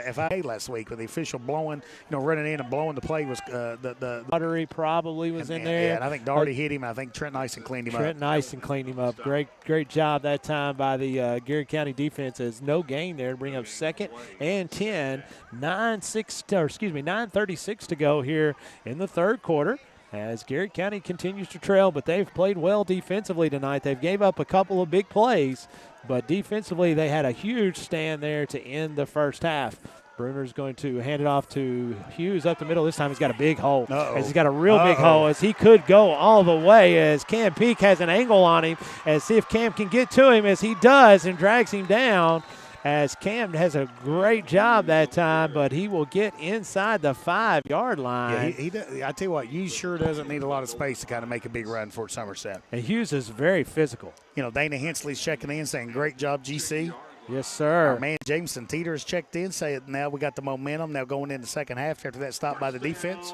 If I last week with the official blowing, running in and blowing the play was the Daughtery probably was in there. Yeah, and I think Daughtery hit him. I think Trent Nyson cleaned him up. Trent Nyson cleaned him up. Great job that time by the Garrett County defense. As no gain there to bring up 2nd and 10. 9:36 to go here in the 3rd quarter. As Garrett County continues to trail, but they've played well defensively tonight. They've gave up a couple of big plays, but defensively they had a huge stand there to end the first half. Bruner's going to hand it off to Hughes up the middle. This time he's got a big hole. As he's got a real big hole as he could go all the way as Cam Peak has an angle on him. As see if Cam can get to him as he does and drags him down. As Cam has a great job that time, but he will get inside the 5-yard line. Yeah, I tell you what, Hughes sure doesn't need a lot of space to kind of make a big run for Somerset. And Hughes is very physical. Dana Hensley's checking in saying, great job, GC. Yes, sir. Our man Jameson Teeter has checked in, saying now we got the momentum now going into the second half after that stop by the defense.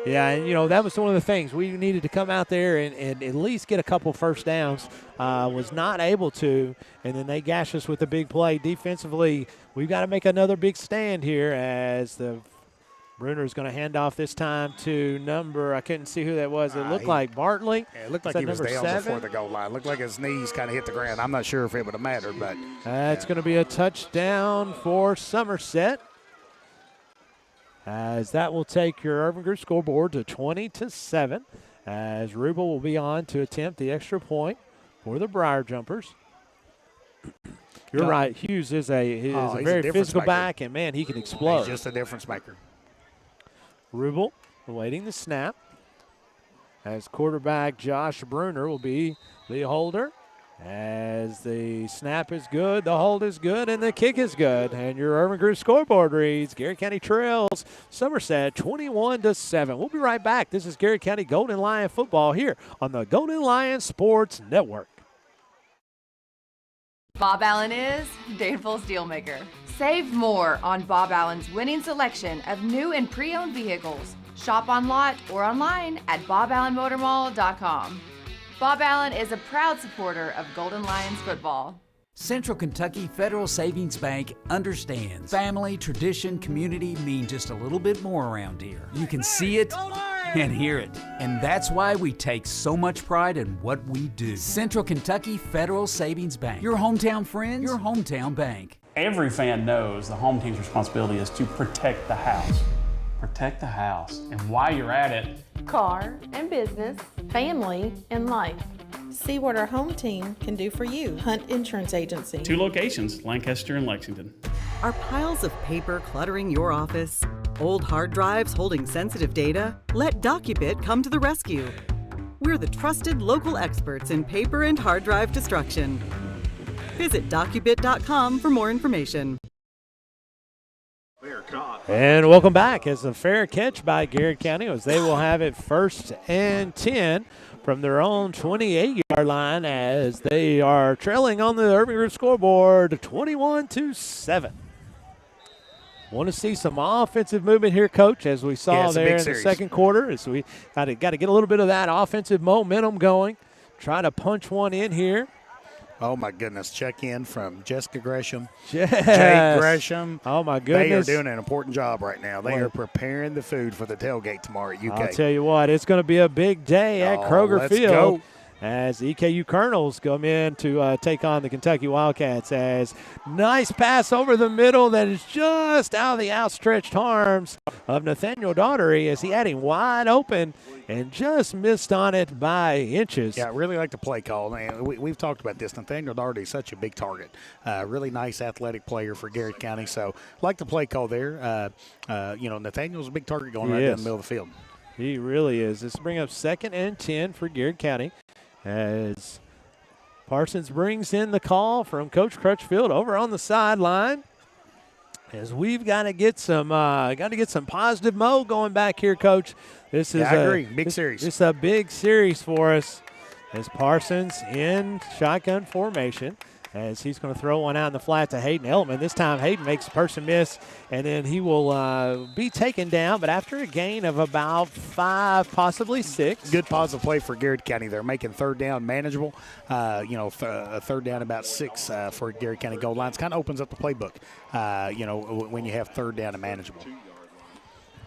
Yeah, and, that was one of the things. We needed to come out there and at least get a couple first downs. Was not able to, and then they gash us with a big play. Defensively, we've got to make another big stand here as the Bruner is going to hand off this time to I couldn't see who that was. It looked like Bartley. Yeah, it looked like he was down before the goal line. It looked like his knees kind of hit the ground. I'm not sure if it would have mattered, but. It's going to be a touchdown for Somerset. As that will take your Urban Group scoreboard to 20-7. As Rubel will be on to attempt the extra point for the Briar Jumpers. You're right. Hughes is a very physical back, and, man, he can explode. He's just a difference maker. Rubel awaiting the snap. As quarterback Josh Bruner will be the holder. As the snap is good, the hold is good, and the kick is good. And your Urban Group scoreboard reads Garrett County trails Somerset 21-7. We'll be right back. This is Garrett County Golden Lion football here on the Golden Lion Sports Network. Bob Allen is Danville's Dealmaker. Save more on Bob Allen's winning selection of new and pre-owned vehicles. Shop on lot or online at boballenmotormall.com. Bob Allen is a proud supporter of Golden Lions football. Central Kentucky Federal Savings Bank understands family, tradition, community mean just a little bit more around here. You can see it and hear it, and that's why we take so much pride in what we do. Central Kentucky Federal Savings Bank, your hometown friends, your hometown bank. Every fan knows the home team's responsibility is to protect the house. Protect the house. And while you're at it, car and business, family and life. See what our home team can do for you. Hunt Insurance Agency. 2 locations, Lancaster and Lexington. Are piles of paper cluttering your office? Old hard drives holding sensitive data? Let DocuBit come to the rescue. We're the trusted local experts in paper and hard drive destruction. Visit docubit.com for more information. And welcome back. It's a fair catch by Garrett County as they will have it 1st and 10 from their own 28-yard line as they are trailing on the Urban Group scoreboard 21-7. Want to see some offensive movement here, Coach, as we saw there in the second quarter. As we got to get a little bit of that offensive momentum going. Try to punch one in here. Oh, my goodness. Check in from Jessica Gresham. Yes. Jake Gresham. Oh, my goodness. They are doing an important job right now. They are preparing the food for the tailgate tomorrow at UK. I'll tell you what, it's going to be a big day at Kroger let's Field. Go. As EKU Colonels come in to take on the Kentucky Wildcats. As nice pass over the middle that is just out of the outstretched arms of Nathaniel Daugherty as he had him wide open and just missed on it by inches. Yeah, I really like the play call. And we've talked about this. Nathaniel Daugherty is such a big target. Really nice athletic player for Garrett County. So like the play call there. Nathaniel's a big target going right down the middle of the field. He really is. This will bring up 2nd and 10 for Garrett County. As Parsons brings in the call from Coach Crutchfield over on the sideline. As we've got to get some positive mo going back here, Coach. This is I agree. Big series. This is a big series for us. As Parsons in shotgun formation. As he's going to throw one out in the flat to Hayden Eltman. This time Hayden makes a person miss, and then he will be taken down, but after a gain of about 5, possibly 6. Good positive play for Garrett County. They're making 3rd down manageable. A 3rd down about 6 for Garrett County Gold Lions. Kind of opens up the playbook, when you have 3rd down and manageable.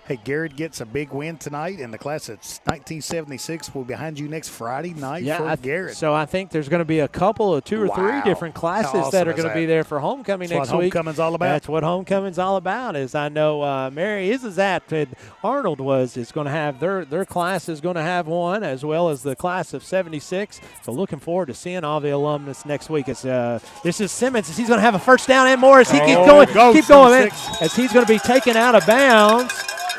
Hey, Garrett gets a big win tonight, and the class of 1976 will be behind you next Friday night for Garrett. So I think there's going to be a couple of 2 or 3 different classes that are going to be there for homecoming next week. That's what homecoming's all about. That's what homecoming's all about. As I know, Mary Izazat and Arnold is going to have their class is going to have one, as well as the class of 76. So looking forward to seeing all the alumnus next week. This is Simmons as he's going to have a 1st down and more as he keeps going, man, as he's going to be taken out of bounds.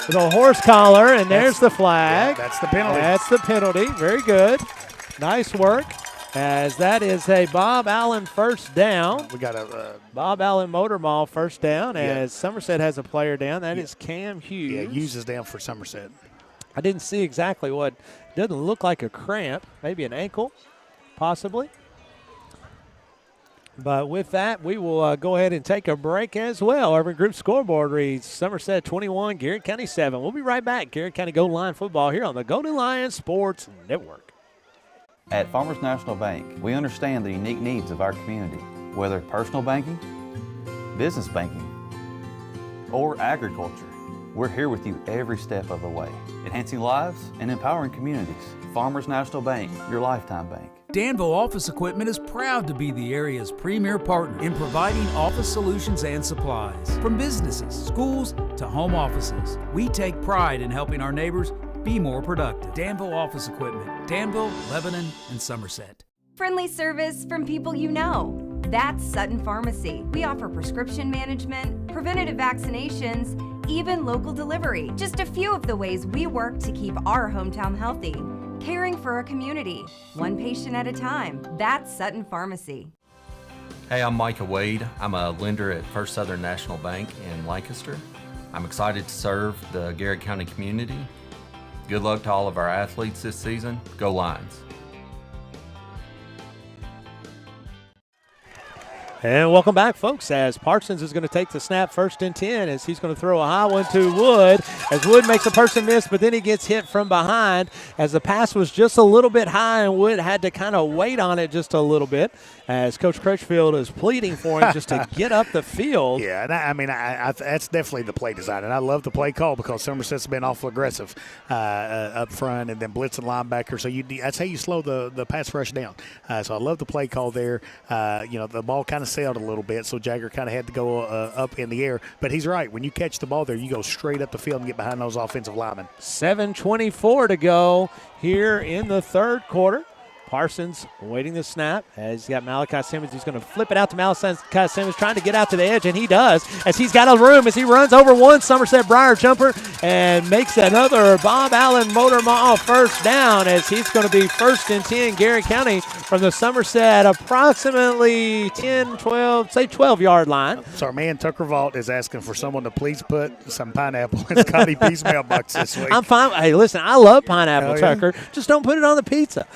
With a horse collar, and there's the flag. Yeah, that's the penalty. That's the penalty. Very good. Nice work. As that is a Bob Allen 1st down. We got a Bob Allen Motor Mall 1st down. As Somerset has a player down. That is Cam Hughes. Yeah, Hughes is down for Somerset. I didn't see exactly what. Doesn't look like a cramp. Maybe an ankle, possibly. But with that, we will go ahead and take a break as well. Urban Group scoreboard reads Somerset 21, Garrett County 7. We'll be right back. Garrett County Golden Lion football here on the Golden Lion Sports Network. At Farmers National Bank, we understand the unique needs of our community, whether personal banking, business banking, or agriculture. We're here with you every step of the way, enhancing lives and empowering communities. Farmers National Bank, your lifetime bank. Danville Office Equipment is proud to be the area's premier partner in providing office solutions and supplies. From businesses, schools, to home offices, we take pride in helping our neighbors be more productive. Danville Office Equipment, Danville, Lebanon, and Somerset. Friendly service from people you know. That's Sutton Pharmacy. We offer prescription management, preventative vaccinations, even local delivery. Just a few of the ways we work to keep our hometown healthy. caring for a community, one patient at a time. That's Sutton Pharmacy. Hey, I'm Micah Wade. I'm a lender at First Southern National Bank in Lancaster. I'm excited to serve the Garrard County community. Good luck to all of our athletes this season. Go Lions. And welcome back, folks, as Parsons is going to take the snap 1st and 10 as he's going to throw a high one to Wood, as Wood makes a person miss, but then he gets hit from behind as the pass was just a little bit high and Wood had to kind of wait on it just a little bit as Coach Crutchfield is pleading for him just to get up the field. Yeah, and I mean, that's definitely the play design, and I love the play call because Somerset's been awful aggressive up front and then blitzing linebacker, so that's how you slow the pass rush down. So I love the play call there. The ball kind of sailed a little bit, so Jagger kind of had to go up in the air. But he's right. When you catch the ball there, you go straight up the field and get behind those offensive linemen. 7:24 to go here in the 3rd quarter. Parsons waiting the snap as he's got Malachi Simmons. He's going to flip it out to Malachi Simmons, trying to get out to the edge, and he does as he's got a room as he runs over one Somerset Briar jumper and makes another Bob Allen Motor Mall first down as he's going to be 1st and 10 Garrard County from the Somerset approximately 10, 12, say 12-yard line. So our man Tucker Vault is asking for someone to please put some pineapple in Scotty P's mailbox this week. I'm fine. Hey, listen, I love pineapple, yeah. Tucker. Just don't put it on the pizza.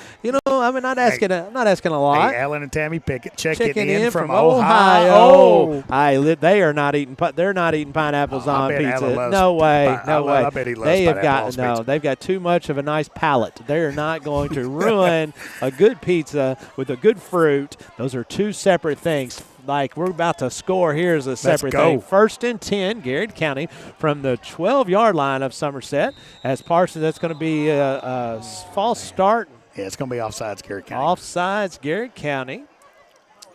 I'm not asking. I'm not asking a lot. Hey, Alan and Tammy Pickett checking in from Ohio. They are not eating. They're not eating pineapples on pizza. No way. I bet he loves They've got too much of a nice palate. They are not going to ruin a good pizza with a good fruit. Those are two separate things. Like we're about to score here is a separate thing. 1st and 10, Garrard County from the 12-yard line of Somerset. As Parsons, that's going to be a false start. Yeah, it's going to be offsides, Garrard County. Offsides, Garrard County.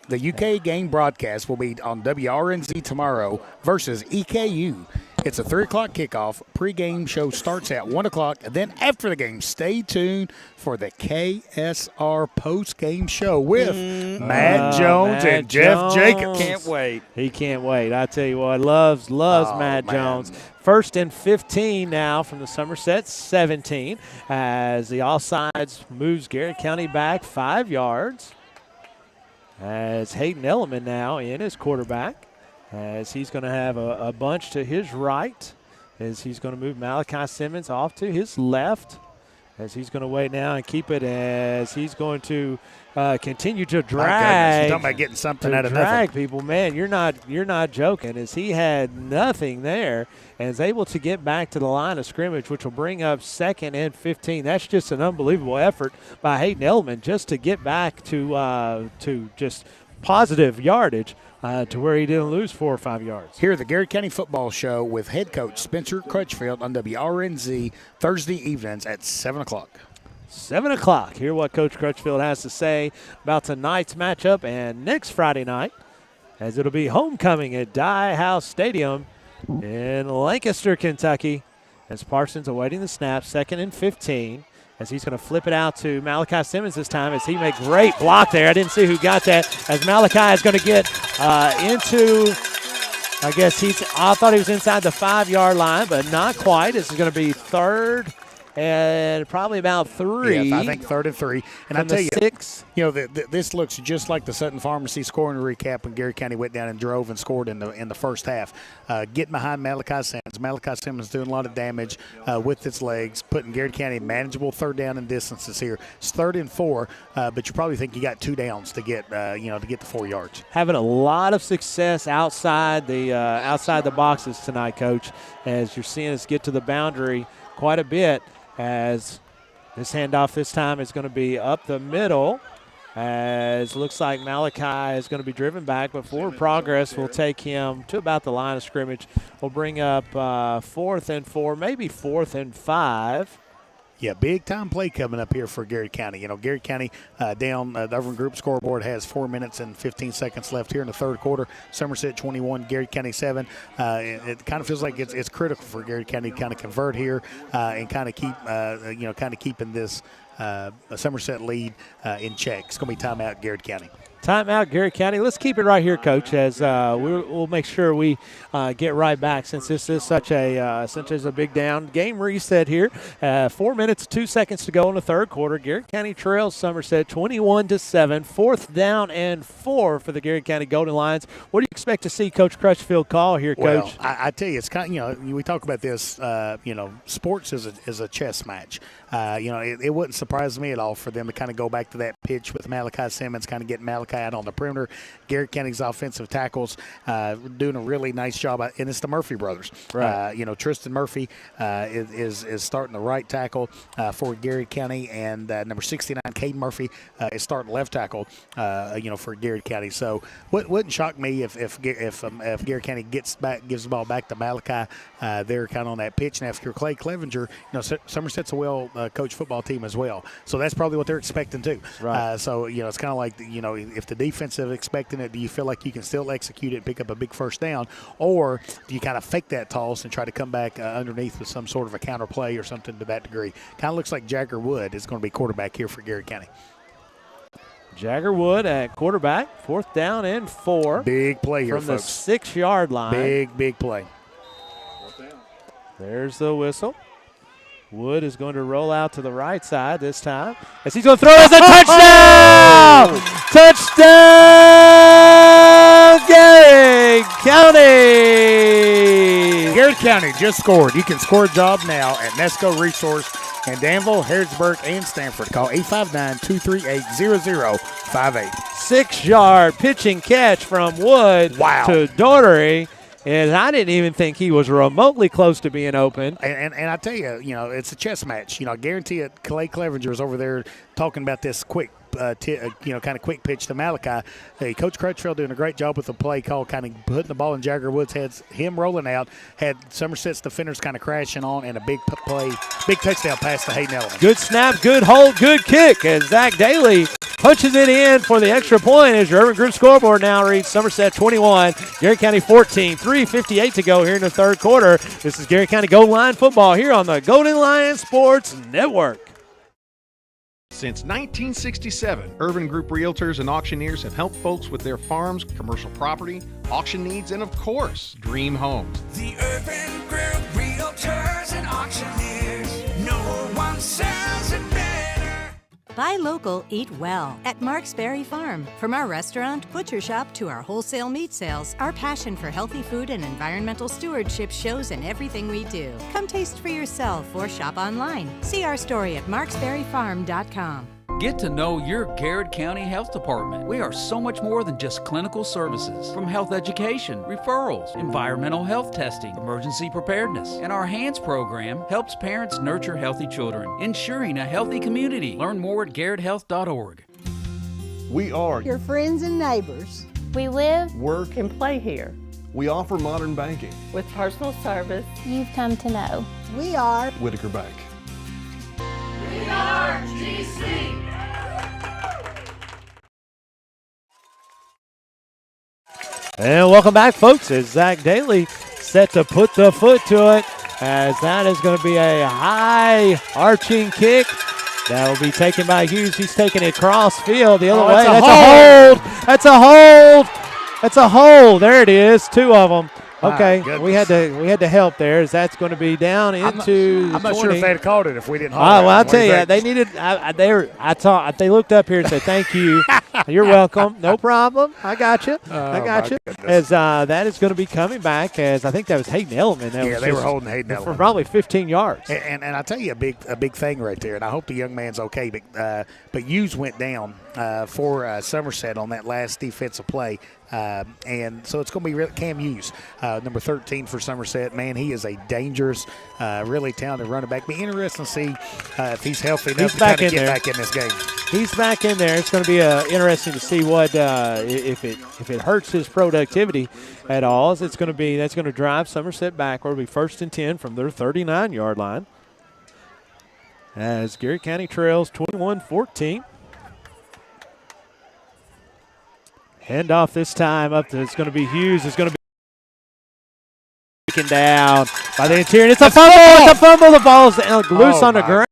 The UK game broadcast will be on WRNZ tomorrow versus EKU. It's a 3 o'clock kickoff. Pre-game show starts at 1 o'clock. And then after the game, stay tuned for the KSR post-game show with Matt Jones and Jeff Jacobs. Can't wait. He can't wait. I tell you what, loves Matt Jones. 1st and 15 now from the Somerset 17 as the offsides moves Garrard County back 5 yards. As Hayden Elliman now in as quarterback, as he's going to have a bunch to his right, as he's going to move Malachi Simmons off to his left, as he's going to wait now and keep it as he's going to continue to drag. You're talking about getting something out of nothing. Drag people, man. You're not joking. As he had nothing there and is able to get back to the line of scrimmage, which will bring up 2nd and 15. That's just an unbelievable effort by Hayden Elliman just to get back to just positive yardage. To where he didn't lose 4 or 5 yards. Here at the Garrard County Football Show with head coach Spencer Crutchfield on WRNZ Thursday evenings at 7 o'clock. 7 o'clock. Hear what Coach Crutchfield has to say about tonight's matchup and next Friday night, as it'll be homecoming at Dye House Stadium in Lancaster, Kentucky, as Parsons awaiting the snap, 2nd and 15. As he's going to flip it out to Malachi Simmons this time as he makes great block there. I didn't see who got that. As Malachi is going to get into, I thought he was inside the 5-yard line, but not quite. This is going to be 3rd and probably about 3. Yeah, I think 3rd and 3. And I tell you, 6. This looks just like the Sutton Pharmacy scoring recap when Garrard County went down and drove and scored in the first half. Getting behind Malachi Simmons. Malachi Simmons doing a lot of damage with his legs, putting Garrard County in manageable 3rd down and distances here. It's 3rd and 4, but you probably think you got 2 downs to get the 4 yards. Having a lot of success outside the boxes tonight, Coach, as you're seeing us get to the boundary quite a bit. As this handoff this time is going to be up the middle, as looks like Malachi is going to be driven back, but forward progress will take him to about the line of scrimmage. We'll bring up 4th and 4, maybe 4th and 5. Yeah, big-time play coming up here for Garrard County. Garrard County down the Irvin Group scoreboard has 4 minutes and 15 seconds left here in the 3rd quarter. Somerset 21, Garrard County 7. It kind of feels like it's critical for Garrard County to kind of convert here and kind of keep, keeping this Somerset lead in check. It's going to be timeout, Garrard County. Timeout, Garrett County. Let's keep it right here, Coach, as we'll make sure we get right back since this is such a big down. Game reset here. 4 minutes, 2 seconds to go in the third quarter. Garrett County trails Somerset 21-7. 4th down and 4 for the Garrett County Golden Lions. What do you expect to see Coach Crutchfield call here, Coach? Well, I tell you, it's kind of, we talk about this, sports is a chess match. It wouldn't surprise me at all for them to kind of go back to that pitch with Malachi Simmons, kind of getting Malachi out on the perimeter. Garrett County's offensive tackles doing a really nice job, and it's the Murphy brothers. Right. Tristan Murphy is starting the right tackle for Garrett County, and number 69, Caden Murphy, is starting left tackle, for Garrett County. So wouldn't shock me if Garrett County gives the ball back to Malachi. They're kind of on that pitch. Now, if you're Clay Clevenger, Somerset's a well-coached football team as well. So that's probably what they're expecting too. Right. So it's kind of like, if the defense is expecting it, do you feel like you can still execute it and pick up a big first down, or do you kind of fake that toss and try to come back underneath with some sort of a counter play or something to that degree? Kind of looks like Jagger Wood is going to be quarterback here for Garrett County. Jagger Wood at quarterback, 4th down and 4. Big play here, from folks. the 6-yard line. Big play. There's the whistle. Wood is going to roll out to the right side this time, as he's going to throw as a touchdown! Touchdown, Garrett County! Garrett County just scored. You can score a job now at Nesco Resource in Danville, Harrodsburg, and Stanford. Call 859-238-0058. 6-yard pitching catch from Wood to Daughtery. And I didn't even think he was remotely close to being open. And I tell you, it's a chess match. I guarantee it. Clay Clevenger is over there talking about this quick, kind of quick pitch to Malachi. Hey, Coach Crutchfield doing a great job with the play call, kind of putting the ball in Jagger Woods' heads, him rolling out, had Somerset's defenders kind of crashing on, and a big play, big touchdown pass to Hayden Elliman. Good snap, good hold, good kick as Zach Daly punches it in for the extra point as your Urban Group scoreboard now reads Somerset 21, Garrett County 14, 3:58 to go here in the third quarter. This is Garrett County Golden Lion football here on the Golden Lion Sports Network. Since 1967, Urban Group Realtors and Auctioneers have helped folks with their farms, commercial property, auction needs, and of course, dream homes. The Urban Group Realtors and Auctioneers. No one sells it better. Buy local, eat well at Mark's Berry Farm. From our restaurant, butcher shop to our wholesale meat sales, our passion for healthy food and environmental stewardship shows in everything we do. Come taste for yourself or shop online. See our story at marksberryfarm.com. Get to know your Garrett County Health Department. We are so much more than just clinical services. From health education, referrals, environmental health testing, emergency preparedness, and our HANDS program helps parents nurture healthy children, ensuring a healthy community. Learn more at garretthealth.org. We are your friends and neighbors. We live, work, and play here. We offer modern banking With personal service you've come to know. We are Whitaker Bank. We are GC. And welcome back, folks, as Zach Daly set to put the foot to it, as that is going to be a high arching kick. That will be taken by Hughes. He's taking it cross field the other way. That's a hold. That's a hold. That's a hold. There it is. 2 of them. Okay, we had to help there, as that's going to be down into. I'm not sure if they'd have called it if we didn't. Well, I'll tell you, they needed. They looked up here and said, "Thank you, you're welcome, no problem. I got you, I got you." As that is going to be coming back, as I think that was Hayden Elliman. They were holding Hayden Elliman for probably 15 yards. And I tell you a big thing right there, and I hope the young man's okay. But Hughes went down for Somerset on that last defensive play. And so it's going to be Cam Hughes, number 13 for Somerset. Man, he is a dangerous, really talented running back. Be interesting to see if he's healthy enough to kind of get back in this game. He's back in there. It's going to be interesting to see what if it hurts his productivity at all. That's going to drive Somerset back. It'll be 1st and 10 from their 39-yard line. As Garrett County trails 21-14. Handoff this time up to, it's going to be Hughes. It's going to be taken down by the interior. It's a fumble. It's a fumble. The ball's loose on the ground.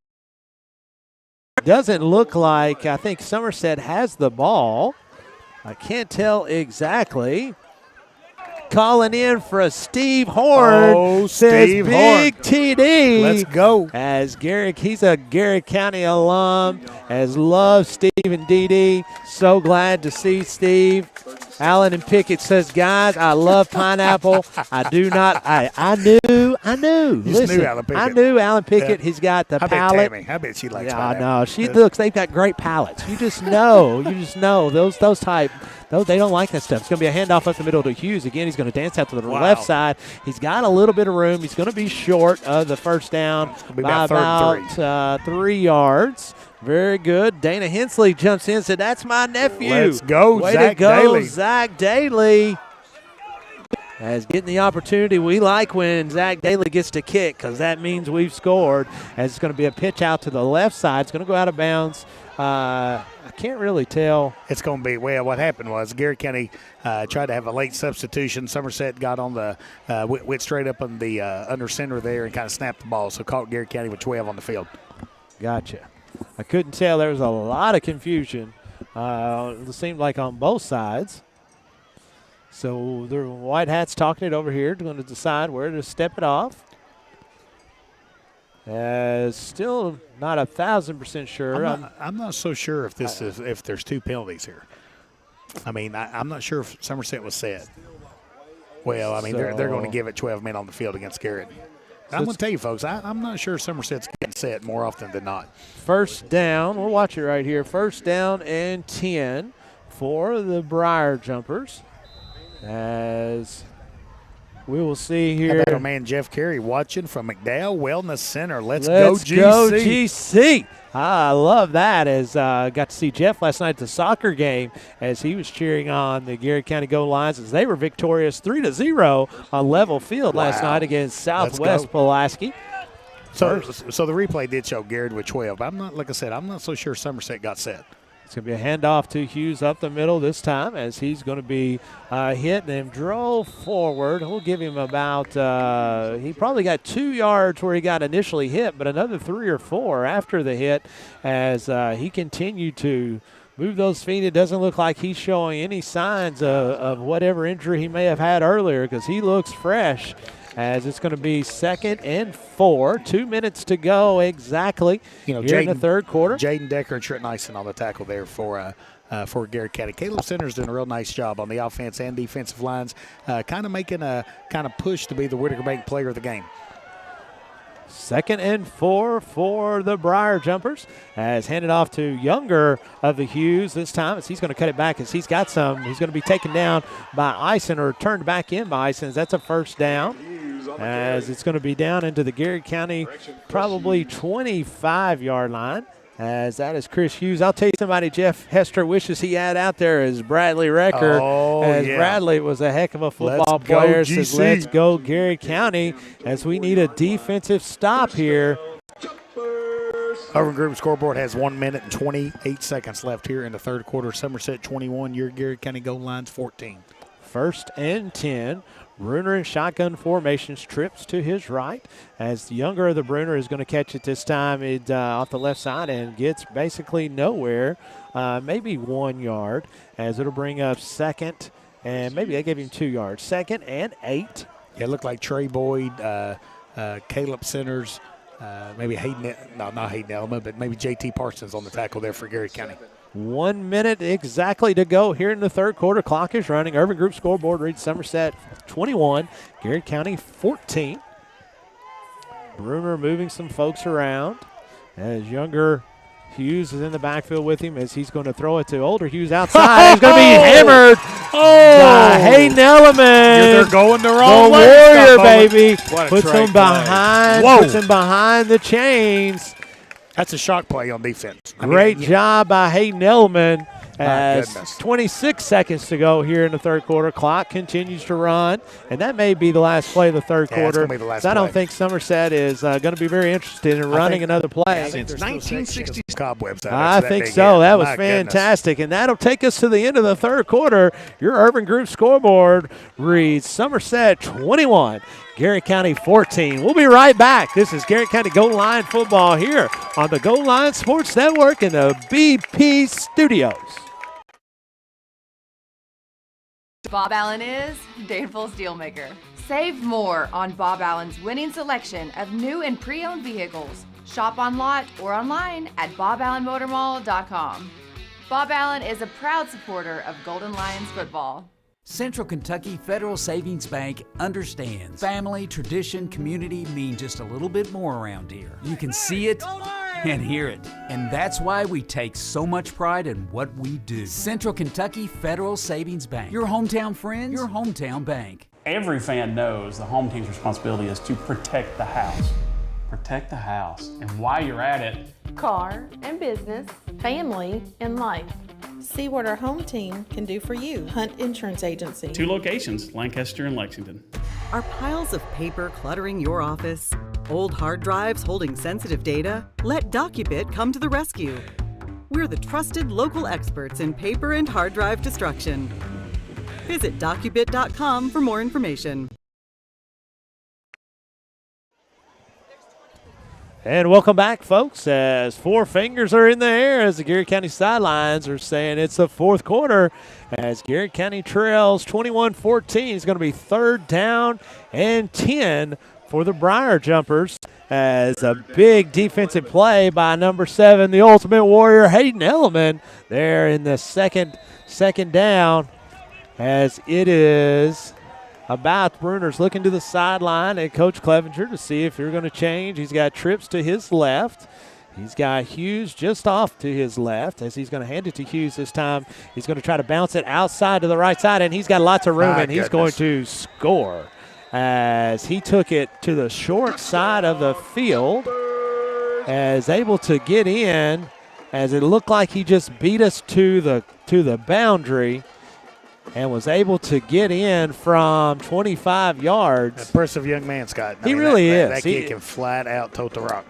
Doesn't look like, I think Somerset has the ball. I can't tell exactly. Calling in for a Steve Horn. Oh, says Steve Big Horn. TD. Let's go. As Garrett, he's a Garrett County alum, has loved Steve and DD. So glad to see Steve. Allen and Pickett says, guys, I love pineapple. I do not. I knew. You just knew Allen Pickett. I knew Allen Pickett. Yeah. He's got the I palate. Bet Tammy. I bet she likes Yeah, pineapple. no, she looks. They've got great palates. You just know. Those type. They don't like that stuff. It's going to be a handoff up the middle to Hughes. Again, he's going to dance out to the left side. He's got a little bit of room. He's going to be short of the first down by about 3 yards. Very good. Dana Hensley jumps in and said, that's my nephew. Let's go, Way Zach to go, Daly. Zach Daly. As getting the opportunity, we like when Zach Daly gets to kick because that means we've scored. As it's going to be a pitch out to the left side. It's going to go out of bounds. I can't really tell. It's going to be, well, what happened was Garrett County tried to have a late substitution. Somerset got on the, went straight up on the under center there and kind of snapped the ball, so caught Garrett County with 12 on the field. Gotcha. I couldn't tell. There was a lot of confusion. It seemed like on both sides. So the White Hats talking it over here, going to decide where to step it off. Still not 1,000% sure. I'm not so sure if this is if there's two penalties here. I mean, I'm not sure if Somerset was set. Well, I mean, they're going to give it 12 men on the field against Garrett. So I'm going to tell you, folks, I'm not sure Somerset's getting set more often than not. First down. We'll watch it right here. First down and 10 for the Briar Jumpers. As we will see here. How about our man Jeff Carey watching from McDowell Wellness Center. Let's go, GC. Go, GC. I love that. As got to see Jeff last night at the soccer game as he was cheering on the Garrett County Gold Lions as they were victorious 3-0 on level field last night against Southwest Pulaski. So the replay did show Garrett with 12. I'm not so sure Somerset got set. It's going to be a handoff to Hughes up the middle this time as he's going to be hit and drove forward. We'll give him about, he probably got 2 yards where he got initially hit, but another 3 or 4 after the hit as he continued to move those feet. It doesn't look like he's showing any signs of whatever injury he may have had earlier because he looks fresh. As it's going to be 2nd and 4, 2 minutes to go exactly here in the third quarter. Jaden Decker and Trent Nyson on the tackle there for Garrett County. Caleb Center's doing a real nice job on the offense and defensive lines, kind of making a kind of push to be the Whitaker Bank player of the game. 2nd and 4 for the Briar Jumpers as handed off to Younger of the Hughes this time as he's going to cut it back as he's got some. He's going to be taken down by Ison or turned back in by Ison. That's a first down as it's going to be down into the Garrett County probably 25-yard line. As that is Chris Hughes. I'll tell you somebody Jeff Hester wishes he had out there is Bradley Recker. Bradley was a heck of a football player. Says, let's go Garrett County as we need a defensive stop here. Urban Group scoreboard has 1 minute and 28 seconds left here in the third quarter. Somerset 21, your Garrett County goal lines 14. 1st and 10. Bruner in shotgun formations, trips to his right as the Younger of the Bruner is going to catch it this time off the left side and gets basically nowhere, maybe 1 yard as it'll bring up 2nd and maybe they gave him 2 yards. 2nd and 8. Yeah, it looked like Trey Boyd, Caleb Centers, maybe Hayden, not Hayden Elma, but maybe JT Parsons on the tackle there for Garrett County. 1 minute exactly to go here in the third quarter. Clock is running. Urban Group scoreboard reads Somerset 21, Garrett County 14. Bruner moving some folks around as Younger Hughes is in the backfield with him as he's going to throw it to older Hughes outside. He's going to be hammered by Hayden Elliman. They're going the wrong way. The Warrior, baby. Puts him behind the chains. That's a shock play on defense. Great job by Hayden Elliman. As 26 seconds to go here in the third quarter. Clock continues to run, and that may be the last play of the third quarter. Be the last I don't think Somerset is going to be very interested in running another play. Since 1960s. Cobwebs. I think so. That was fantastic, and that'll take us to the end of the third quarter. Your Urban Group scoreboard reads Somerset 21, Garrett County 14. We'll be right back. This is Garrett County Gold Line football here on the Gold Line Sports Network in the BP Studios. Bob Allen is Danville's Dealmaker. Save more on Bob Allen's winning selection of new and pre-owned vehicles. Shop on lot or online at boballenmotormall.com. Bob Allen is a proud supporter of Golden Lions football. Central Kentucky Federal Savings Bank understands family, tradition, community mean just a little bit more around here. You can see it and hear it, and that's why we take so much pride in what we do. Central Kentucky Federal Savings Bank. Your hometown friends, your hometown bank. Every fan knows the home team's responsibility is to protect the house. Protect the house. And while you're at it, car and business, family and life. See what our home team can do for you. Hunt Insurance Agency. 2 locations, Lancaster and Lexington. Are piles of paper cluttering your office? Old hard drives holding sensitive data? Let DocuBit come to the rescue. We're the trusted local experts in paper and hard drive destruction. Visit docubit.com for more information. And welcome back, folks, as 4 fingers are in the air as the Garrett County sidelines are saying it's the fourth quarter as Garrett County trails 21-14. It's going to be 3rd down and 10 for the Briar Jumpers as a big defensive play by number 7, the Ultimate Warrior, Hayden Elliman, there in the second down as it is about Bruner's looking to the sideline at Coach Clevenger to see if you're going to change. He's got Trips to his left. He's got Hughes just off to his left as he's going to hand it to Hughes this time. He's going to try to bounce it outside to the right side, and he's got lots of room, and he's going to score as he took it to the short side of the field, as able to get in, as it looked like he just beat us to the boundary and was able to get in from 25 yards. Impressive young man, Scott. He really is. That kid can flat out tote the rock.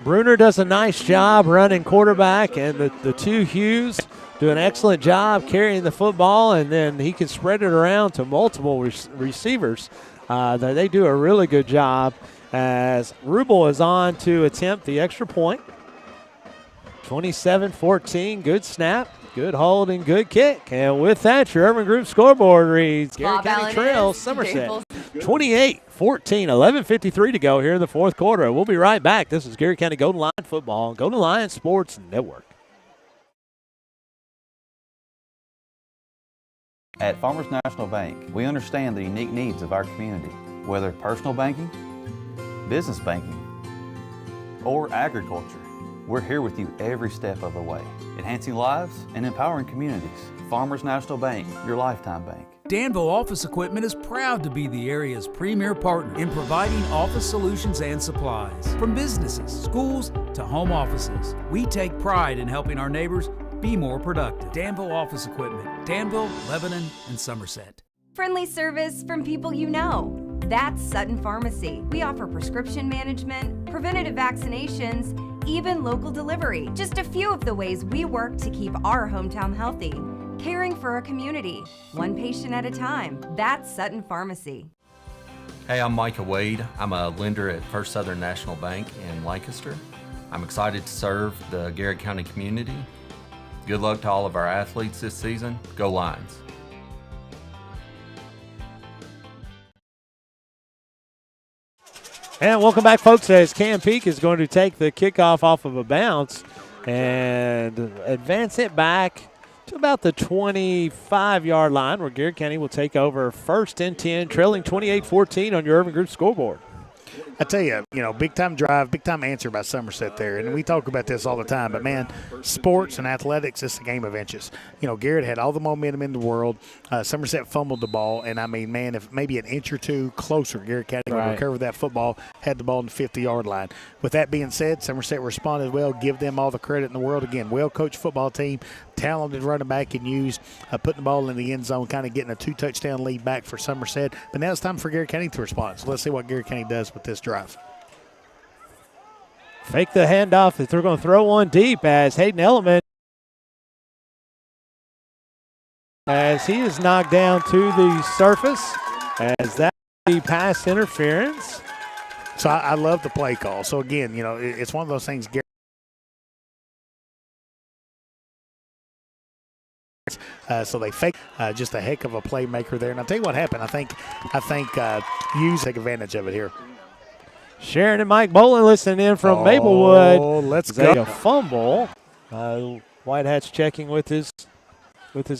Bruner does a nice job running quarterback, and the 2 Hughes do an excellent job carrying the football, and then he can spread it around to multiple receivers. They do a really good job as Rubel is on to attempt the extra point. 27-14, good snap. Good hold and good kick. And with that, your Urban Group scoreboard reads Garrett County trails Somerset 28-14, 11:53 to go here in the fourth quarter. We'll be right back. This is Garrett County Golden Lion football, Golden Lion Sports Network. At Farmers National Bank, we understand the unique needs of our community, whether personal banking, business banking, or agriculture. We're here with you every step of the way, enhancing lives and empowering communities. Farmers National Bank, your lifetime bank. Danville Office Equipment is proud to be the area's premier partner in providing office solutions and supplies. From businesses, schools, to home offices, we take pride in helping our neighbors be more productive. Danville Office Equipment, Danville, Lebanon, and Somerset. Friendly service from people you know. That's Sutton Pharmacy. We offer prescription management, preventative vaccinations, even local delivery. Just a few of the ways we work to keep our hometown healthy. Caring for our community, one patient at a time. That's Sutton Pharmacy. Hey, I'm Micah Wade. I'm a lender at First Southern National Bank in Lancaster. I'm excited to serve the Garrett County community. Good luck to all of our athletes this season. Go Lions. And welcome back, folks, as Cam Peak is going to take the kickoff off of a bounce and advance it back to about the 25-yard line, where Garrett County will take over 1st and 10, trailing 28-14 on your Urban Group scoreboard. I tell you, big time drive, big time answer by Somerset there. And we talk about this all the time, but man, sports and athletics, it's a game of inches. Garrett had all the momentum in the world. Somerset fumbled the ball. And I mean, man, if maybe an inch or two closer, Garrett County would recover that football, had the ball on the 50-yard line. With that being said, Somerset responded well. Give them all the credit in the world. Again, well-coached football team, talented running back and used, putting the ball in the end zone, kind of getting a 2-touchdown lead back for Somerset. But now it's time for Garrett County to respond. So let's see what Garrett County does with this drive. Fake the handoff that they're going to throw one deep as Hayden Elliman, as he is knocked down to the surface, as that be pass interference. So I love the play call. So again, it's one of those things. So they fake just a heck of a playmaker there. And I'll tell you what happened. I think Hughes take advantage of it here. Sharon and Mike Bolin listening in from Maplewood. Let's go. A fumble. White Hat's checking with his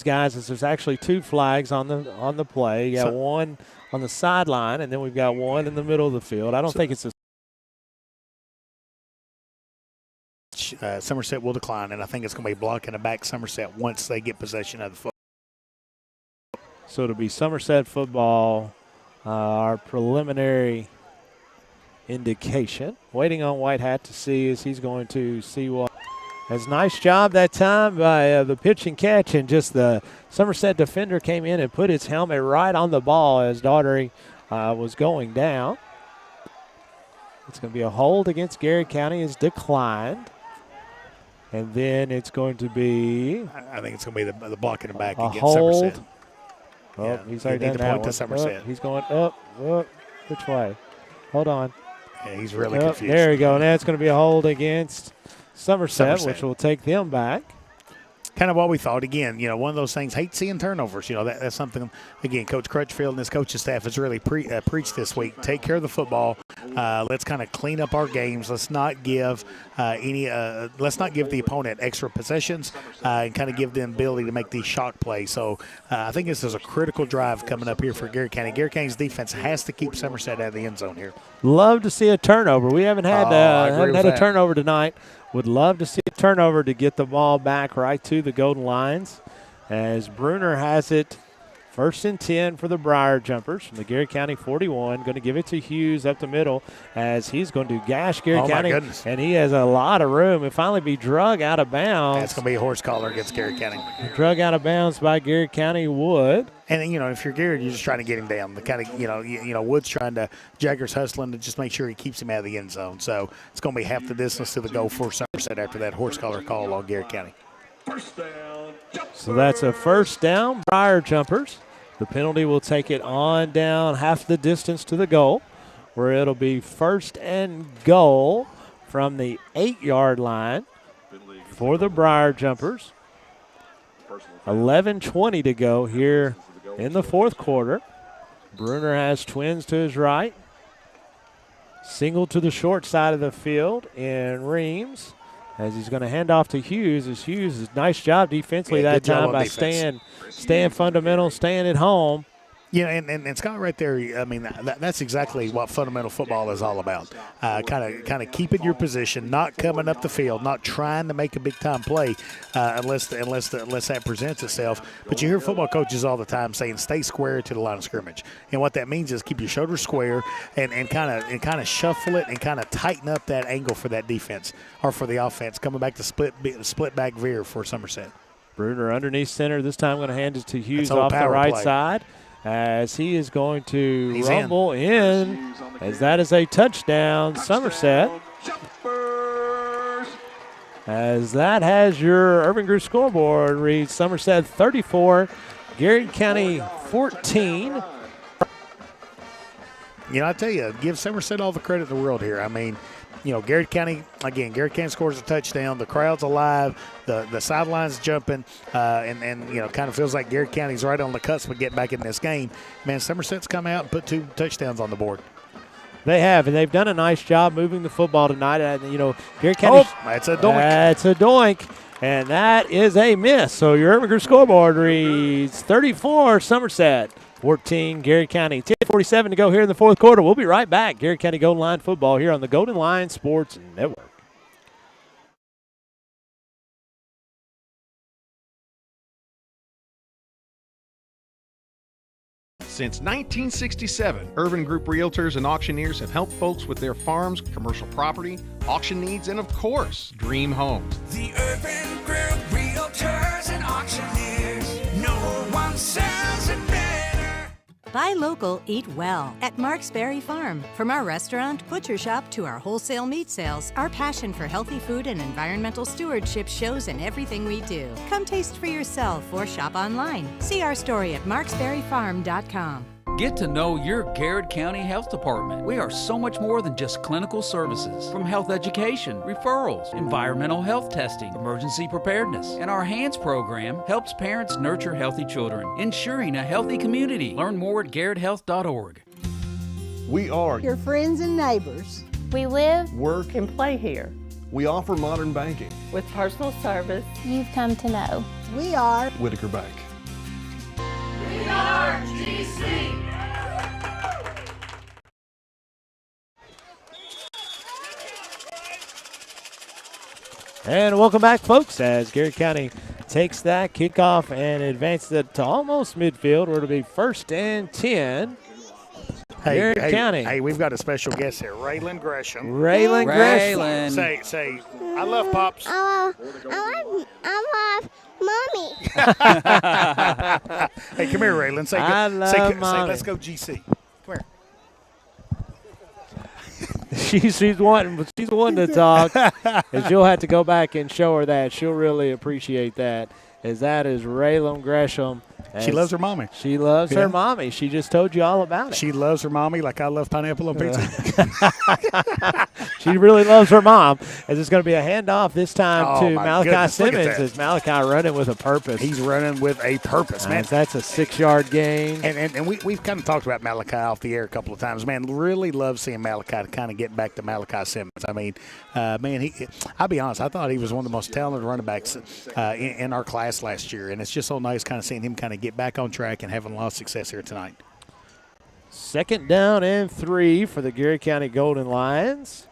guys as there's actually 2 flags on the play. You got one on the sideline, and then we've got one in the middle of the field. I don't think it's a Somerset will decline, and I think it's going to be blocking it back Somerset once they get possession of the football. So it'll be Somerset football, our preliminary indication. Waiting on White Hat to see as he's going to see what. As nice job that time by the pitch and catch, and just the Somerset defender came in and put his helmet right on the ball as Daugherty was going down. It's going to be a hold against Garrard County. Is declined. And then it's going to be. I think it's going to be the blocking it back against hold. Somerset. Oh, he's already done that one. Somerset. He's going up. Which way? Hold on. Yeah, he's really confused. There we go. Now it's going to be a hold against Somerset, which will take them back. Kind of what we thought. Again, one of those things, hate seeing turnovers. That's something, again, Coach Crutchfield and his coaching staff has really preached this week. Take care of the football. Let's kind of clean up our games. Let's not give let's not give the opponent extra possessions and kind of give them ability to make these shock plays. So I think this is a critical drive coming up here for Garrard County. Garrard County's defense has to keep Somerset out of the end zone here. Love to see a turnover. We haven't had a turnover tonight. Would love to see a turnover to get the ball back right to the Golden Lions, as Bruner has it 1st and 10 for the Briar Jumpers from the Garrard County 41. Going to give it to Hughes up the middle as he's going to gash Garrard County. And he has a lot of room. It finally be drug out of bounds. That's going to be a horse collar against Garrard County. Drug out of bounds by Garrard County Wood. And, if you're Garrard, you're just trying to get him down. The kind of, Wood's trying to, Jagger's hustling to just make sure he keeps him out of the end zone. So it's going to be half the distance to the goal for Somerset after that horse collar call on Garrard County. So that's a first down, Briar Jumpers. The penalty will take it on down half the distance to the goal, where it'll be 1st and goal from the 8-yard line for the Briar Jumpers. 11:20 to go here in the 4th quarter. Bruner has twins to his right. Single to the short side of the field in Reams, as he's going to hand off to Hughes. As Hughes, nice job defensively that time by staying fundamental, staying at home. And Scott, right there, I mean, that's exactly what fundamental football is all about. Kind of keeping your position, not coming up the field, not trying to make a big-time play unless that presents itself. But you hear football coaches all the time saying, stay square to the line of scrimmage. And what that means is keep your shoulders square and kind of shuffle it and kind of tighten up that angle for that defense or for the offense, coming back to split back veer for Somerset. Bruner underneath center. This time going to hand it to Hughes off the right side, as he is going to rumble in, as that is a touchdown, Somerset. As that has your Urban Group scoreboard reads Somerset 34, Garrard County 14. I tell you, give Somerset all the credit in the world here. I mean, Garrard County scores a touchdown. The crowd's alive. The sideline's jumping, and kind of feels like Garrard County's right on the cusp of getting back in this game. Man, Somerset's come out and put 2 touchdowns on the board. They have, and they've done a nice job moving the football tonight. Garrard County. That's a doink. That's a doink, and that is a miss. So your Urban Group scoreboard reads 34, Somerset 14, Garrard County. 10:47 to go here in the 4th quarter. We'll be right back. Garrard County Golden Line football here on the Golden Line Sports Network. Since 1967, Urban Group Realtors and Auctioneers have helped folks with their farms, commercial property, auction needs, and of course, dream homes. The Urban Group Realtors and Auctioneers. No one sells it better. Buy local, eat well at Mark's Berry Farm. From our restaurant, butcher shop to our wholesale meat sales, our passion for healthy food and environmental stewardship shows in everything we do. Come taste for yourself or shop online. See our story at marksberryfarm.com. Get to know your Garrard County Health Department. We are so much more than just clinical services. From health education, referrals, environmental health testing, emergency preparedness, and our HANDS program helps parents nurture healthy children, ensuring a healthy community. Learn more at garretthealth.org. We are your friends and neighbors. We live, work, and play here. We offer modern banking. With personal service you've come to know. We are Whitaker Bank. We are GC. And welcome back, folks, as Garrett County takes that kickoff and advances it to almost midfield, where it'll be 1st and 10. Garrett County. Hey, we've got a special guest here, Raylan Gresham. Raylan Gresham. Say, I love Pops. I love Mommy. Hey, come here, Raylan. Say, let's go GC. Come here. She's wanting to talk, and she'll have to go back and show her that. She'll really appreciate that, as that is Raylan Gresham. She loves her mommy. She loves her mommy. She just told you all about it. She loves her mommy like I love pineapple on pizza. She really loves her mom. As it's going to be a handoff this time to Malachi Simmons. As Malachi running with a purpose. He's running with a purpose, man. That's a 6-yard gain. And we've kind of talked about Malachi off the air a couple of times. Man, really love seeing Malachi to kind of get back to Malachi Simmons. I mean, man, I'll be honest, I thought he was one of the most talented running backs in our class last year. And it's just so nice kind of seeing him kind of get back on track and having a lot of success here tonight. 2nd down and 3 for the Garrett County Golden Lions,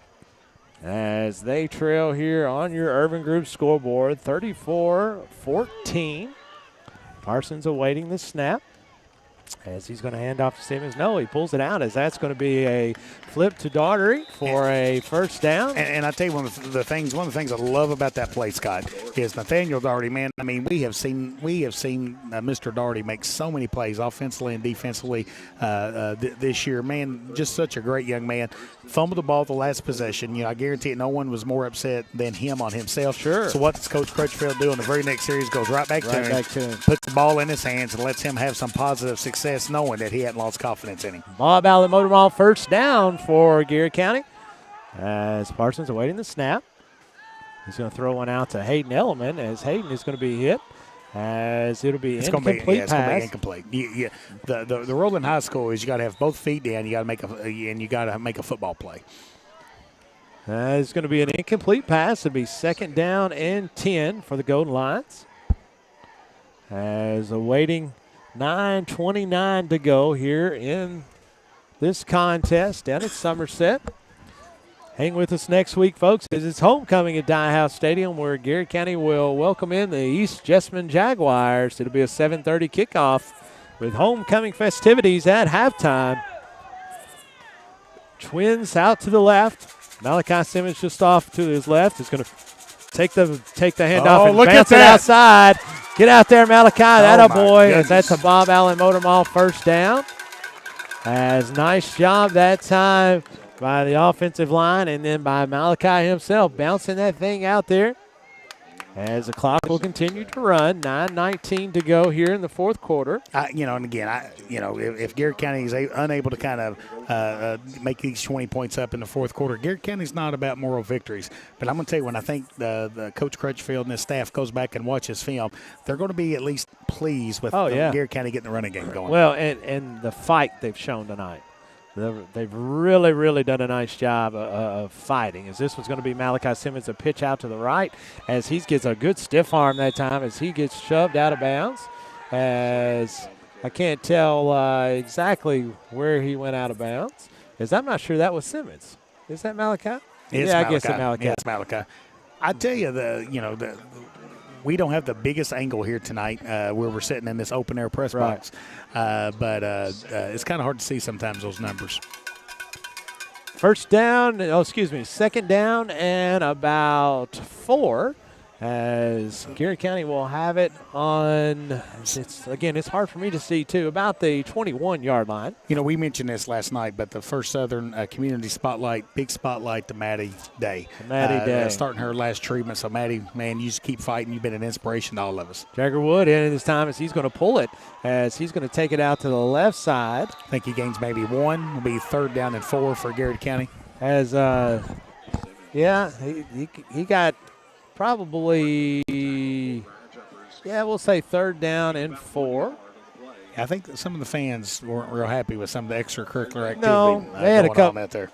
as they trail here on your Urban Group scoreboard, 34-14. Parsons awaiting the snap, as he's going to hand off to Simmons. No, he pulls it out, as that's going to be a flip to Daugherty for a 1st down. And I tell you, one of the things I love about that play, Scott, is Nathaniel Daugherty. Man, I mean, we have seen Mr. Daugherty make so many plays offensively and defensively this year. Man, just such a great young man. Fumbled the ball at the last possession. You know, I guarantee no one was more upset than him on himself. Sure. So what does Coach Crutchfield do in the very next series? Goes right back to him, puts the ball in his hands, and lets him have some positive success, knowing that he hadn't lost confidence in him. Bob Allen Motor Mall 1st down for Garrett County, as Parsons awaiting the snap. He's going to throw one out to Hayden Elliman, as Hayden is going to be hit, as it'll be incomplete pass. It's going to be incomplete. The rule in high school is you got to have both feet down. You got to make a football play. It's going to be an incomplete pass. It'll be 2nd down and 10 for the Golden Lions, as awaiting 9:29 to go here in this contest down at Somerset. Hang with us next week, folks, as it's homecoming at Dye House Stadium, where Garrett County will welcome in the East Jessamine Jaguars. It'll be a 7:30 kickoff with homecoming festivities at halftime. Twins out to the left. Malachi Simmons just off to his left is going to take the handoff and bounce it outside. Get out there, Malachi. That a boy. As that's a Bob Allen Motor Mall 1st down. As nice job that time by the offensive line, and then by Malachi himself bouncing that thing out there. As the clock will continue to run, 9:19 to go here in the 4th quarter. If Garrett County is unable to kind of make these 20 points up in the 4th quarter, Garrett County's not about moral victories. But I'm going to tell you, when I think the Coach Crutchfield and his staff goes back and watches film, they're going to be at least pleased with Garrett County getting the running game going. Well, and the fight they've shown tonight. They've really, really done a nice job of fighting. As this was going to be Malachi Simmons, a pitch out to the right, as he gets a good stiff arm that time as he gets shoved out of bounds. As I can't tell exactly where he went out of bounds, as I'm not sure that was Simmons. Is that Malachi? I guess it's Malachi. Yeah, it's Malachi. I tell you, we don't have the biggest angle here tonight where we're sitting in this open-air press box. But it's kind of hard to see sometimes those numbers. 2nd down and about 4 as Garrett County will have it on, it's hard for me to see, too, about the 21-yard line. You know, we mentioned this last night, but the First Southern Community Spotlight, big spotlight to Maddie Day. Maddie Day. Starting her last treatment. So, Maddie, man, you just keep fighting. You've been an inspiration to all of us. Jagger Wood in this time as he's going to pull it, as he's going to take it out to the left side. I think he gains maybe 1. Will be 3rd down and 4 for Garrett County. As, he got probably, we'll say 3rd down and 4. I think some of the fans weren't real happy with some of the extracurricular activity. No, they had a couple out there.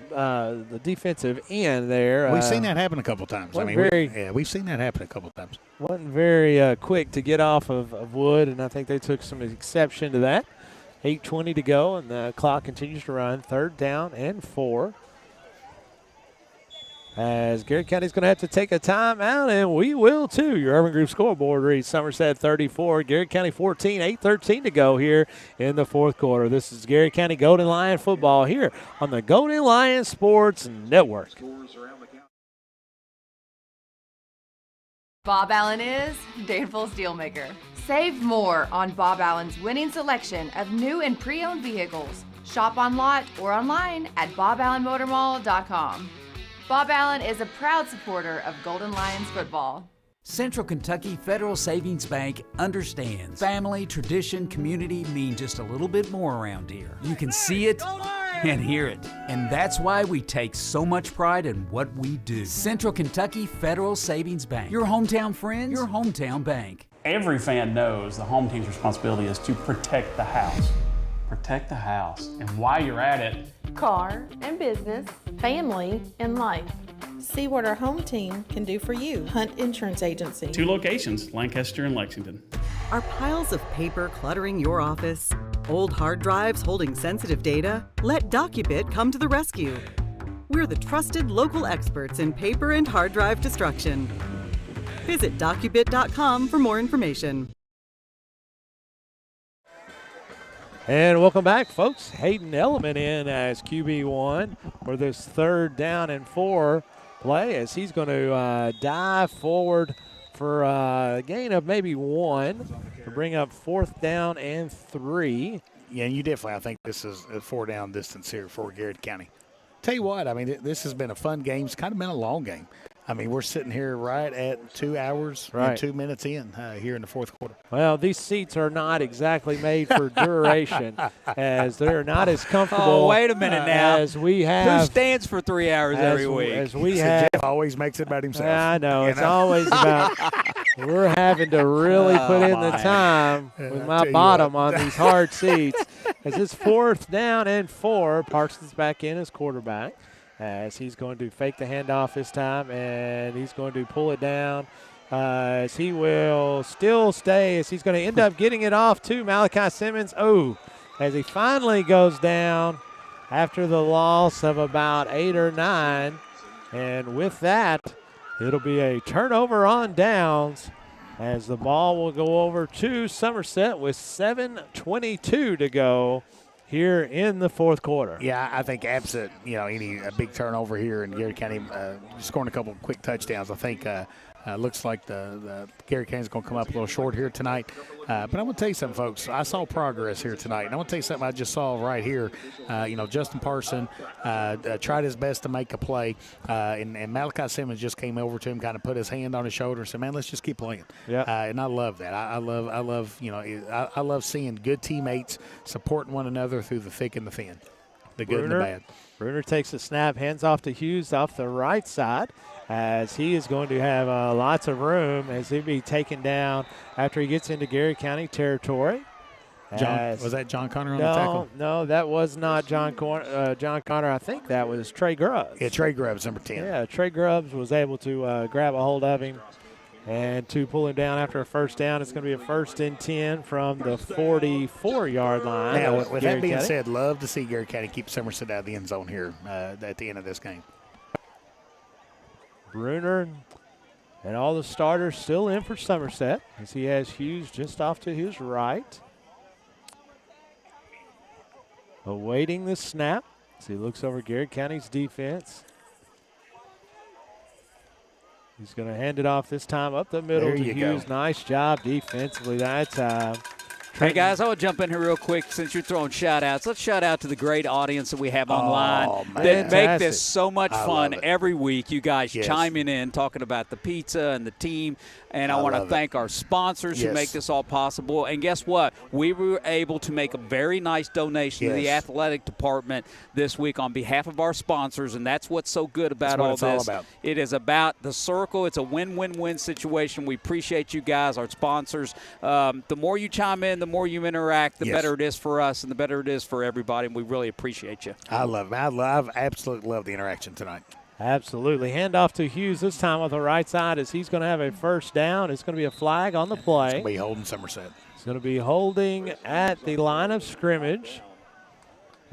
The defensive end there. We've seen that happen a couple times. We've seen that happen a couple times. Wasn't very quick to get off of Wood, and I think they took some exception to that. 8:20 to go, and the clock continues to run. 3rd down and 4. As Garrett County's going to have to take a timeout, and we will too. Your Urban Group scoreboard reads Somerset 34, Garrett County 14, 8:13 to go here in the 4th quarter. This is Garrett County Golden Lion football here on the Golden Lion Sports Network. Bob Allen is Danville's Dealmaker. Save more on Bob Allen's winning selection of new and pre-owned vehicles. Shop on lot or online at boballenmotormall.com. Bob Allen is a proud supporter of Golden Lions football. Central Kentucky Federal Savings Bank understands family, tradition, community mean just a little bit more around here. You can see it and hear it. And that's why we take so much pride in what we do. Central Kentucky Federal Savings Bank. Your hometown friends, your hometown bank. Every fan knows the home team's responsibility is to protect the house. Protect the house. And while you're at it, car and business, family and life. See what our home team can do for you. Hunt Insurance Agency. 2 locations, Lancaster and Lexington. Are piles of paper cluttering your office? Old hard drives holding sensitive data? Let DocuBit come to the rescue. We're the trusted local experts in paper and hard drive destruction. Visit DocuBit.com for more information. And welcome back, folks. Hayden Element in as QB1 for this 3rd down and 4 play, as he's going to dive forward for a gain of maybe 1 to bring up 4th down and 3. Yeah, and you definitely, I think this is a 4-down distance here for Garrett County. Tell you what, I mean, this has been a fun game. It's kind of been a long game. I mean, we're sitting here right at 2 hours and 2 minutes in here in the 4th quarter. Well, these seats are not exactly made for duration, as they're not as comfortable. Oh, wait a minute now. As we have. Who stands for 3 hours every week? As we have. Jeff always makes it about himself. Yeah, I know. It's always about. We're having to really put in the time with my bottom on these hard seats. As it's 4th down and 4, Parsons back in as quarterback, as he's going to fake the handoff this time, and he's going to pull it down. As he will still stay, as he's going to end up getting it off to Malachi Simmons. Oh, as he finally goes down after the loss of about 8 or 9. And with that, it'll be a turnover on downs, as the ball will go over to Somerset with 7:22 to go here in the 4th quarter. Yeah, I think absent, any big turnover here in Garrett County, scoring a couple of quick touchdowns, I think looks like the Garrett County's going to come up a little short here tonight. But I'm going to tell you something, folks. I saw progress here tonight. And I'm going to tell you something I just saw right here. Justin Parson tried his best to make a play, and Malachi Simmons just came over to him, kind of put his hand on his shoulder and said, man, let's just keep playing. Yeah. And I love that. I love seeing good teammates supporting one another through the thick and the thin, the good and the bad. Bruner takes a snap, hands off to Hughes off the right side, as he is going to have lots of room as he'll be taken down after he gets into Garrett County territory. Was that John Connor on the tackle? No, that was not John Connor. I think that was Trey Grubbs. Yeah, Trey Grubbs, number 10. Yeah, Trey Grubbs was able to grab a hold of him and to pull him down after a 1st down. It's going to be a 1st and 10 from the 44-yard line. Now, with that being said, love to see Garrett County keep Somerset out of the end zone here at the end of this game. Bruner and all the starters still in for Somerset, as he has Hughes just off to his right. Awaiting the snap as he looks over Garrett County's defense. He's going to hand it off this time up the middle There to you Hughes. go. Nice job defensively that time. Hey, guys, I want to jump in here real quick since you're throwing shout-outs. Let's shout out to the great audience that we have online that make this so much fun every week. You guys chiming in, talking about the pizza and the team. And I want to thank our sponsors who make this all possible. And guess what? We were able to make a very nice donation to the athletic department this week on behalf of our sponsors, and that's what's so good about all this. All about. It is about the circle. It's a win-win-win situation. We appreciate you guys, our sponsors. The more you chime in, the more you interact, the better it is for us and the better it is for everybody, and we really appreciate you. I love it. I've absolutely loved the interaction tonight. Absolutely. Handoff to Hughes this time on the right side as he's going to have a first down. It's going to be a flag on the play. It's going to be holding Somerset. It's going to be holding at the line of scrimmage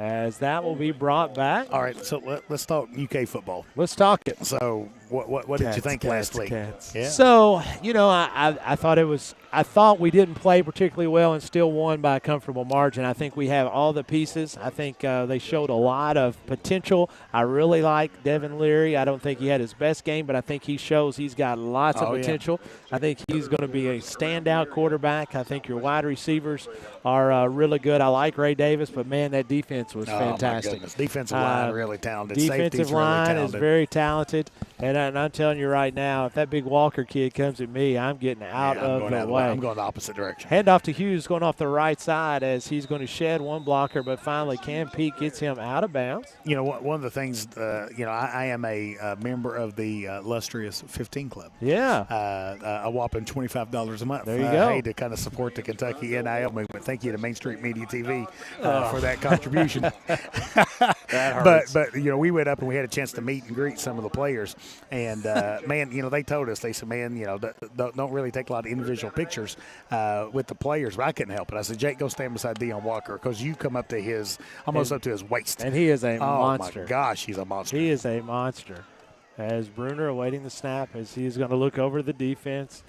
as that will be brought back. All right, so let's talk UK football. Let's talk it. So what did you think last week? Yeah. So, you know, I thought we didn't play particularly well and still won by a comfortable margin. I think we have all the pieces. I think they showed a lot of potential. I really like Devin Leary. I don't think he had his best game, but I think he shows he's got lots of potential. I think he's going to be a standout quarterback. I think your wide receivers are really good. I like Ray Davis, but, man, that defense was fantastic. My goodness. Defensive line really talented. Defensive line really talented. is very talented. And I'm telling you right now, if that big Walker kid comes at me, I'm getting out of the way. I'm going the opposite direction. Handoff to Hughes going off the right side as he's going to shed one blocker, but finally Cam Peake gets him out of bounds. You know, one of the things, I am a member of the Illustrious 15 Club. Yeah. A whopping $25 a month. There you go. Hey, to kind of support the Kentucky NIL movement. Thank you to Main Street Media TV for that contribution. That hurts. But, you know, we went up and we had a chance to meet and greet some of the players. And, man, you know, they told us, they said, man, you know, don't really take a lot of individual pictures with the players. But I couldn't help it. I said, Jake, go stand beside Deion Walker because you come up to almost up to his waist. And he is a monster. Oh, my gosh, he's a monster. He is a monster. As Bruner awaiting the snap as he's going to look over the defense.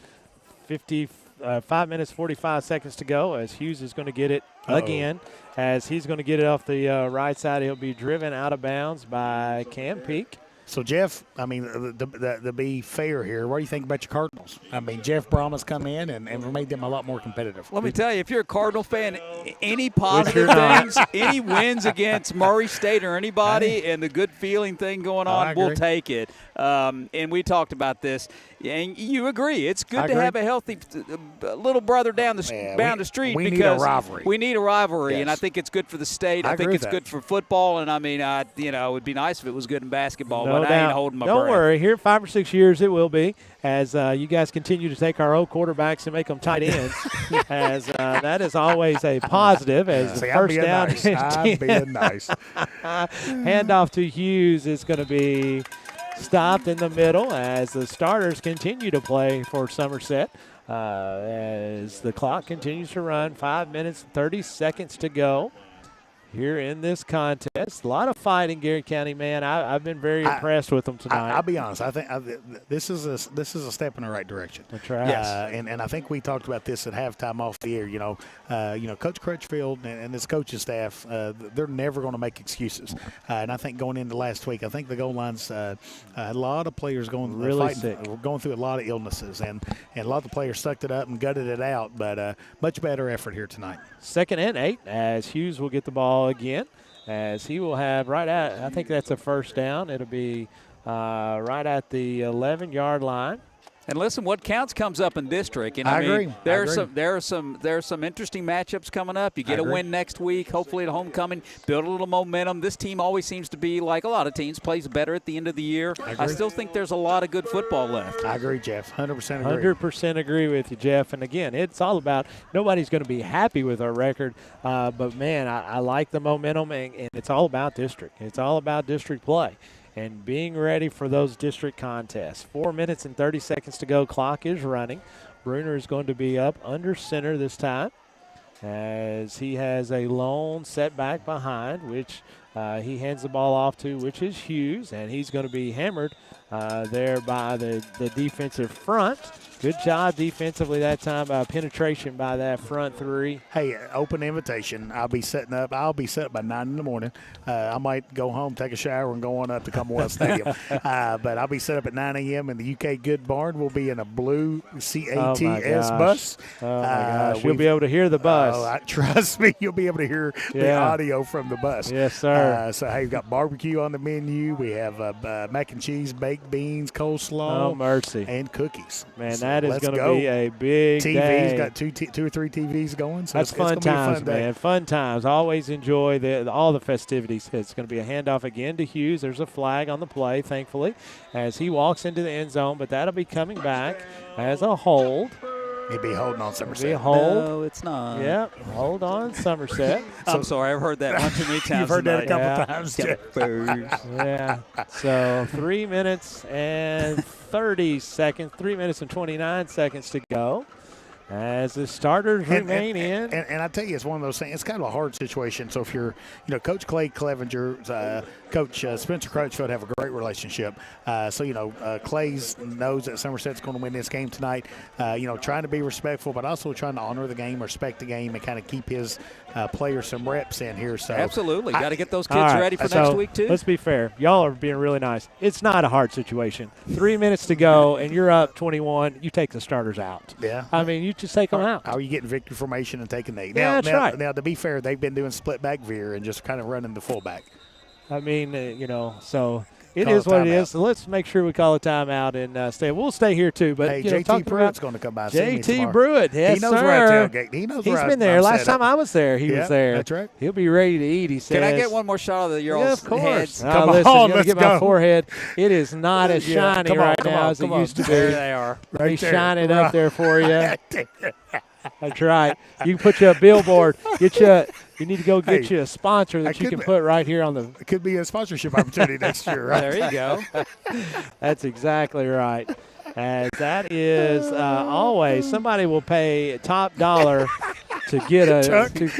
5 minutes, 45 seconds to go as Hughes is going to get it again. As he's going to get it off the right side, he'll be driven out of bounds by Cam Peake. So, Jeff, I mean, to be fair here, what do you think about your Cardinals? I mean, Jeff Brahma's come in and made them a lot more competitive. Let me tell you, if you're a Cardinal fan, any positive things, any wins against Murray State or anybody and the good feeling thing going on, we'll take it. And we talked about this. And you agree. It's good to have a healthy little brother down the street we because need a rivalry. We need a rivalry, Yes. and I think it's good for the state. I agree think with it's that. good for football, and I mean, it would be nice if it was good in basketball, No but I ain't doubt. holding my Don't breath. worry. Here, 5 or 6 years, it will be as you guys continue to take our old quarterbacks and make them tight ends. As that is always a positive. As the first down. I'm being nice. Handoff to Hughes is going to be stopped in the middle as the starters continue to play for Somerset. As the clock continues to run, 5 minutes and 30 seconds to go here in this contest. A lot of fight in Garrard County, man. I've been very impressed with them tonight. I'll be honest. I think this is a step in the right direction. That's right. Yes. And I think we talked about this at halftime off the air. You know, Coach Crutchfield and his coaching staff, they're never going to make excuses. And I think going into last week, I think the goal lines, a lot of players going through a lot of illnesses, and a lot of the players sucked it up and gutted it out. But much better effort here tonight. 2nd and 8 as Hughes will get the ball again, as he will have I think that's a first down. It'll be right at the 11-yard line. And listen, what counts comes up in district. And I mean, agree. There are some interesting matchups coming up. You get a win next week, hopefully at homecoming, build a little momentum. This team always seems to be, like a lot of teams, plays better at the end of the year. I still think there's a lot of good football left. I agree, Jeff. 100% agree. 100% agree with you, Jeff. And again, it's all about nobody's going to be happy with our record, but man, I like the momentum, and it's all about district. It's all about district play and being ready for those district contests. 4 minutes and 30 seconds to go. Clock is running. Bruner is going to be up under center this time as he has a lone setback behind, which he hands the ball off to, which is Hughes, and he's going to be hammered there by the defensive front. Good job defensively that time by penetration by that front three. Hey, open invitation. I'll be setting up by 9 in the morning. I might go home, take a shower, and go on up to Commonwealth Stadium. But I'll be set up at 9 a.m. in the UK Good Barn. We'll be in a blue CATS bus. Oh, my gosh. You'll be able to hear the bus. Trust me, you'll be able to hear the audio from the bus. Yes, sir. So, hey, we've got barbecue on the menu. We have mac and cheese, baked beans, coleslaw. Oh, mercy. And cookies. Man, that is going to be a big day. TV's got two or three TVs going. So that's fun times, man. Fun times. Always enjoy all the festivities. It's going to be a handoff again to Hughes. There's a flag on the play, thankfully, as he walks into the end zone, but that'll be coming back as a hold. He'd be holding on Somerset. Be a hold. No, it's not. Yep, hold on Somerset. I'm sorry, I've heard that one too many times. You've heard that a couple times, too. Yeah. So 3 minutes and 30 seconds, 3 minutes and 29 seconds to go as the starters remain in. And I tell you, it's one of those things. It's kind of a hard situation. So if you're, Coach Clay Clevenger, Coach Spencer Crutchfield have a great relationship. Clay's knows that Somerset's going to win this game tonight. Trying to be respectful, but also trying to honor the game, respect the game, and kind of keep his players some reps in here. So absolutely, got to get those kids ready for next week too. Let's be fair. Y'all are being really nice. It's not a hard situation. 3 minutes to go, and you're up 21. You take the starters out. Yeah. I mean, you just take them out. How are you getting victory formation and taking the? Yeah, that's right. Now, to be fair, they've been doing split back veer and just kind of running the fullback. I mean, so it is what it is. So let's make sure we call a timeout and stay. We'll stay here too. But hey, JT Pruitt's going to come by. JT Pruitt, yes, he knows sir. where I tailgate. He knows He's where been there. Last time I was there, he was there. That's right. He'll be ready to eat. He says. Can I get one more shot of your of course. heads? Come on, listen, let's get my forehead. It is not as shiny right now as it used to be. There they are. Let me shine it up there for you. That's right. You can put you a billboard. You need to go get you a sponsor that you can put right here on the. It could be a sponsorship opportunity next year. Right? There you go. That's exactly right. As that is always somebody will pay top dollar to get a Chuck Hunt.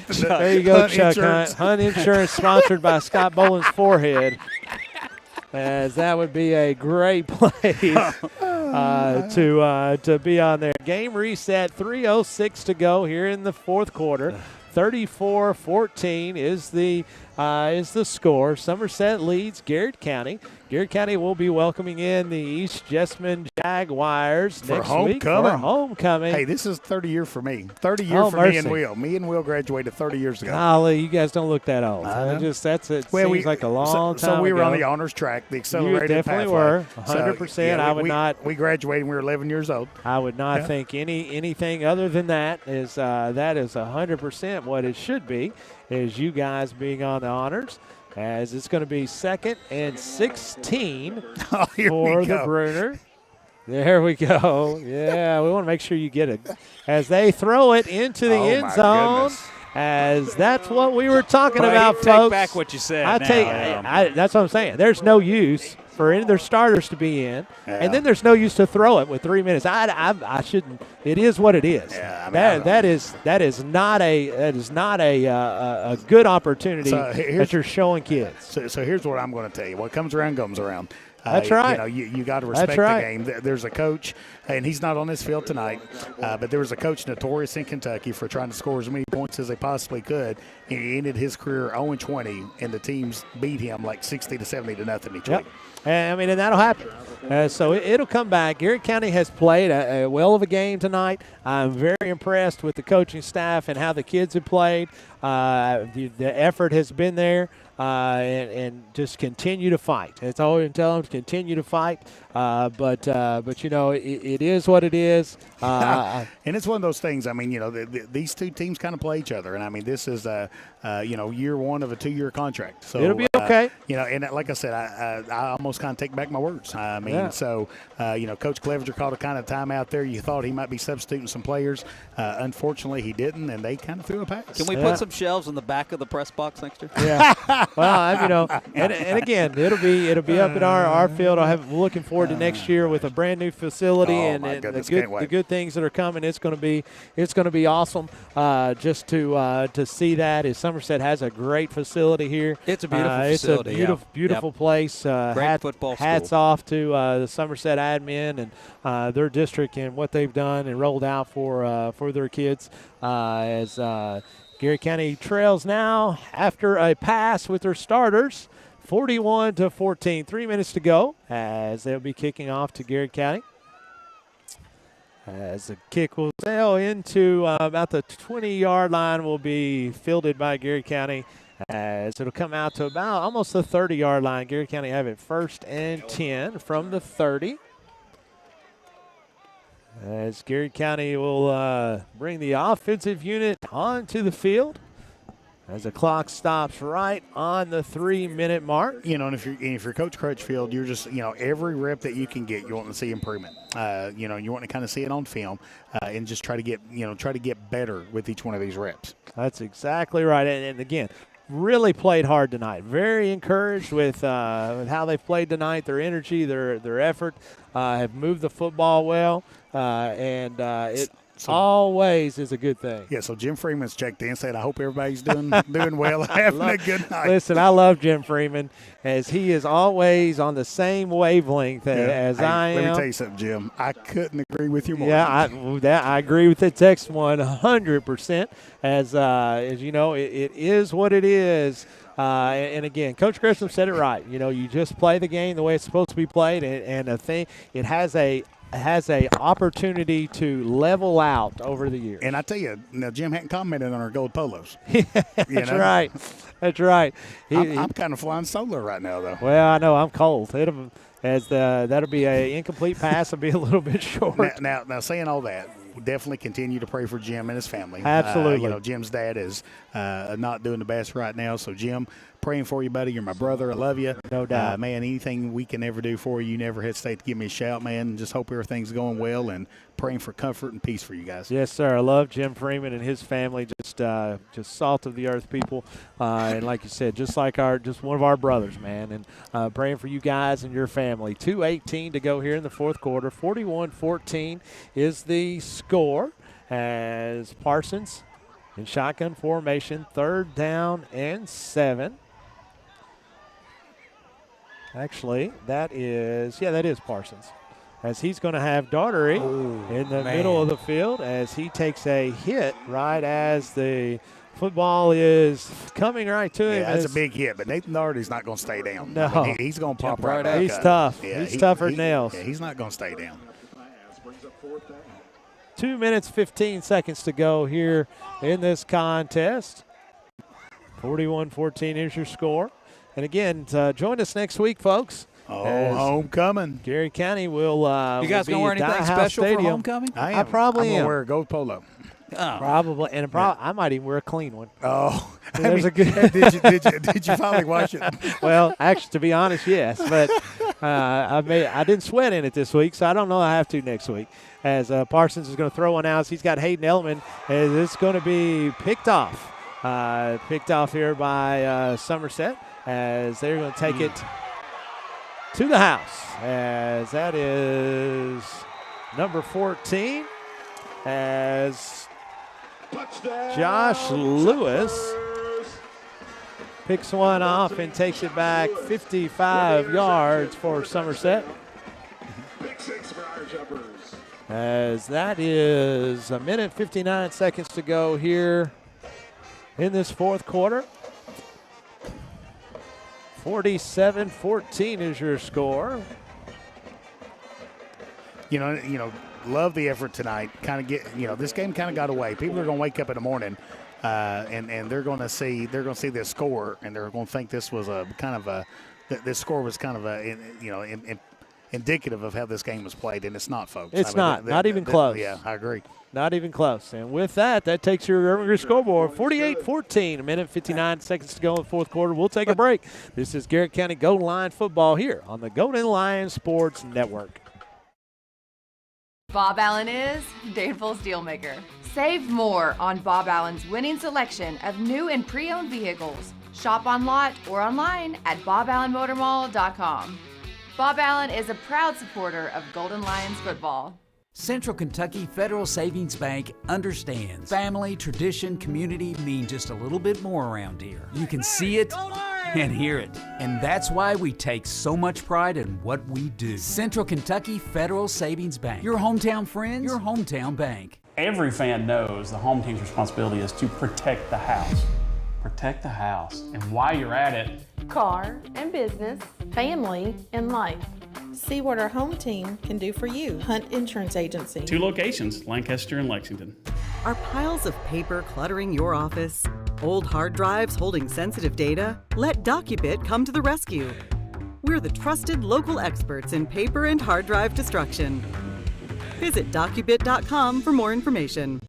There you go, Chuck Hunt. Hunt Insurance, sponsored by Scott Boland's forehead. As that would be a great place to be on there. Game reset, 3:06 to go here in the fourth quarter. 34-14 is the score. Somerset leads Garrard County. Garrard County will be welcoming in the East Jessamine Jaguars next week for homecoming. Hey, this is 30 year for me. 30 year for me and Will. Me and Will graduated 30 years ago. Golly, you guys don't look that old. Seems like a long time So we were ago. on the honors track, the accelerated You definitely pathway. were, 100%. We graduated when we were 11 years old. I would not think anything other than that is 100% what it should be, is you guys being on the honors, as it's going to be 2nd and 16 for the Bruner. There we go. Yeah, we want to make sure you get it. As they throw it into the end zone. Goodness. As that's what we were talking about, Take folks. back what you said. That's what I'm saying. There's no use for any of their starters to be in, and then there's no use to throw it with 3 minutes. I shouldn't. It is what it is. Yeah, that is not a good opportunity that you're showing kids. So here's what I'm going to tell you. What comes around comes around. That's right. You got to respect the game. There's a coach, and he's not on this field tonight, but there was a coach notorious in Kentucky for trying to score as many points as they possibly could. He ended his career 0-20, and the teams beat him like 60-70 to nothing each week. And that'll happen. So it'll come back. Garrard County has played a well of a game tonight. I'm very impressed with the coaching staff and how the kids have played. The effort has been there. And just continue to fight. That's all we can tell them, to continue to fight. But it is what it is. And it's one of those things. I mean, these two teams kind of play each other, and I mean, this is year one of a 2-year contract. So it'll be okay. And like I said, I almost almost kind of take back my words. I mean, so, Coach Clevenger called a kind of timeout there. You thought he might be substituting some players. Unfortunately, he didn't, and they kind of threw a pass. Can we put some shelves in the back of the press box next year? Yeah. Well, and again, it'll be up at our field. We're looking forward to next year with a brand new facility and the good things that are coming. It's going to be awesome. Just to see that, as Somerset has a great facility here. It's a beautiful facility. It's a beautiful place. Great football school. Hats off to the Somerset admin and their district and what they've done and rolled out for their kids. As Garrett County trails now after a pass with their starters, 41-14. 3 minutes to go as they'll be kicking off to Garrett County. As the kick will sail into about the 20-yard line, will be fielded by Garrett County as it'll come out to about almost the 30-yard line. Garrett County have it 1st and 10 from the 30. As Garrett County will bring the offensive unit onto the field as the clock stops right on the 3-minute mark. And if you're Coach Crutchfield, you're just, every rep that you can get, you want to see improvement. You want to kind of see it on film and just try to get better with each one of these reps. That's exactly right. And again, really played hard tonight. Very encouraged with how they've played tonight, their energy, their effort, have moved the football well, and it always is a good thing. Yeah, so Jim Freeman's checked in, said, I hope everybody's doing well, having a good night. Listen, I love Jim Freeman, as he is always on the same wavelength as I am. Let me tell you something, Jim. I couldn't agree with you more. Yeah, I agree with the text 100%. As you know, it is what it is. And again, Coach Grissom said it right. You just play the game the way it's supposed to be played, and it has a opportunity to level out over the years. And I tell you, now Jim hadn't commented on our gold polos. That's right. That's right. I'm kind of flying solo right now, though. Well, I know I'm cold. That'll be an incomplete pass. It'll be a little bit short. Now saying all that, we definitely continue to pray for Jim and his family. Absolutely. Jim's dad is not doing the best right now. So, Jim, praying for you, buddy. You're my brother. I love you. No doubt. Man, anything we can ever do for you, never hesitate to give me a shout, man. Just hope everything's going well and praying for comfort and peace for you guys. Yes, sir. I love Jim Freeman and his family. Just salt of the earth people. And like you said, just one of our brothers, man. And praying for you guys and your family. 2:18 to go here in the fourth quarter. 41-14 is the score as Parsons in shotgun formation, 3rd down and 7. Actually, that is Parsons, as he's going to have Daughtery in the middle of the field as he takes a hit right as the football is coming right to him. Yeah, that's a big hit, but Nathan Daughtery's not going to stay down. No. I mean, he's going to pop right back He's up. tough. Yeah, he's tougher than nails. Yeah, he's not going to stay down. 2 minutes, 15 seconds to go here in this contest. 41-14 is your score. And again, join us next week, folks. Homecoming. Garrett County will You guys going to wear anything special Stadium. for homecoming? I probably am. I'm going to wear a gold polo. Oh. Probably, and I might even wear a clean one. Oh, a good. Did you finally wash it? Well, actually, to be honest, yes, but I didn't sweat in it this week, so I don't know. I have to next week. As Parsons is going to throw one out, he's got Hayden Ellman, as it's going to be picked off here by Somerset, as they're going to take it to the house, as that is number 14, as Josh Lewis picks one off and takes it back 55 yards for Somerset. As that is a minute 59 seconds to go here in this fourth quarter. 47-14 is your score. You know, love the effort tonight. This game kind of got away. People are going to wake up in the morning, and they're going to see this score, and they're going to think this was this score was kind of indicative of how this game was played, and it's not, folks. It's not even close. Yeah, I agree. Not even close. And with that takes your Urban Group scoreboard 48-14. A minute 59 seconds to go in the fourth quarter. We'll take a break. This is Garrett County Golden Lion football here on the Golden Lion Sports Network. Bob Allen is Danville's Dealmaker. Save more on Bob Allen's winning selection of new and pre-owned vehicles. Shop on lot or online at boballenmotormall.com. Bob Allen is a proud supporter of Golden Lions football. Central Kentucky Federal Savings Bank understands family, tradition, community mean just a little bit more around here. You can see it and hear it. And that's why we take so much pride in what we do. Central Kentucky Federal Savings Bank. Your hometown friends, your hometown bank. Every fan knows the home team's responsibility is to protect the house. Protect the house. And while you're at it, car and business, family and life. See what our home team can do for you. Hunt Insurance Agency. 2 locations, Lancaster and Lexington. Are piles of paper cluttering your office? Old hard drives holding sensitive data? Let DocuBit come to the rescue. We're the trusted local experts in paper and hard drive destruction. Visit DocuBit.com for more information.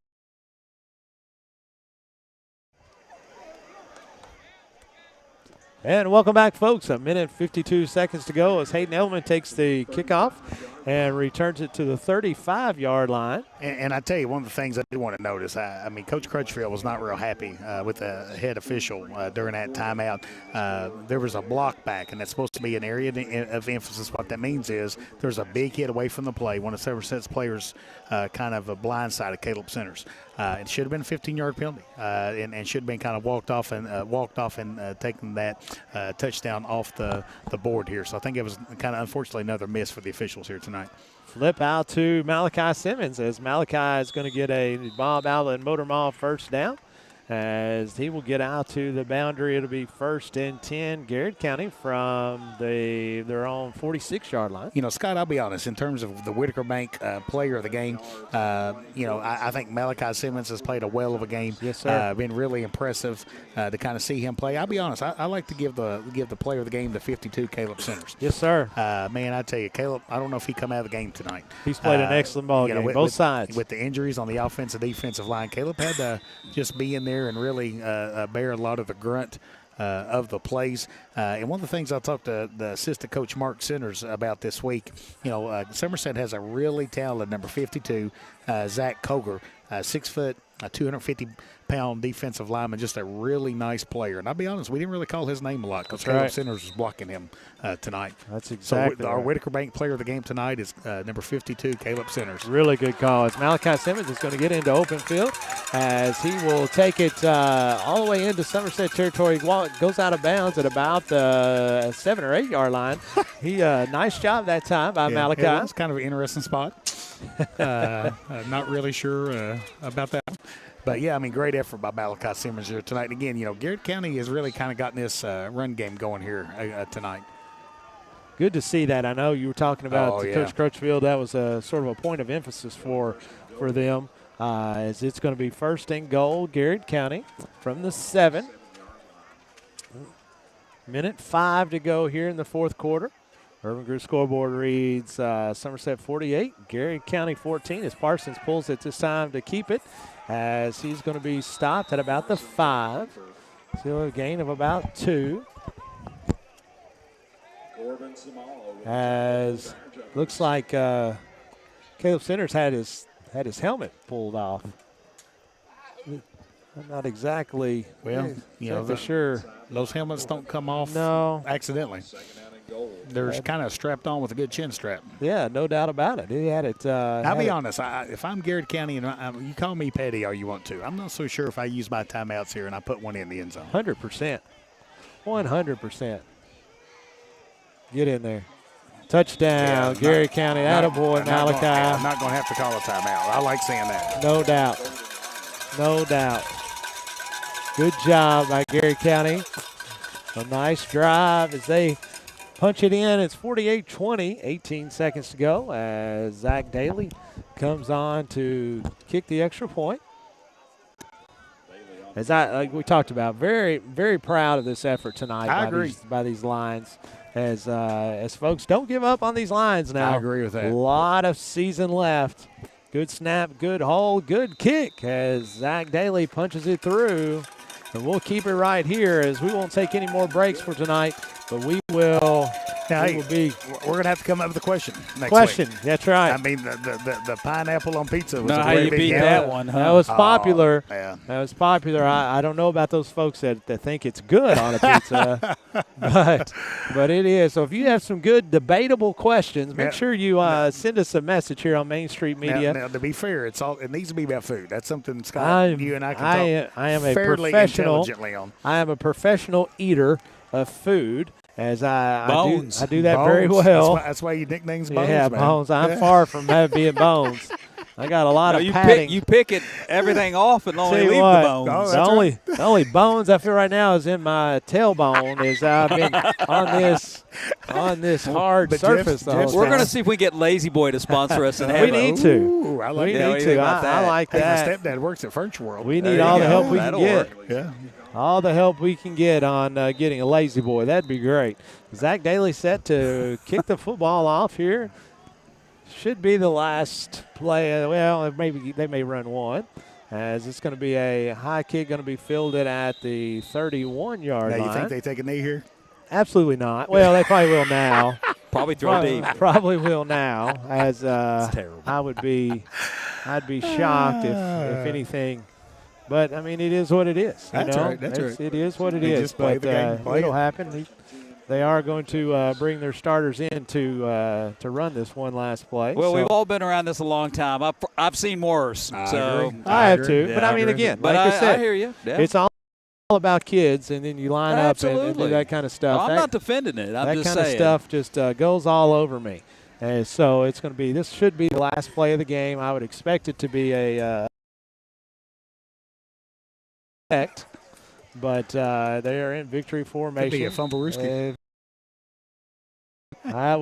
And welcome back, folks. A minute 52 seconds to go as Hayden Elman takes the kickoff and returns it to the 35-yard line. And I tell you, one of the things I do want to notice, I mean, Coach Crutchfield was not real happy with the head official during that timeout. There was a block back, and that's supposed to be an area of emphasis. What that means is there's a big hit away from the play. One of Somerset's players kind of blindsided Caleb Centers. It should have been a 15-yard penalty, and should have been kind of walked off and taken that touchdown off the board here. So I think it was kind of, unfortunately, another miss for the officials here tonight. Flip out to Malachi Simmons as Malachi is going to get a Bob Allen Motor Mall first down. As he will get out to the boundary. It'll be 1st and 10, Garrett County from their own 46-yard line. You know, Scott, I'll be honest, in terms of the Whitaker Bank player of the game, I think Malachi Simmons has played a well of a game. Yes, sir. Been really impressive to kind of see him play. I'll be honest, I like to give the player of the game to 52, Caleb Centers. Yes, sir. Man, I tell you, Caleb, I don't know if he come out of the game tonight. He's played an excellent ball game, both sides. With the injuries on the offensive, defensive line, Caleb had to just be in there and really bear a lot of the grunt of the plays. And one of the things I talked to the assistant coach Mark Centers about this week, Somerset has a really talented number 52, Zach Koger, 6 foot, 250-pound defensive lineman, just a really nice player. And I'll be honest, we didn't really call his name a lot because Caleb Centers was blocking him tonight. That's exactly So our Whitaker Bank player of the game tonight is number 52, Caleb Centers. Really good call. As Malachi Simmons is going to get into open field as he will take it all the way into Somerset territory. Goes out of bounds at about the 7 or 8 yard line. Nice job that time by Malachi. Yeah, it's kind of an interesting spot. Not really sure about that. But, yeah, I mean, great effort by Malachi Simmons here tonight. And again, Garrett County has really kind of gotten this run game going here tonight. Good to see that. I know you were talking about Coach Crutchfield. That was sort of a point of emphasis for them as it's going to be 1st and goal, Garrett County from the 7. Minute 5 to go here in the fourth quarter. Urban Group scoreboard reads Somerset 48, Garrett County 14 as Parsons pulls it this time to keep it as he's going to be stopped at about the 5. Still a gain of about 2. As looks like Caleb Centers had his helmet pulled off. I'm not exactly sure. Those helmets don't come off accidentally. They're kind of strapped on with a good chin strap. Yeah, no doubt about it. He had it. I'll be honest. If I'm Garrett County and you call me petty all you want to, I'm not so sure if I use my timeouts here and I put one in the end zone. 100%. 100%. Get in there. Touchdown, Garrett County. Attaboy, Malachi. I'm not going to have to call a timeout. I like saying that. No doubt. No doubt. Good job by Garrett County. A nice drive as they punch it in. It's 48-20, 18 seconds to go as Zach Daly comes on to kick the extra point. as like we talked about, very, very proud of this effort tonight. I agree. By these lines. As folks don't give up on these lines now. I agree with that. A lot of season left. Good snap, good hold, good kick as Zach Daly punches it through. And we'll keep it right here as we won't take any more breaks for tonight, but we will. We're going to have to come up with a question next week. That's right. I mean, the pineapple on pizza was no, a how very you big beat hit. that one, huh? That was popular. Yeah. That was popular. I don't know about those folks that think it's good on a pizza, but it is. So if you have some good debatable questions, make sure you send us a message here on Main Street Media. Now, to be fair, it needs to be about food. That's something, Scott, you and I can talk I am a fairly professional. intelligently on. I am a professional eater of food. As I do that Bones. very well. That's why your nickname's Bones, Yeah, man. Bones. I'm far from being Bones. I got a lot of padding. You pick everything off and only Tell you leave what, the bones. The only bones I feel right now is in my tailbone. Is I've been on this hard surface. We're going to see if we get Lazy Boy to sponsor us. And we need to. Ooh, I like we that. need to. I like that. My stepdad works at Furniture World. We need all the help we can get. Yeah. All the help we can get on getting a Lazy Boy. That'd be great. Zach Daly set to kick the football off here. Should be the last play. Well, maybe they may run one, as it's going to be a high kick going to be fielded at the 31-yard line. Now, you think they take a knee here? Absolutely not. Well, they probably will now. Probably throw deep. Probably will now, as terrible. I'd be shocked if anything. But, I mean, it is what it is. That's right. It is what it They is. just play But the game. it'll happen. They are going to bring their starters in to run this one last play. Well, we've all been around this a long time. I've seen worse. I have too. But, I mean, again, like I said, I hear you. Yeah. It's all about kids, and then you line up and do that kind of stuff. No, I'm not defending it. I'm just saying. That kind of stuff just goes all over me. And so it's going to be – this should be the last play of the game. I would expect it to be a but they are in victory formation. Could be a fumble-rooski. That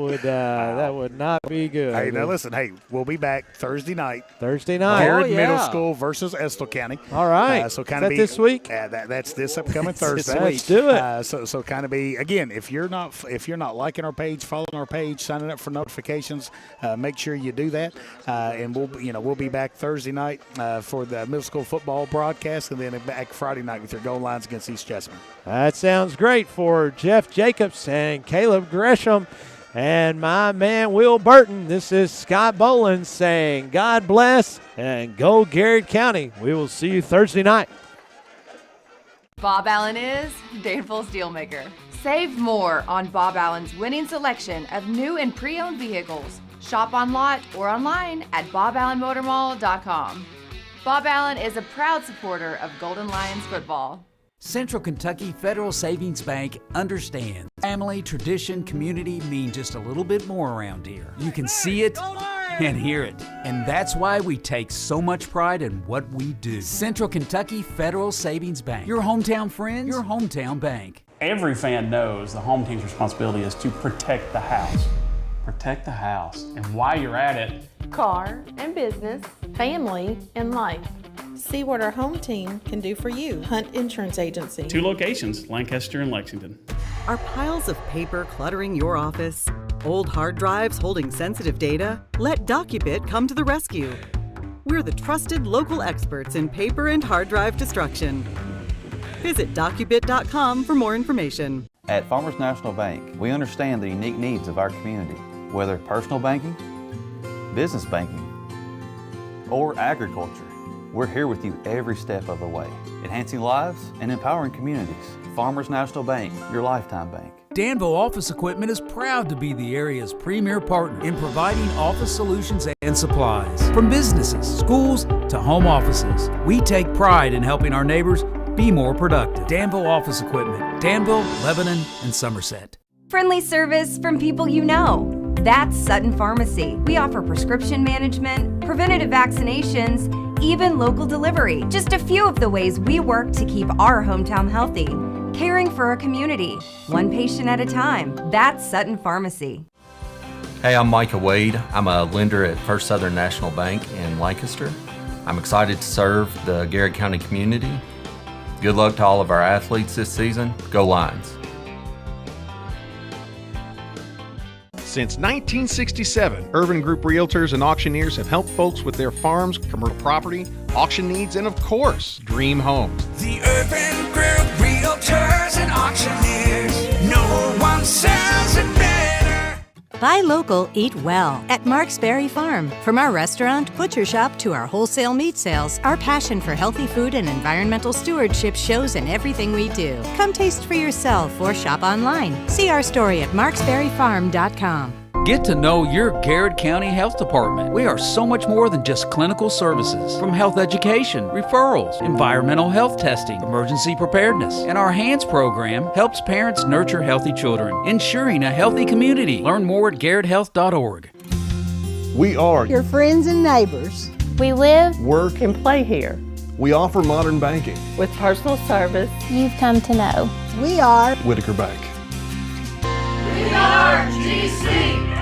would not be good. Hey, now listen. Hey, we'll be back Thursday night. Garrard Middle School versus Estill County. All right. So kind of be this week. That's this upcoming Thursday. Let's do it. So kind of be again. If you're not liking our page, following our page, signing up for notifications, make sure you do that. And we'll be back Thursday night for the middle school football broadcast, and then back Friday night with your goal lines against East Jessamine. That sounds great for Jeff Jacobs and Caleb Gresham. And my man, Will Burton. This is Scott Boland saying God bless and go Garrard County. We will see you Thursday night. Bob Allen is Danville's Dealmaker. Save more on Bob Allen's winning selection of new and pre-owned vehicles. Shop on lot or online at boballenmotormall.com. Bob Allen is a proud supporter of Golden Lions football. Central Kentucky Federal Savings Bank understands family, tradition, community mean just a little bit more around here. You can see it and hear it, and that's why we take so much pride in what we do. Central Kentucky Federal Savings Bank. Your hometown friends, your hometown bank. Every fan knows the home team's responsibility is to protect the house. Protect the house. And while you're at it, car and business, family and life. See what our home team can do for you. Hunt Insurance Agency. 2 locations, Lancaster and Lexington. Are piles of paper cluttering your office? Old hard drives holding sensitive data? Let DocuBit come to the rescue. We're the trusted local experts in paper and hard drive destruction. Visit DocuBit.com for more information. At Farmers National Bank, we understand the unique needs of our community, whether personal banking, business banking, or agriculture. We're here with you every step of the way, enhancing lives and empowering communities. Farmers National Bank, your lifetime bank. Danville Office Equipment is proud to be the area's premier partner in providing office solutions and supplies. From businesses, schools, to home offices, we take pride in helping our neighbors be more productive. Danville Office Equipment, Danville, Lebanon, and Somerset. Friendly service from people you know. That's Sutton Pharmacy. We offer prescription management, preventative vaccinations, even local delivery. Just a few of the ways we work to keep our hometown healthy. Caring for our community, one patient at a time. That's Sutton Pharmacy. Hey, I'm Micah Wade. I'm a lender at First Southern National Bank in Lancaster. I'm excited to serve the Garrard County community. Good luck to all of our athletes this season. Go Lions. Since 1967, Urban Group Realtors and Auctioneers have helped folks with their farms, commercial property, auction needs, and of course, dream homes. The Urban Group Realtors and Auctioneers. No one sells it better. Buy local, eat well at Mark's Berry Farm. From our restaurant, butcher shop to our wholesale meat sales, our passion for healthy food and environmental stewardship shows in everything we do. Come taste for yourself or shop online. See our story at marksberryfarm.com. Get to know your Garrard County Health Department. We are so much more than just clinical services. From health education, referrals, environmental health testing, emergency preparedness, and our HANDS program helps parents nurture healthy children, ensuring a healthy community. Learn more at garretthealth.org. We are your friends and neighbors. We live, work, and play here. We offer modern banking. With personal service you've come to know. We are Whitaker Bank. We are GC.